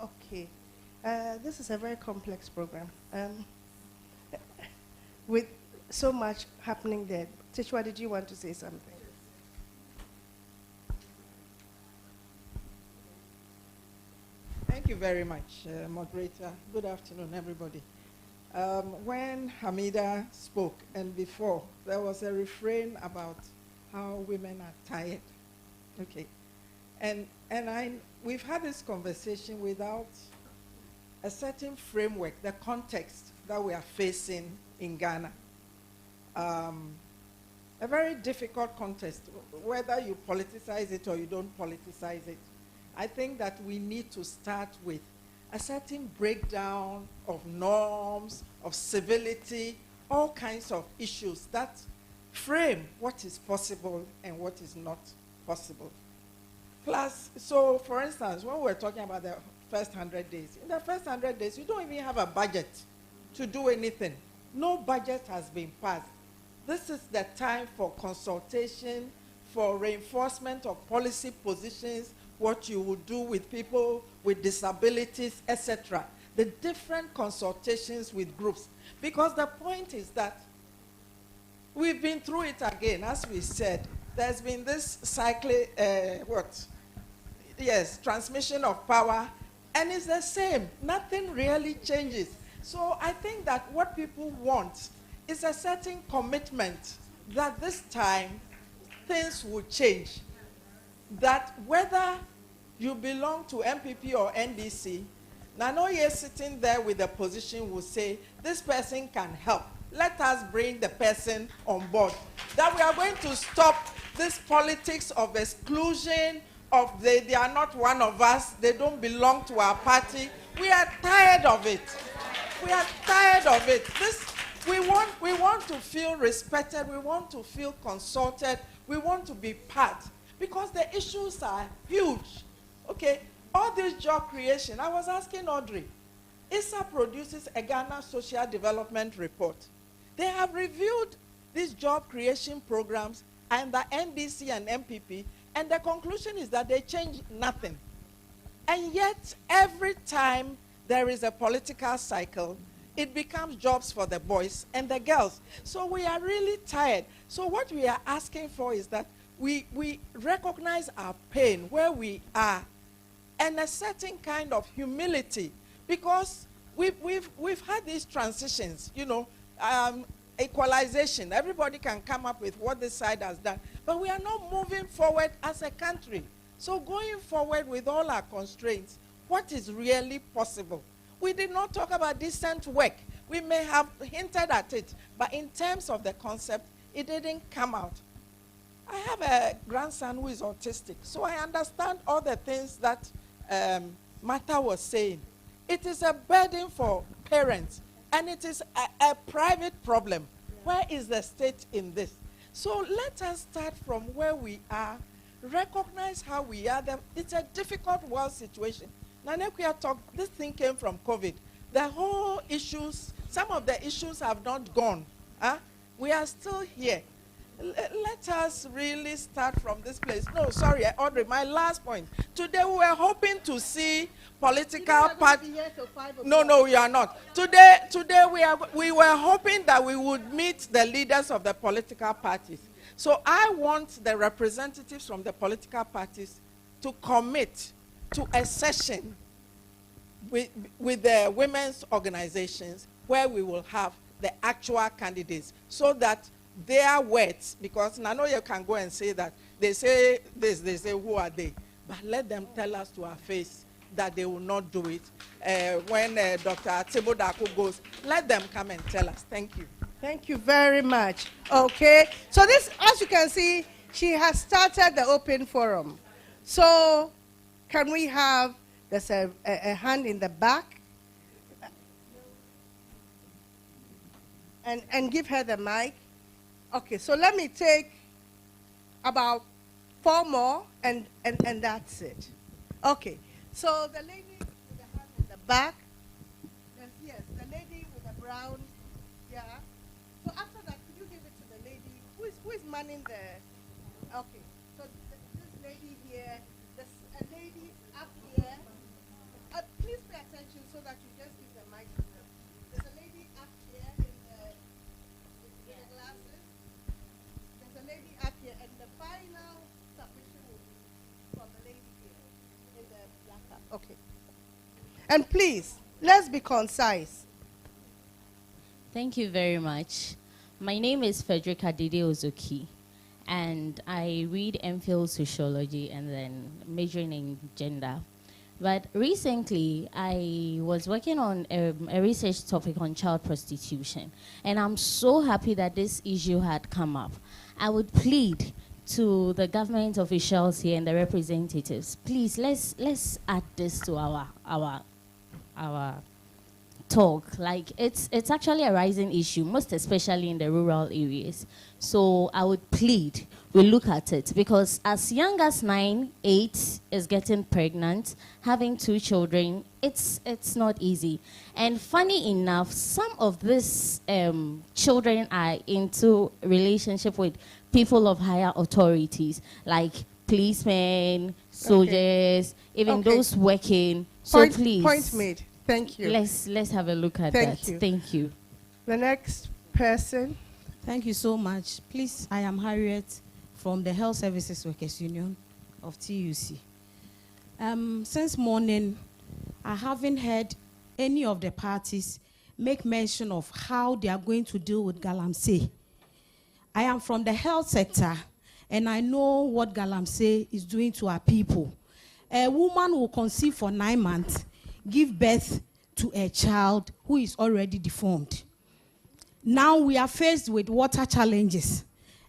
Okay. This is a very complex program. With so much happening there. Tishwa, did you want to say something? Thank you very much, moderator. Good afternoon, everybody. When Hamida spoke, and before, there was a refrain about how women are tired. Okay. We've had this conversation without a certain framework, the context that we are facing in Ghana. A very difficult context, whether you politicize it or you don't politicize it. I think that we need to start with a certain breakdown of norms, of civility, all kinds of issues that frame what is possible and what is not possible. Plus, so for instance, when we're talking about the first 100 days, in the first 100 days, you don't even have a budget to do anything. No budget has been passed. This is the time for consultation, for reinforcement of policy positions, what you will do with people with disabilities, etc. The different consultations with groups. Because the point is that we've been through it again, as we said. There's been this transmission of power, and it's the same. Nothing really changes. So I think that what people want is a certain commitment that this time things will change. That whether you belong to MPP or NDC, Nanoye sitting there with a position will say, this person can help. Let us bring the person on board. That we are going to stop this politics of exclusion, of they are not one of us, they don't belong to our party. We are tired of it. We are tired of it. We want to feel respected, we want to feel consulted, we want to be part. Because the issues are huge. Okay, all this job creation, I was asking Audrey, ISA produces a Ghana Social Development Report. They have reviewed these job creation programs and the NDC and MPP, and the conclusion is that they change nothing. And yet, every time there is a political cycle, it becomes jobs for the boys and the girls. So we are really tired. So what we are asking for is that we recognize our pain where we are, and a certain kind of humility, because we've had these transitions, you know, equalization. Everybody can come up with what this side has done, but we are not moving forward as a country. So going forward with all our constraints, what is really possible? We did not talk about decent work. We may have hinted at it, but in terms of the concept, it didn't come out. I have a grandson who is autistic, so I understand all the things that Martha was saying. It is a burden for parents, and it is a private problem. Where is the state in this? So let us start from where we are, recognize how we are. It's a difficult world situation. Nanekuya talked, this thing came from COVID. The whole issues, some of the issues have not gone. We are still here. Let us really start from this place. No, sorry, Audrey, my last point. Today we were hoping to see political parties. No, we are not. Today we were hoping that we would meet the leaders of the political parties. So I want the representatives from the political parties to commit to a session with the women's organizations where we will have the actual candidates, so that their words, because I know you can go and say that, they say this, they say who are they, but let them tell us to our face that they will not do it. When Dr. Tibodako goes, let them come and tell us. Thank you. Thank you very much. Okay, so this, as you can see, she has started the open forum. So can we have, there's a hand in the back, and give her the mic. Okay, so let me take about 4 more, and that's it. Okay, so the lady with the hand in the back, yes, the lady with the brown, yeah. So after that, could you give it to the lady who is manning the, okay, so this lady here, there's a lady up here. Please pay attention so that you just give the mic to her. There's a lady up here in the glasses. There's a lady up here, and the final submission will be from the lady here in the black cap. Okay. And please, let's be concise. Thank you very much. My name is Frederica Dede Ozuki, and I read MPhil Sociology and then majoring in gender. But recently, I was working on a research topic on child prostitution, and I'm so happy that this issue had come up. I would plead to the government officials here and the representatives, please let's add this to our talk. Like, it's actually a rising issue, most especially in the rural areas. So I would plead we look at it, because as young as 9, 8 is getting pregnant, having 2 children, it's not easy. And funny enough, some of these children are into relationship with people of higher authorities, like policemen, soldiers, even those working. So please. Point made. Thank you. Let's have a look at Thank that. you. Thank you. The next person. Thank you so much. Please, I am Harriet from the Health Services Workers Union of TUC. Since morning, I haven't heard any of the parties make mention of how they are going to deal with galamsey. I am from the health sector, and I know what galamsey is doing to our people. A woman will conceive for 9 months, give birth to a child who is already deformed. Now we are faced with water challenges.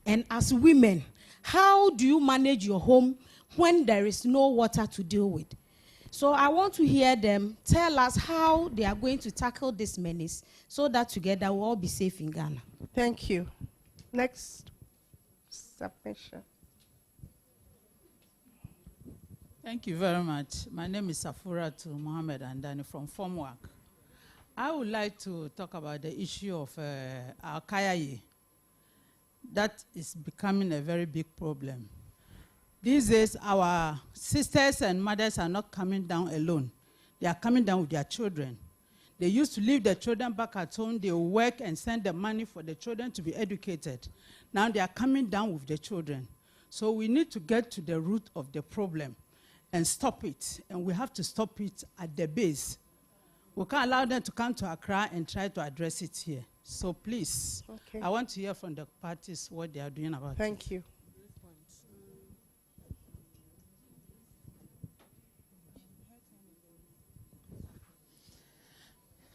And as women, how do you manage your home when there is no water to deal with? So I want to hear them tell us how they are going to tackle this menace so that together we'll all be safe in Ghana. Thank you. Next submission. Thank you very much. My name is Safuratu Mohammed Andani from Formwork. I would like to talk about the issue of our Kayaye. That is becoming a very big problem. These days, our sisters and mothers are not coming down alone. They are coming down with their children. They used to leave their children back at home. They work and send the money for the children to be educated. Now they are coming down with the children. So we need to get to the root of the problem and stop it. And we have to stop it at the base. We can't allow them to come to Accra and try to address it here. So please, I want to hear from the parties what they are doing about it. Thank you.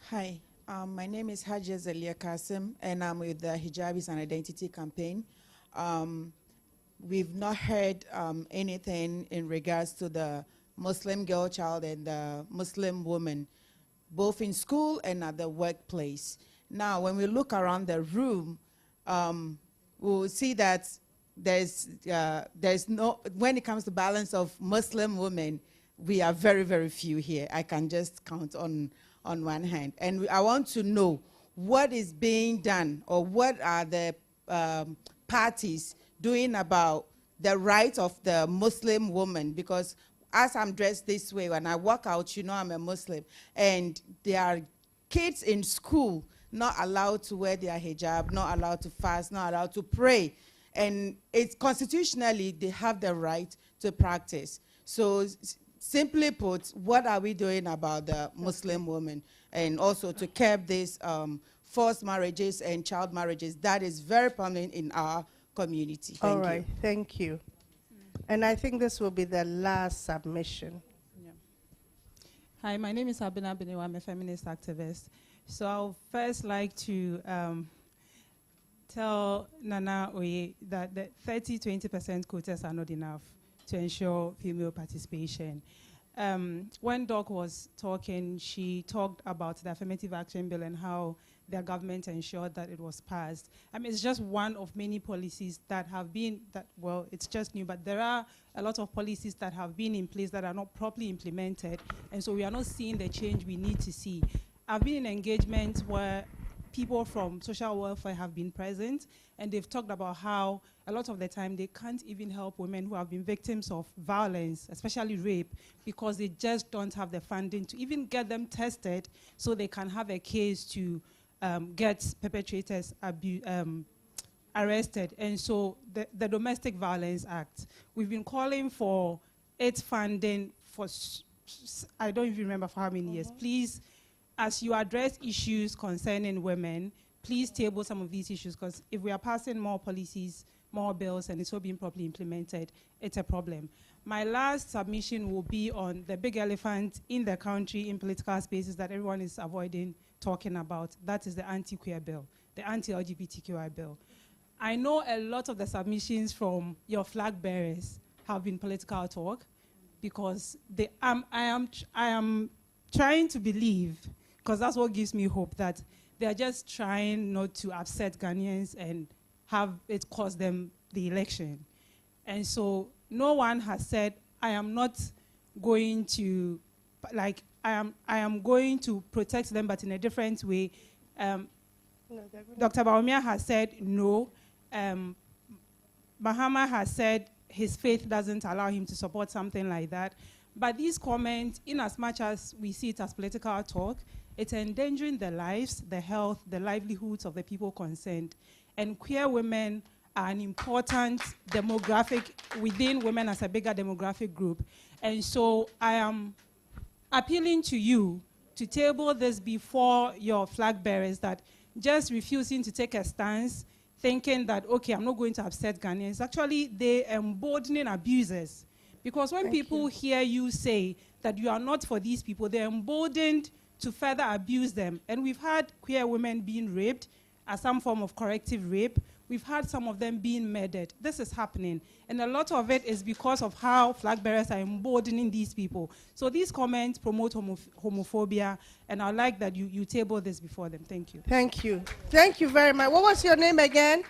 Hi, my name is Hajia Zelia Kasim, and I'm with the Hijabis and Identity Campaign. We've not heard anything in regards to the Muslim girl child and the Muslim woman, both in school and at the workplace. Now, when we look around the room, we'll see that there's no, when it comes to balance of Muslim women, we are very, very few here. I can just count on one hand. And I want to know what is being done, or what are the parties doing about the right of the Muslim woman, because as I'm dressed this way, when I walk out, you know I'm a Muslim, and there are kids in school not allowed to wear their hijab, not allowed to fast, not allowed to pray. And it's constitutionally, they have the right to practice. So simply put, what are we doing about the Muslim woman? And also to curb these forced marriages and child marriages, that is very prominent in our community. All right, thank you. And I think this will be the last submission. Hi, my name is Abina Biniwa. I'm a feminist activist. So I'll first like to tell Nana Oye that the 30-20% quotas are not enough to ensure female participation. When Doc was talking, she talked about the affirmative action bill and how their government ensured that it was passed. I mean, it's just one of many policies that have been, well, it's just new, but there are a lot of policies that have been in place that are not properly implemented, and so we are not seeing the change we need to see. I've been in engagements where people from social welfare have been present, and they've talked about how a lot of the time they can't even help women who have been victims of violence, especially rape, because they just don't have the funding to even get them tested so they can have a case to get perpetrators arrested. And so the Domestic Violence Act, we've been calling for its funding for, I don't even remember for how many years. Please, as you address issues concerning women, please table some of these issues, because if we are passing more policies, more bills, and it's not being properly implemented, it's a problem. My last submission will be on the big elephant in the country, in political spaces, that everyone is avoiding talking about. That is the anti-queer bill, the anti-LGBTQI bill. I know a lot of the submissions from your flag bearers have been political talk, because I am trying to believe because that's what gives me hope, that they're just trying not to upset Ghanaians and have it cost them the election. And so no one has said, I am not going to, like, I am going to protect them, but in a different way. Dr. Baumia has said no. Mahama has said his faith doesn't allow him to support something like that. But these comments, in as much as we see it as political talk, it's endangering the lives, the health, the livelihoods of the people concerned. And queer women are an important demographic within women as a bigger demographic group. And so I am appealing to you to table this before your flag bearers, that just refusing to take a stance, thinking that, okay, I'm not going to upset Ghanaians. Actually, they emboldening abusers. Because when people hear you say that you are not for these people, they're emboldened to further abuse them. And we've had queer women being raped as some form of corrective rape. We've had some of them being murdered. This is happening. And a lot of it is because of how flag bearers are emboldening these people. So these comments promote homophobia, and I'd like that you table this before them. Thank you. Thank you. Thank you very much. What was your name again?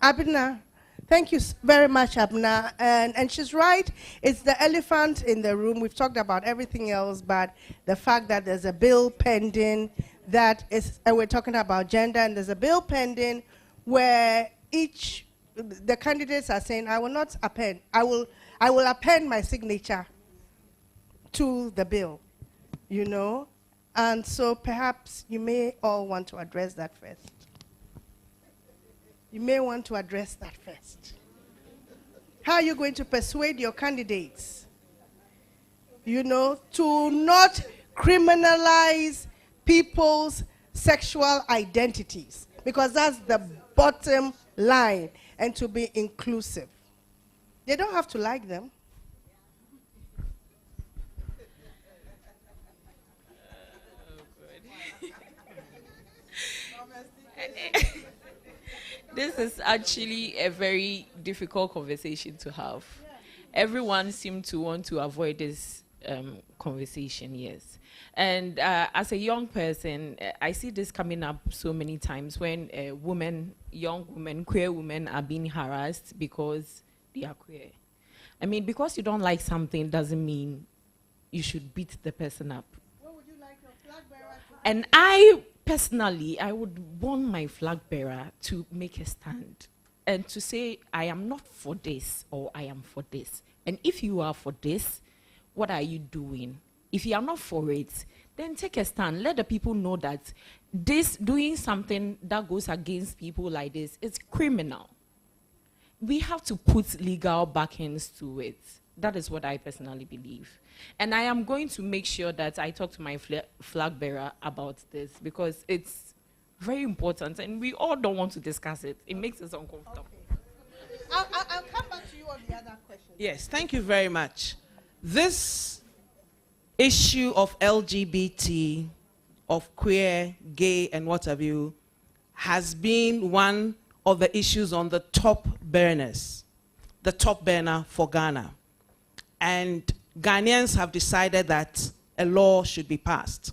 Abna. Thank you very much, Abna. And she's right. It's the elephant in the room. We've talked about everything else, but the fact that there's a bill pending that is, and we're talking about gender, and there's a bill pending where the candidates are saying, I will not append, I will append my signature to the bill, you know? And so perhaps you may all want to address that first. You may want to address that first. How are you going to persuade your candidates, you know, to not criminalize people's sexual identities? Because that's the bottom line, and to be inclusive. They don't have to like them. This is actually a very difficult conversation to have. Everyone seems to want to avoid this conversation, yes. And as a young person, I see this coming up so many times when young women, queer women are being harassed because they are queer. I mean, because you don't like something doesn't mean you should beat the person up. What would you like your flag bearer to do? And I personally would want my flag bearer to make a stand and to say, I am not for this, or I am for this. And if you are for this, what are you doing? If you are not for it, then take a stand. Let the people know that doing something that goes against people like this is criminal. We have to put legal backings to it. That is what I personally believe. And I am going to make sure that I talk to my flag bearer about this, because it's very important and we all don't want to discuss it. It makes us uncomfortable. Okay. I'll come back to you on the other question. Yes, thank you very much. This issue of LGBT, of queer, gay, and what have you, has been one of the issues on the top burners, the top burner for Ghana. And Ghanaians have decided that a law should be passed.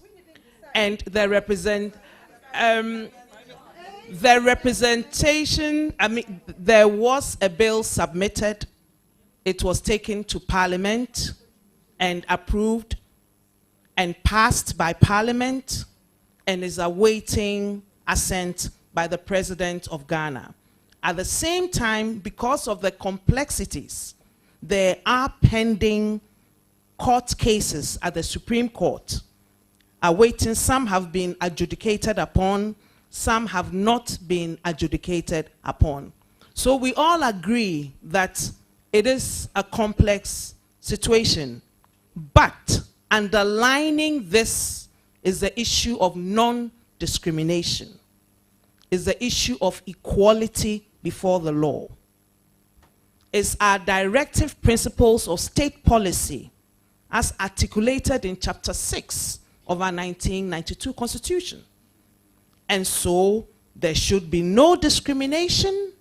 And the representation, I mean, there was a bill submitted. It was taken to Parliament and approved and passed by Parliament and is awaiting assent by the President of Ghana. At the same time, because of the complexities, there are pending court cases at the Supreme Court awaiting. Some have been adjudicated upon, some have not been adjudicated upon. So we all agree that it is a complex situation, but underlining this is the issue of non-discrimination, is the issue of equality before the law. It's our directive principles of state policy as articulated in Chapter 6 of our 1992 Constitution. And so there should be no discrimination,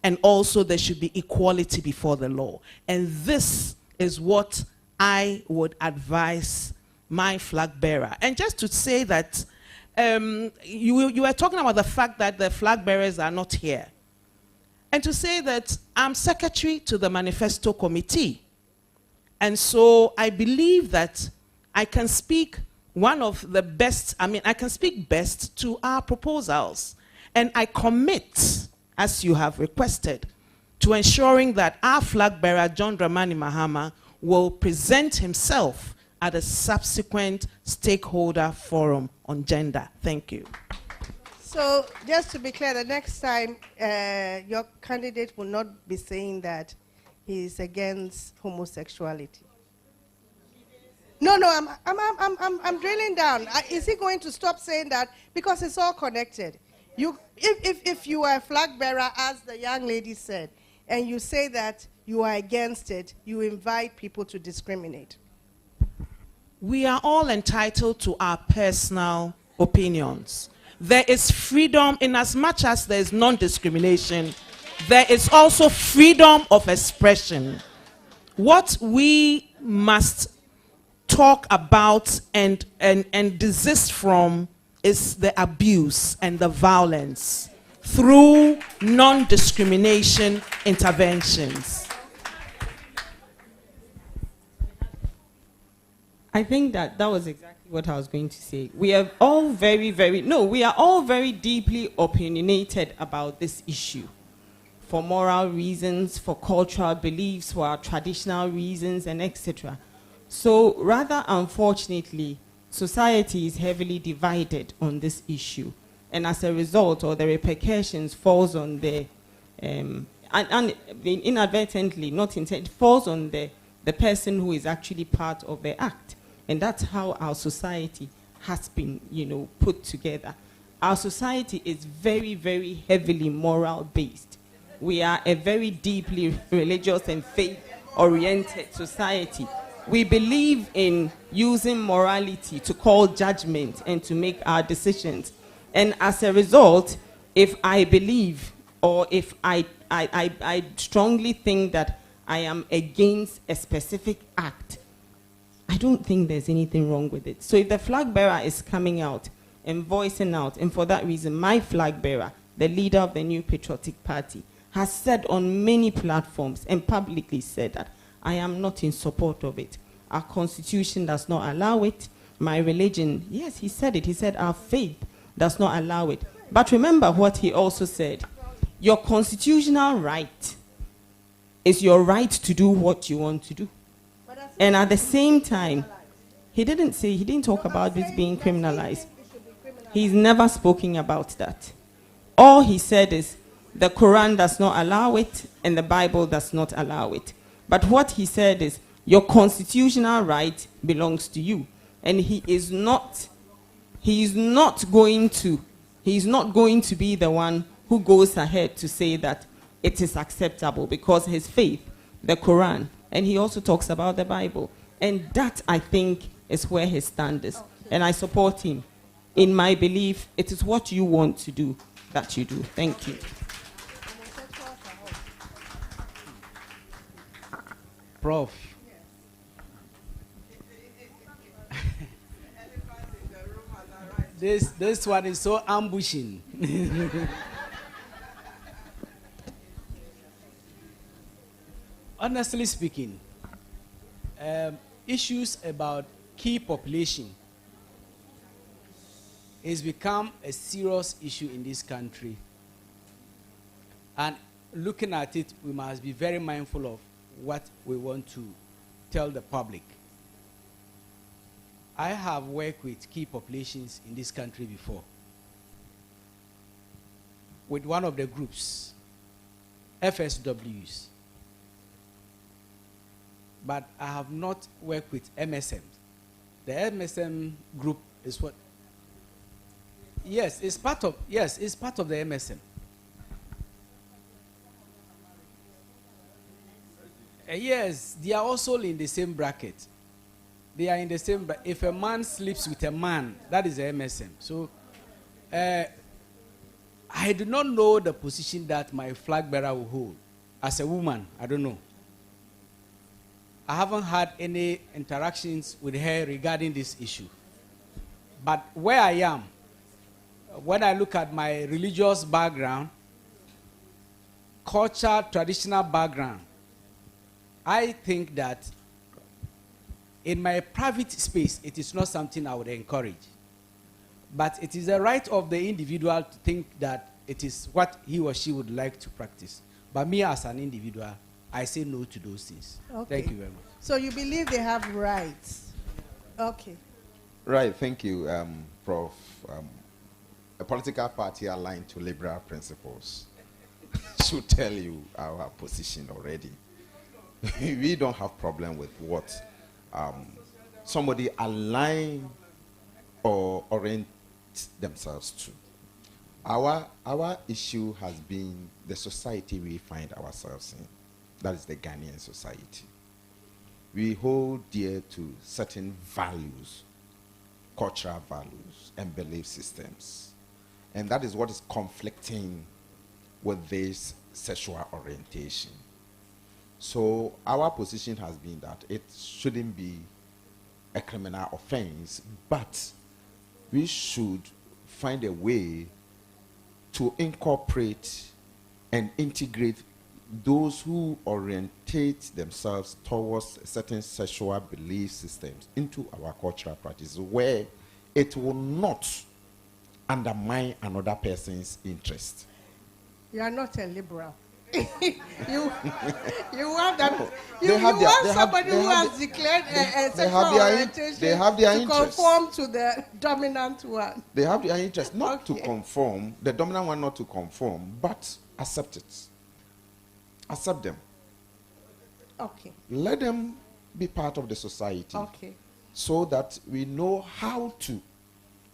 and also there should be equality before the law. And this is what I would advise my flag bearer. And just to say that you were talking about the fact that the flag bearers are not here. And to say that I'm secretary to the manifesto committee. And so I believe that I can speak I can speak best to our proposals. And I commit, as you have requested, to ensuring that our flag bearer, John Dramani Mahama, will present himself at a subsequent stakeholder forum on gender. Thank you. So just to be clear, the next time your candidate will not be saying that he is against homosexuality. No, I'm drilling down. Is he going to stop saying that? Because it's all connected. If you are a flag bearer, as the young lady said, and you say that you are against it, you invite people to discriminate. We are all entitled to our personal opinions. There is freedom in as much as there is non-discrimination. There is also freedom of expression. What we must talk about and desist from is the abuse and the violence through non-discrimination interventions. I think that was exactly what I was going to say. We are all we are all very deeply opinionated about this issue for moral reasons, for cultural beliefs, for our traditional reasons, and etc. So rather unfortunately, society is heavily divided on this issue. And as a result, or the repercussions falls on the, and inadvertently, not intended, falls on the person who is actually part of the act. And that's how our society has been, put together. Our society is very, very heavily moral-based. We are a very deeply religious and faith-oriented society. We believe in using morality to call judgment and to make our decisions. And as a result, if I believe or if I strongly think that I am against a specific act, I don't think there's anything wrong with it. So if the flag bearer is coming out and voicing out, and for that reason, my flag bearer, the leader of the New Patriotic Party, has said on many platforms and publicly said that I am not in support of it. Our constitution does not allow it. My religion, yes, he said it. He said our faith does not allow it. But remember what he also said. Your constitutional right is your right to do what you want to do. And at the same time, he didn't talk about this being criminalized. He's never spoken about that. All he said is the Quran does not allow it and the Bible does not allow it. But what he said is your constitutional right belongs to you. And he is not going to be the one who goes ahead to say that it is acceptable because his faith, the Quran, and he also talks about the Bible. And that, I think, is where his stand is. And I support him. In my belief, it is what you want to do that you do. Thank you. Prof. This one is so ambushing. Honestly speaking, issues about key population has become a serious issue in this country. And looking at it, we must be very mindful of what we want to tell the public. I have worked with key populations in this country before. With one of the groups, FSWs. But I have not worked with MSM. The MSM group is what? Yes, it's part of the MSM. Yes, they are also in the same bracket. They are in the same bracket. If a man sleeps with a man, that is the MSM. So, I do not know the position that my flag bearer will hold. As a woman, I don't know. I haven't had any interactions with her regarding this issue. But where I am, when I look at my religious background, culture, traditional background, I think that in my private space, it is not something I would encourage. But it is the right of the individual to think that it is what he or she would like to practice. But me as an individual, I say no to those things. Okay. Thank you very much. So you believe they have rights? Okay. Right, thank you, Prof. A political party aligned to liberal principles should tell you our position already. We don't have problem with what somebody align or orient themselves to. Our issue has been the society we find ourselves in. That is the Ghanaian society. We hold dear to certain values, cultural values, and belief systems. And that is what is conflicting with this sexual orientation. So our position has been that it shouldn't be a criminal offense, but we should find a way to incorporate and integrate those who orientate themselves towards certain sexual belief systems into our cultural practice, where it will not undermine another person's interest. You are not a liberal. you want that? Somebody who has declared a sexual orientation to conform to the dominant one. They have their interest, not to conform, the dominant one not to conform, but accept it. Accept them. Okay. Let them be part of the society. Okay. So that we know how to,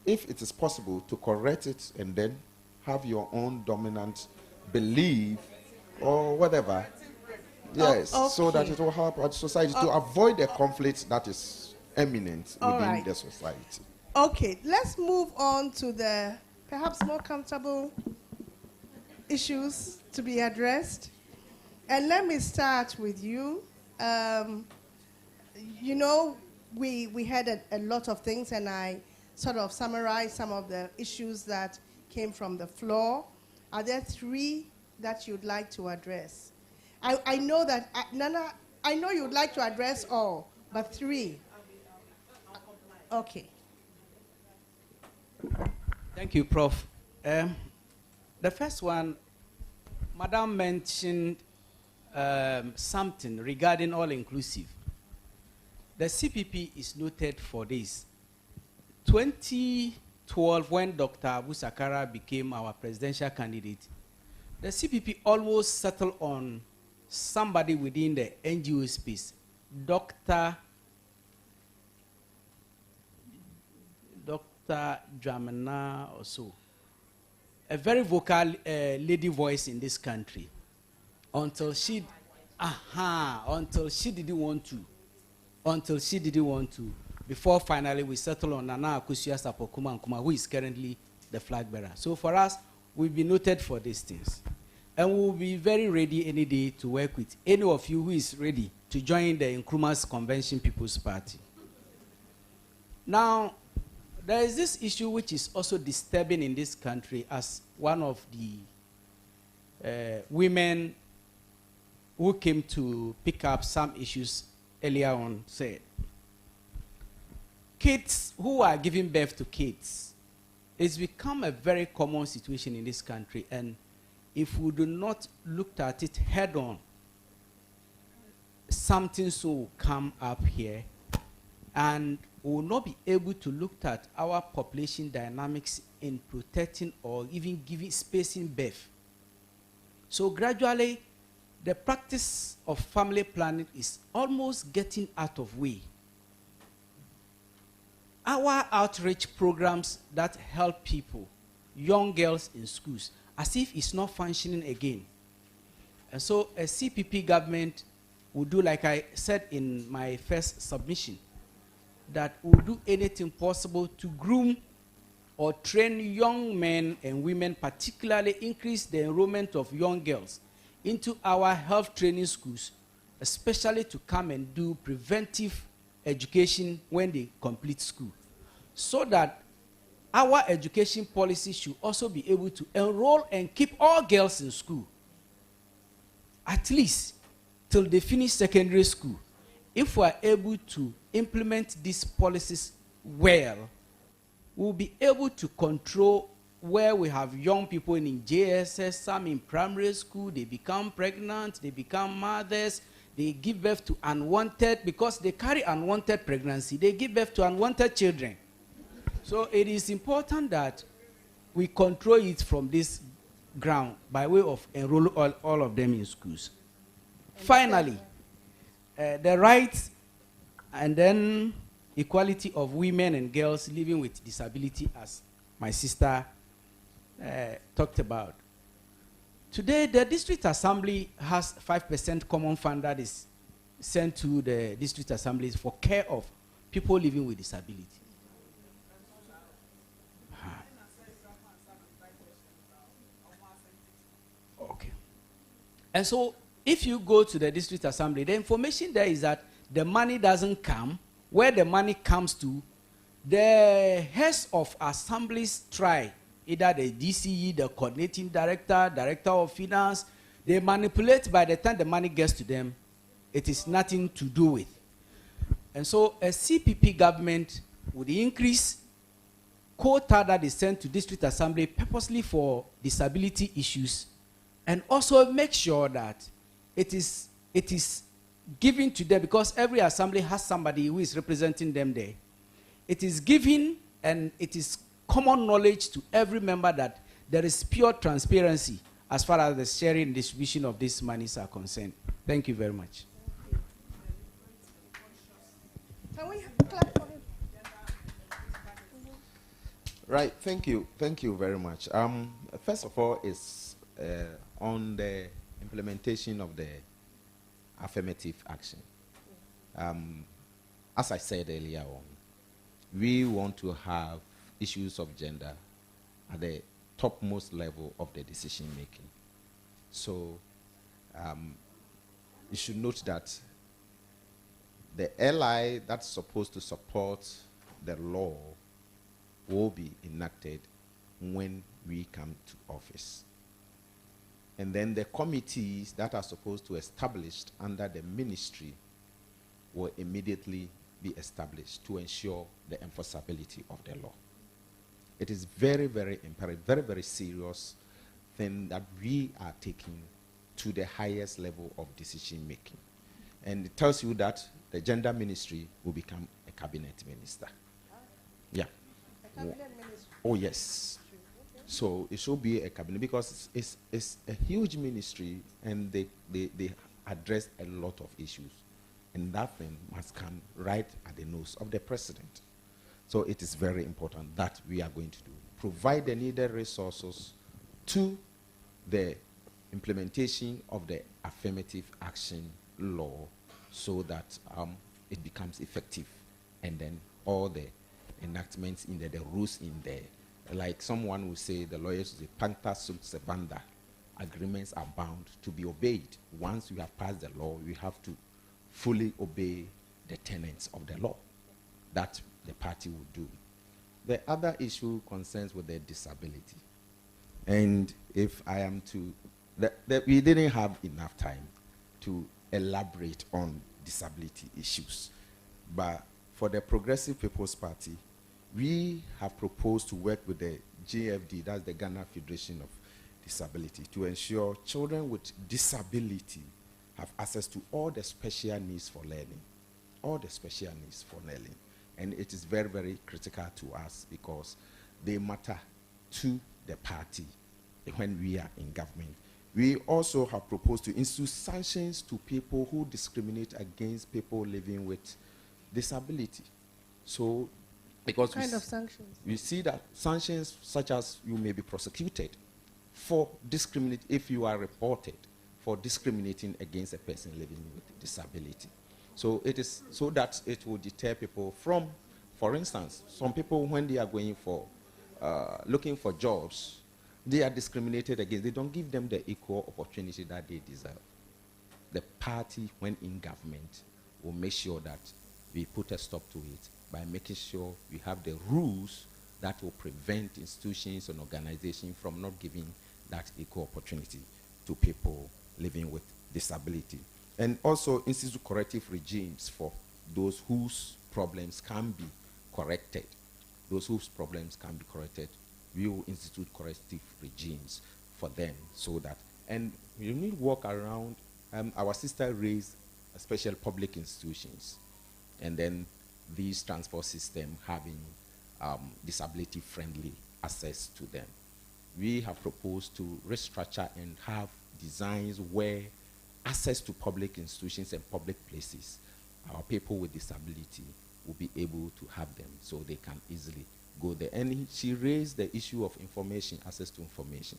if it is possible, to correct it and then have your own dominant belief or whatever. Yes, okay. So that it will help our society to avoid the conflict that is imminent within the society. Okay, let's move on to the perhaps more comfortable issues to be addressed. And let me start with you. You know, we had a lot of things, and I sort of summarized some of the issues that came from the floor. Are there three that you'd like to address? I know that, Nana, I know you'd like to address all, but three. Okay. Thank you, Prof. The first one, Madam mentioned something regarding all-inclusive. The CPP is noted for this. 2012, when Dr. Abu Sakara became our presidential candidate, the CPP almost settled on somebody within the NGO space, Dr. Dramana or so, a very vocal lady voice in this country, until she didn't want to, before finally we settled on Nana Akosua Sapokuma Nkrumah, who is currently the flag bearer. So for us, we've been noted for these things. And we will be very ready any day to work with any of you who is ready to join the Nkrumah's Convention People's Party. Now, there is this issue which is also disturbing in this country, as one of the women who came to pick up some issues earlier on said. Kids who are giving birth to kids, it's become a very common situation in this country, and if we do not look at it head on, something soon will come up here, and we will not be able to look at our population dynamics in protecting or even giving spacing birth. So gradually, the practice of family planning is almost getting out of way. Our outreach programs that help people, young girls in schools, as if it's not functioning again. And so a CPP government will do, like I said in my first submission, that will do anything possible to groom or train young men and women, particularly increase the enrollment of young girls into our health training schools, especially to come and do preventive education when they complete school, so that our education policy should also be able to enroll and keep all girls in school, at least till they finish secondary school. If we are able to implement these policies well, we'll be able to control where we have young people in JSS, some in primary school, they become pregnant, they become mothers, they give birth to unwanted, because they carry unwanted pregnancy, they give birth to unwanted children. So it is important that we control it from this ground by way of enrolling all of them in schools. Finally, the rights and then equality of women and girls living with disability, as my sister talked about. Today, the district assembly has 5% common fund that is sent to the district assemblies for care of people living with disability. Okay. And so, if you go to the district assembly, the information there is that the money doesn't come. Where the money comes to, the heads of assemblies try, either the DCE, the coordinating director, director of finance, they manipulate. By the time the money gets to them, it is nothing to do with. And so a CPP government would increase quota that is sent to district assembly purposely for disability issues, and also make sure that it is given to them, because every assembly has somebody who is representing them there. It is given, and it is common knowledge to every member that there is pure transparency as far as the sharing and distribution of these monies are concerned. Thank you very much. Can we clap for him? Right, thank you very much. First of all, is on the implementation of the affirmative action. As I said earlier on, we want to have issues of gender at the topmost level of the decision making. So you should note that the LI that's supposed to support the law will be enacted when we come to office. And then the committees that are supposed to be established under the ministry will immediately be established to ensure the enforceability of the law. It is very, very imperative, very, very serious thing that we are taking to the highest level of decision making. And it tells you that the gender ministry will become a cabinet minister. Yeah. A cabinet ministry. Oh, yes. So it should be a cabinet, because it's a huge ministry, and they address a lot of issues. And that thing must come right at the nose of the president. So it is very important that we are going to do. Provide the needed resources to the implementation of the affirmative action law, so that it becomes effective. And then all the enactments in there, the rules in there, like someone will say, the lawyers will say, Panta sunt servanda. Agreements are bound to be obeyed. Once you have passed the law, you have to fully obey the tenets of the law that the party will do. The other issue concerns with the disability. And if I am to, we didn't have enough time to elaborate on disability issues. But for the Progressive People's Party, we have proposed to work with the GFD, that's the Ghana Federation of Disability, to ensure children with disability have access to all the special needs for learning. All the special needs for learning. And it is very, very critical to us, because they matter to the party when we are in government. We also have proposed to institute sanctions to people who discriminate against people living with disability. So, because what kind of sanctions? We see that sanctions such as you may be prosecuted for discriminate if you are reported for discriminating against a person living with disability. So it is so that it will deter people from, for instance, some people when they are going for looking for jobs, they are discriminated against. They don't give them the equal opportunity that they deserve. the party, when in government, will make sure that we put a stop to it by making sure we have the rules that will prevent institutions and organizations from not giving that equal opportunity to people living with disability. And also institute corrective regimes for those whose problems can be corrected. Those whose problems can be corrected, we will institute corrective regimes for them so that, and you need to walk around, our sister raised special public institutions, and then these transport system having disability-friendly access to them. We have proposed to restructure and have designs where access to public institutions and public places, our people with disability will be able to have them so they can easily go there. And she raised the issue of information, access to information.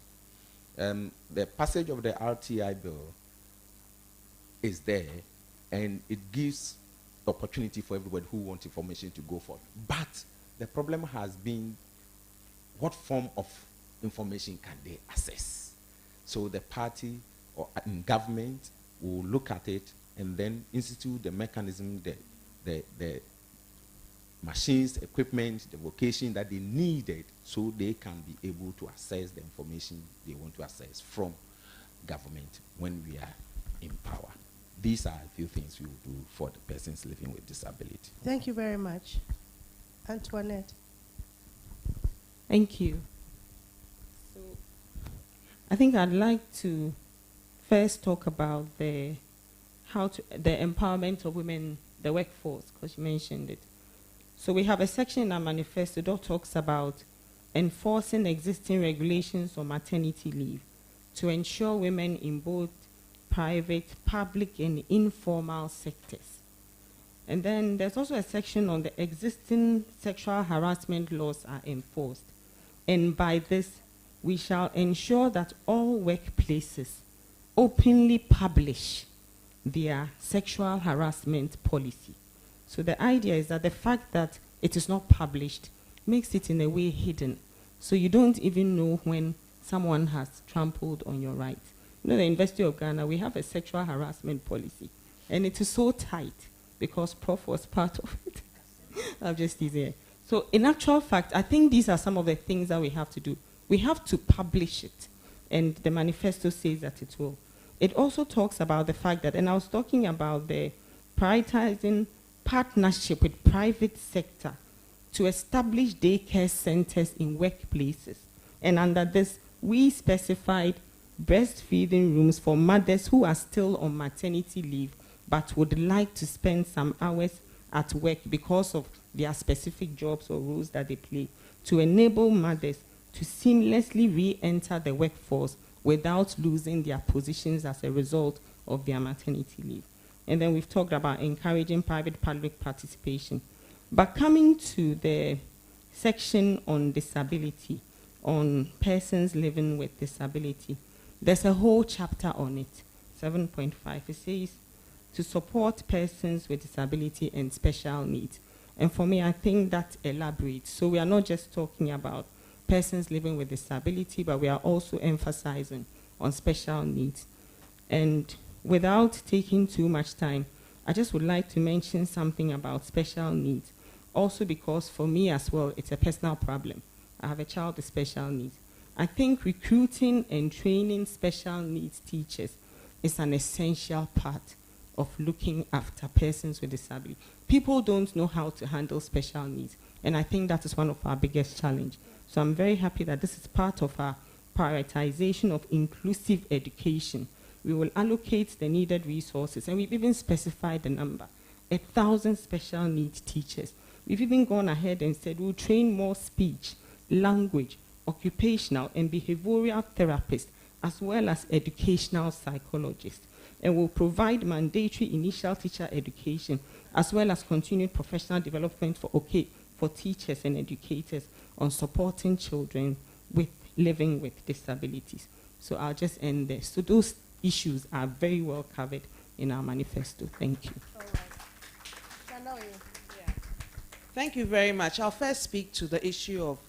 The passage of the RTI bill is there, and it gives the opportunity for everybody who wants information to go for it. But the problem has been, what form of information can they access? So the party or in government will look at it and then institute the mechanism, the machines, equipment, the vocation that they needed so they can be able to access the information they want to access from government when we are in power. These are a few things we will do for the persons living with disability. Thank you very much. Antoinette. Thank you. So I think I'd like to first talk about the empowerment of women, the workforce, because you mentioned it. So we have a section in our manifesto that talks about enforcing existing regulations on maternity leave to ensure women in both private, public, and informal sectors. And then there's also a section on the existing sexual harassment laws are enforced. And by this, we shall ensure that all workplaces openly publish their sexual harassment policy. So the idea is that the fact that it is not published makes it in a way hidden. So you don't even know when someone has trampled on your rights. You know, the University of Ghana, we have a sexual harassment policy. And it is so tight because Prof was part of it. I'm just teasing. So in actual fact, I think these are some of the things that we have to do. We have to publish it. And the manifesto says that it will. It also talks about the fact that, and I was talking about the prioritizing partnership with private sector to establish daycare centers in workplaces. And under this, we specified breastfeeding rooms for mothers who are still on maternity leave but would like to spend some hours at work because of their specific jobs or roles that they play, to enable mothers to seamlessly re-enter the workforce without losing their positions as a result of their maternity leave. And then we've talked about encouraging private-public participation. But coming to the section on disability, on persons living with disability, there's a whole chapter on it, 7.5. It says, to support persons with disability and special needs. And for me, I think that elaborates. So we are not just talking about persons living with disability, but we are also emphasizing on special needs. And without taking too much time, I just would like to mention something about special needs. Also because for me as well, it's a personal problem. I have a child with special needs. I think recruiting and training special needs teachers is an essential part of looking after persons with disability. People don't know how to handle special needs, and I think that is one of our biggest challenges. So I'm very happy that this is part of our prioritization of inclusive education. We will allocate the needed resources, and we've even specified the number, 1,000 special needs teachers. We've even gone ahead and said we'll train more speech, language, occupational, and behavioral therapists, as well as educational psychologists. And will provide mandatory initial teacher education, as well as continued professional development for teachers and educators on supporting children living with disabilities. So I'll just end there. So those issues are very well covered in our manifesto. Thank you. All right. Thank you very much. I'll first speak to the issue of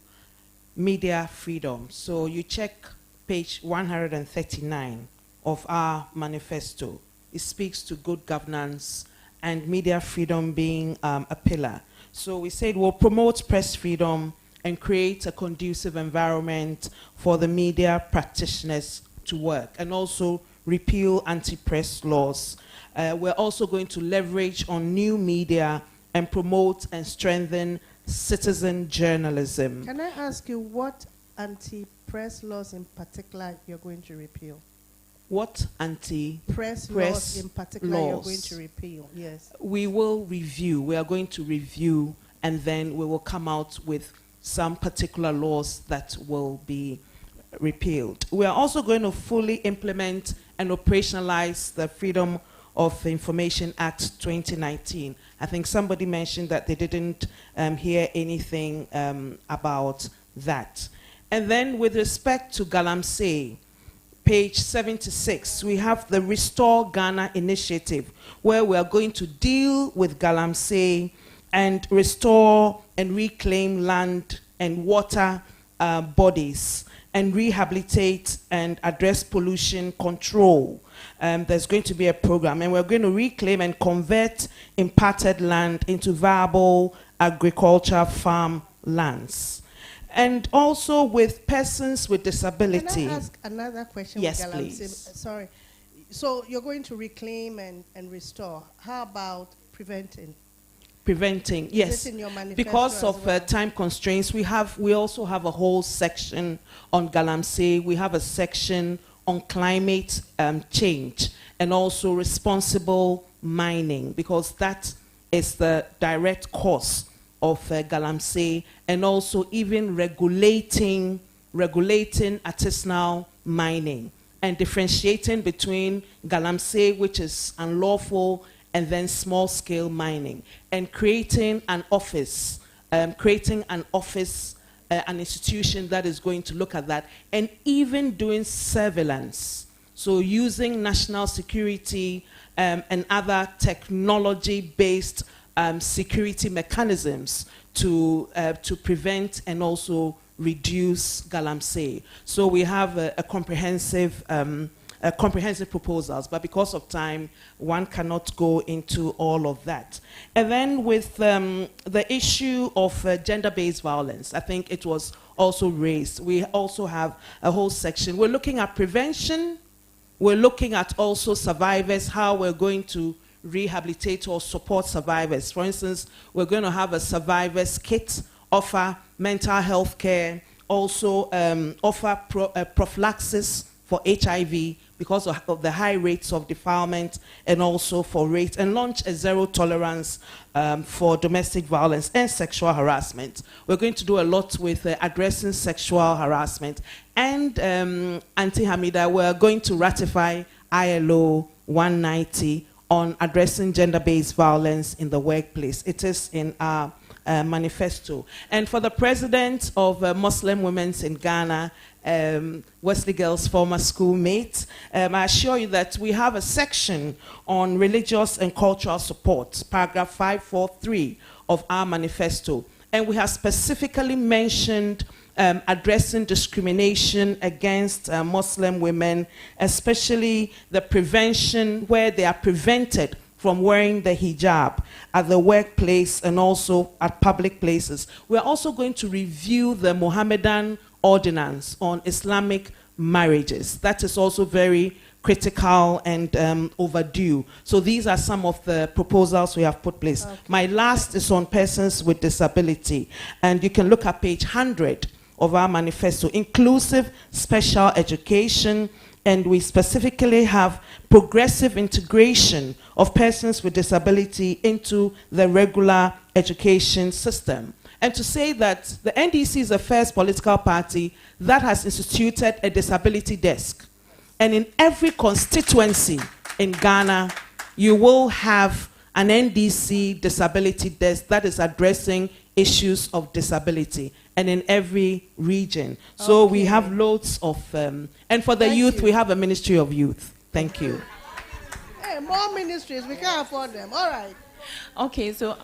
media freedom. So you check page 139 of our manifesto. it speaks to good governance and media freedom being a pillar. So we said we'll promote press freedom and create a conducive environment for the media practitioners to work, and also repeal anti-press laws. We're also going to leverage on new media and promote and strengthen citizen journalism. Can I ask you what anti-press laws in particular you're going to repeal? What anti-press laws in particular you're laws going to repeal? Yes. We will review. We are going to review, and then we will come out with some particular laws that will be repealed. We are also going to fully implement and operationalize the Freedom of Information Act 2019. I think somebody mentioned that they didn't hear anything about that. And then with respect to Galamsey, page 76, we have the Restore Ghana initiative, where we are going to deal with Galamsey and restore and reclaim land and water bodies, and rehabilitate and address pollution control. There's going to be a program, and we're going to reclaim and convert impacted land into viable agriculture farm lands. And also with persons with disability. Can I ask another question? Yes, with please. Sorry. So you're going to reclaim and restore. How about preventing? Preventing, yes. In your manifesto because of well? time constraints, we also have a whole section on Galamsey. We have a section on climate change and also responsible mining, because that is the direct cause of Galamsey, and also even regulating artisanal mining and differentiating between Galamsey, which is unlawful, and then small-scale mining, and creating an office, an institution that is going to look at that, and even doing surveillance. So using national security and other technology-based security mechanisms to prevent and also reduce Galamsey. So we have a comprehensive proposals, but because of time, one cannot go into all of that. And then with the issue of gender-based violence, I think it was also raised. We also have a whole section. We're looking at prevention. We're looking at also survivors, how we're going to rehabilitate or support survivors. For instance, we're going to have a survivors kit, offer mental health care, also offer prophylaxis for HIV, because of the high rates of defilement, and also for rape, and launch a zero tolerance for domestic violence and sexual harassment. We're going to do a lot with addressing sexual harassment. And Auntie Hamida, we're going to ratify ILO 190 on addressing gender-based violence in the workplace. It is in our manifesto. And for the president of Muslim Women in Ghana, Wesley Girls' former schoolmate, I assure you that we have a section on religious and cultural support, paragraph 543 of our manifesto. And we have specifically mentioned addressing discrimination against Muslim women, especially the prevention where they are prevented from wearing the hijab at the workplace and also at public places. We're also going to review the Mohammedan ordinance on Islamic marriages. That is also very critical and overdue. So these are some of the proposals we have put place. Okay. My last is on persons with disability, and you can look at page 100 of our manifesto, inclusive special education, and we specifically have progressive integration of persons with disability into the regular education system. And to say that the NDC is the first political party that has instituted a disability desk. And in every constituency in Ghana, you will have an NDC disability desk that is addressing issues of disability, and in every region. So okay. We have loads of, and for the youth, we have a Ministry of Youth. Thank you. Hey, more ministries, we can't afford them. All right. Okay, so.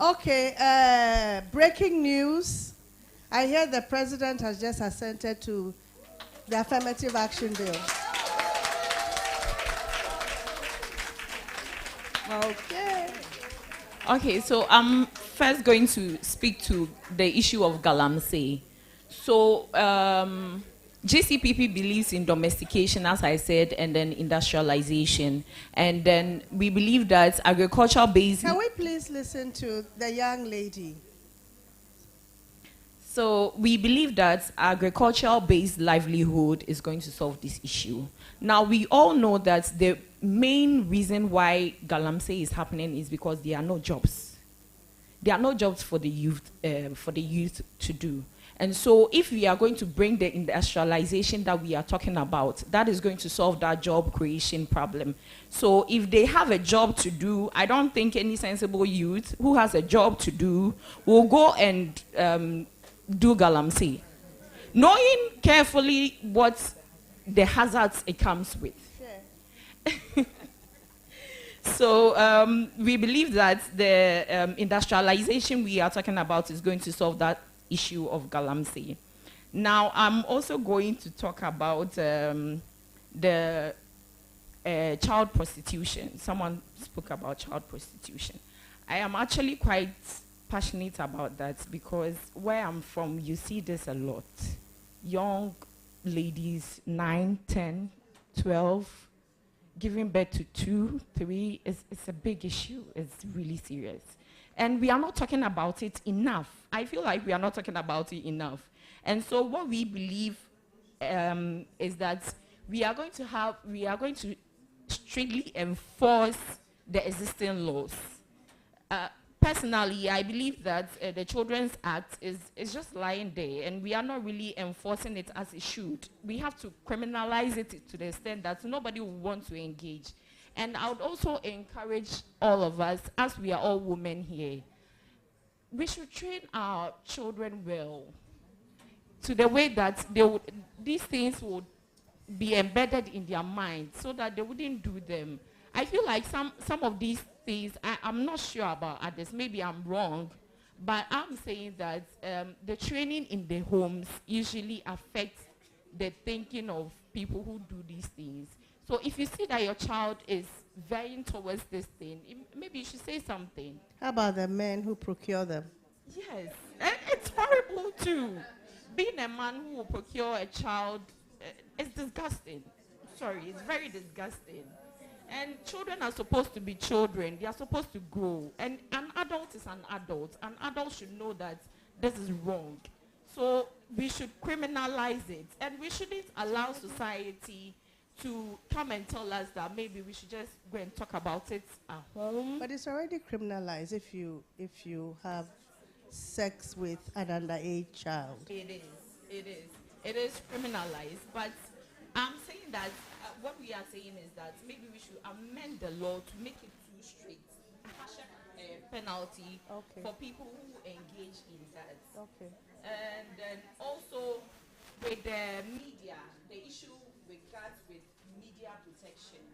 Okay, breaking news. I hear the president has just assented to the affirmative action bill. Okay. Okay, so I'm first going to speak to the issue of galamsey. So GCPP believes in domestication, as I said, and then industrialization. And then we believe that agricultural-based... Can we please listen to the young lady? So we believe that agricultural-based livelihood is going to solve this issue. Now, we all know that the main reason why galamsey is happening is because there are no jobs. There are no jobs for the youth to do. And so if we are going to bring the industrialization that we are talking about, that is going to solve that job creation problem. So if they have a job to do, I don't think any sensible youth who has a job to do will go and do galamsey, knowing carefully what the hazards it comes with. Sure. So we believe that the industrialization we are talking about is going to solve that issue of galamsey. Now, I'm also going to talk about the child prostitution. Someone spoke about child prostitution. I am actually quite passionate about that because where I'm from, you see this a lot. Young ladies, 9, 10, 12, giving birth to 2, 3, it's a big issue. It's really serious. And we are not talking about it enough. I feel like we are not talking about it enough. And so what we believe is that we are going to strictly enforce the existing laws. Personally, I believe that the Children's Act is just lying there, and we are not really enforcing it as it should. We have to criminalize it to the extent that nobody will want to engage. And I would also encourage all of us, as we are all women here, we should train our children well to the way that these things would be embedded in their mind so that they wouldn't do them. I feel like some of these things, I'm not sure about others, maybe I'm wrong, but I'm saying that the training in the homes usually affects the thinking of people who do these things. So if you see that your child is veering towards this thing, maybe you should say something. How about the men who procure them? Yes, and it's horrible too. Being a man who will procure a child, it's disgusting. Sorry, it's very disgusting. And children are supposed to be children. They are supposed to grow. And an adult is an adult. An adult should know that this is wrong. So we should criminalize it. And we shouldn't allow society to come and tell us that maybe we should just go and talk about it at home. But it's already criminalized if you have sex with an underage child. It is criminalized. But I'm saying that what we are saying is that maybe we should amend the law to make it too strict. A harsher penalty for people who engage in that. Okay. And then also with the media, the issue regards with media protection.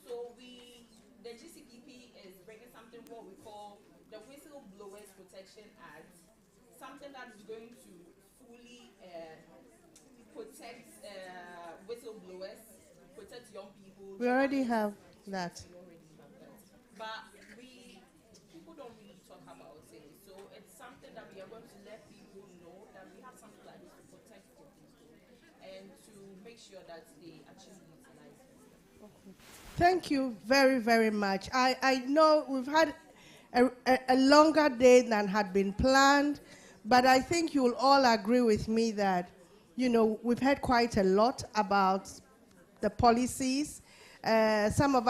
So the GCPP is bringing something what we call the Whistleblowers Protection Act, something that is going to fully protect whistleblowers, protect young people. We already have that. But people don't really talk about it. So it's something that we are going to let people know that we have something like this to protect the people and to make sure that they actually utilize it. Okay. Thank you very, very much. I know we've had a longer day than had been planned, but I think you'll all agree with me that, we've heard quite a lot about the policies. Some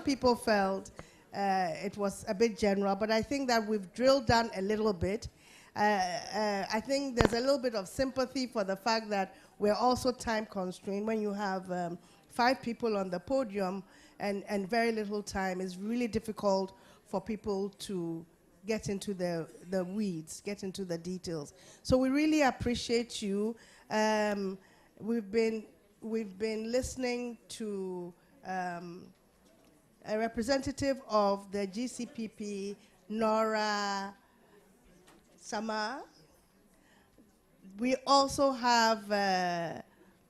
people felt it was a bit general, but I think that we've drilled down a little bit. I think there's a little bit of sympathy for the fact that we're also time constrained. When you have 5 people on the podium and very little time, it's really difficult for people to get into the weeds, get into the details. So we really appreciate you. We've been listening to a representative of the GCPP, Nora Sama. We also have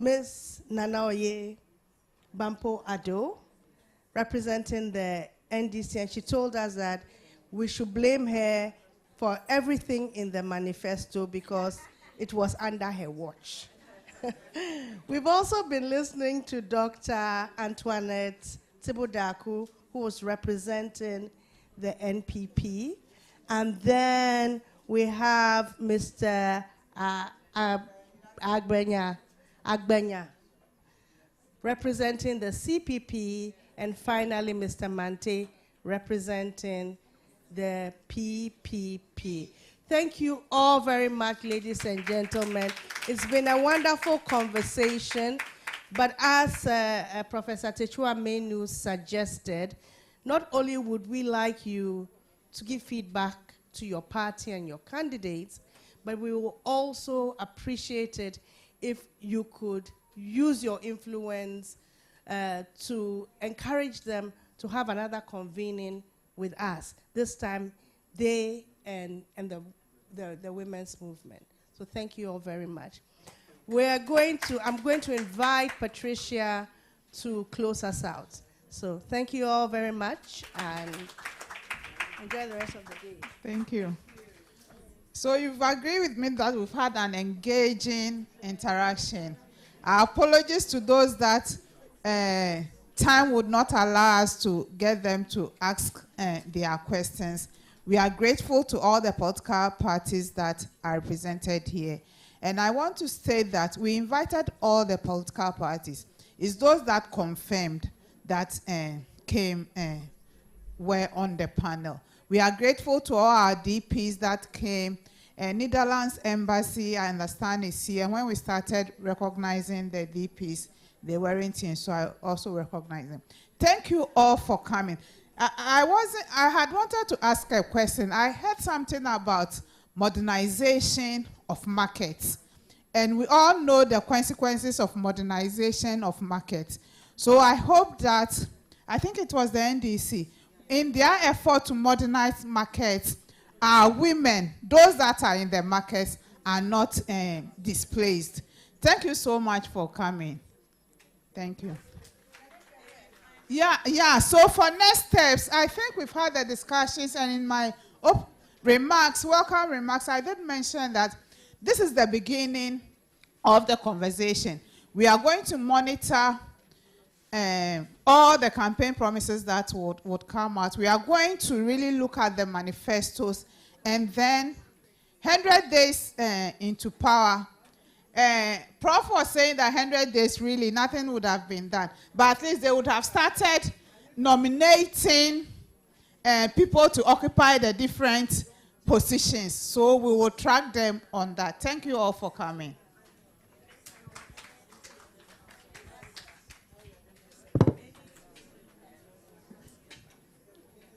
Ms. Nanaoye Bampo Ado, representing the NDC, and she told us that we should blame her for everything in the manifesto because it was under her watch. We've also been listening to Dr. Antoinette Tibudaku, who was representing the NPP. And then we have Mr. Agbenya, representing the CPP, and finally Mr. Mante, representing the PPP. Thank you all very much, ladies and gentlemen. It's been a wonderful conversation, but as Professor Techua Menu suggested, not only would we like you to give feedback to your party and your candidates, but we will also appreciate it if you could use your influence to encourage them to have another convening with us. This time, they and the women's movement. So thank you all very much. I'm going to invite Patricia to close us out. So thank you all very much, and enjoy the rest of the day. Thank you. So you've agreed with me that we've had an engaging interaction. Our apologies to those that time would not allow us to get them to ask their questions. We are grateful to all the political parties that are represented here. And I want to state that we invited all the political parties. It's those that confirmed that were on the panel. We are grateful to all our DPs that came. Netherlands Embassy, I understand, is here. When we started recognizing the DPs, they weren't in, so I also recognize them. Thank you all for coming. I had wanted to ask a question. I heard something about modernization of markets. And we all know the consequences of modernization of markets. So I hope that, I think it was the NDC, in their effort to modernize markets, our women, those that are in the markets, are not displaced. Thank you so much for coming. Thank you. Yeah. So for next steps, I think we've had the discussions, and in my welcome remarks, I did mention that this is the beginning of the conversation. We are going to monitor all the campaign promises that would come out. We are going to really look at the manifestos, and then 100 days into power. Prof was saying that 100 days, really, nothing would have been done. But at least they would have started nominating people to occupy the different positions. So we will track them on that. Thank you all for coming.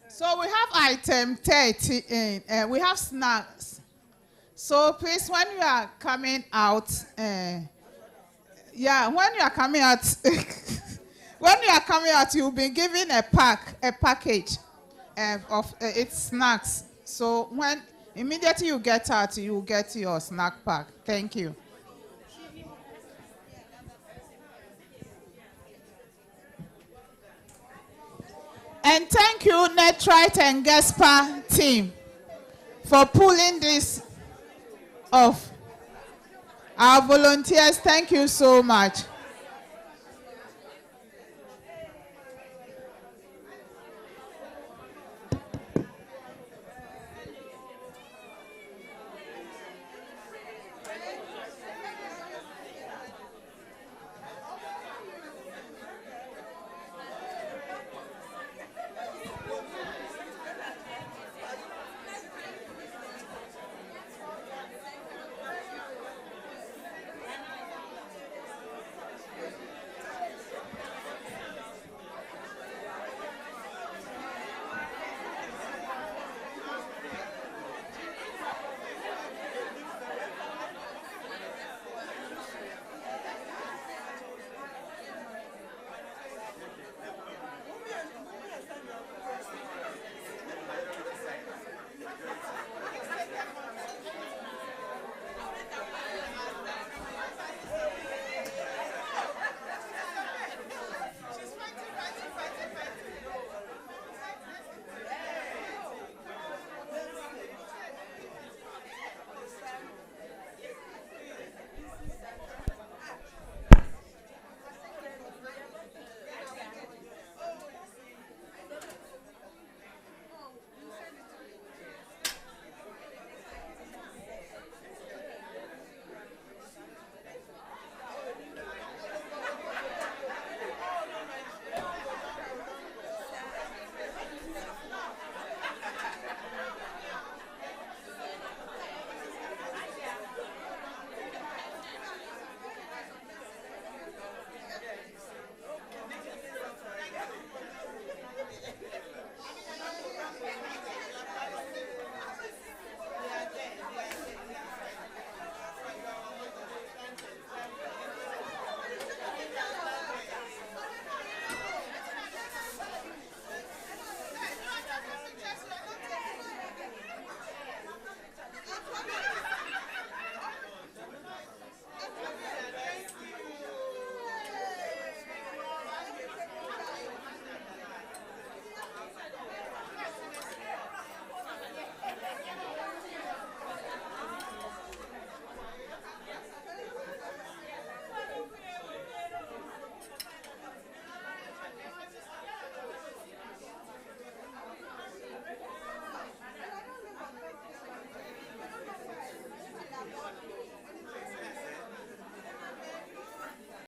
So we have item 30, we have snacks. So please, when you are coming out, when you are coming out, you'll be given a package of its snacks. So when immediately you get out, you will get your snack pack. Thank you. And thank you, Netrite and GESPA team, for pulling this off. Our volunteers, thank you so much.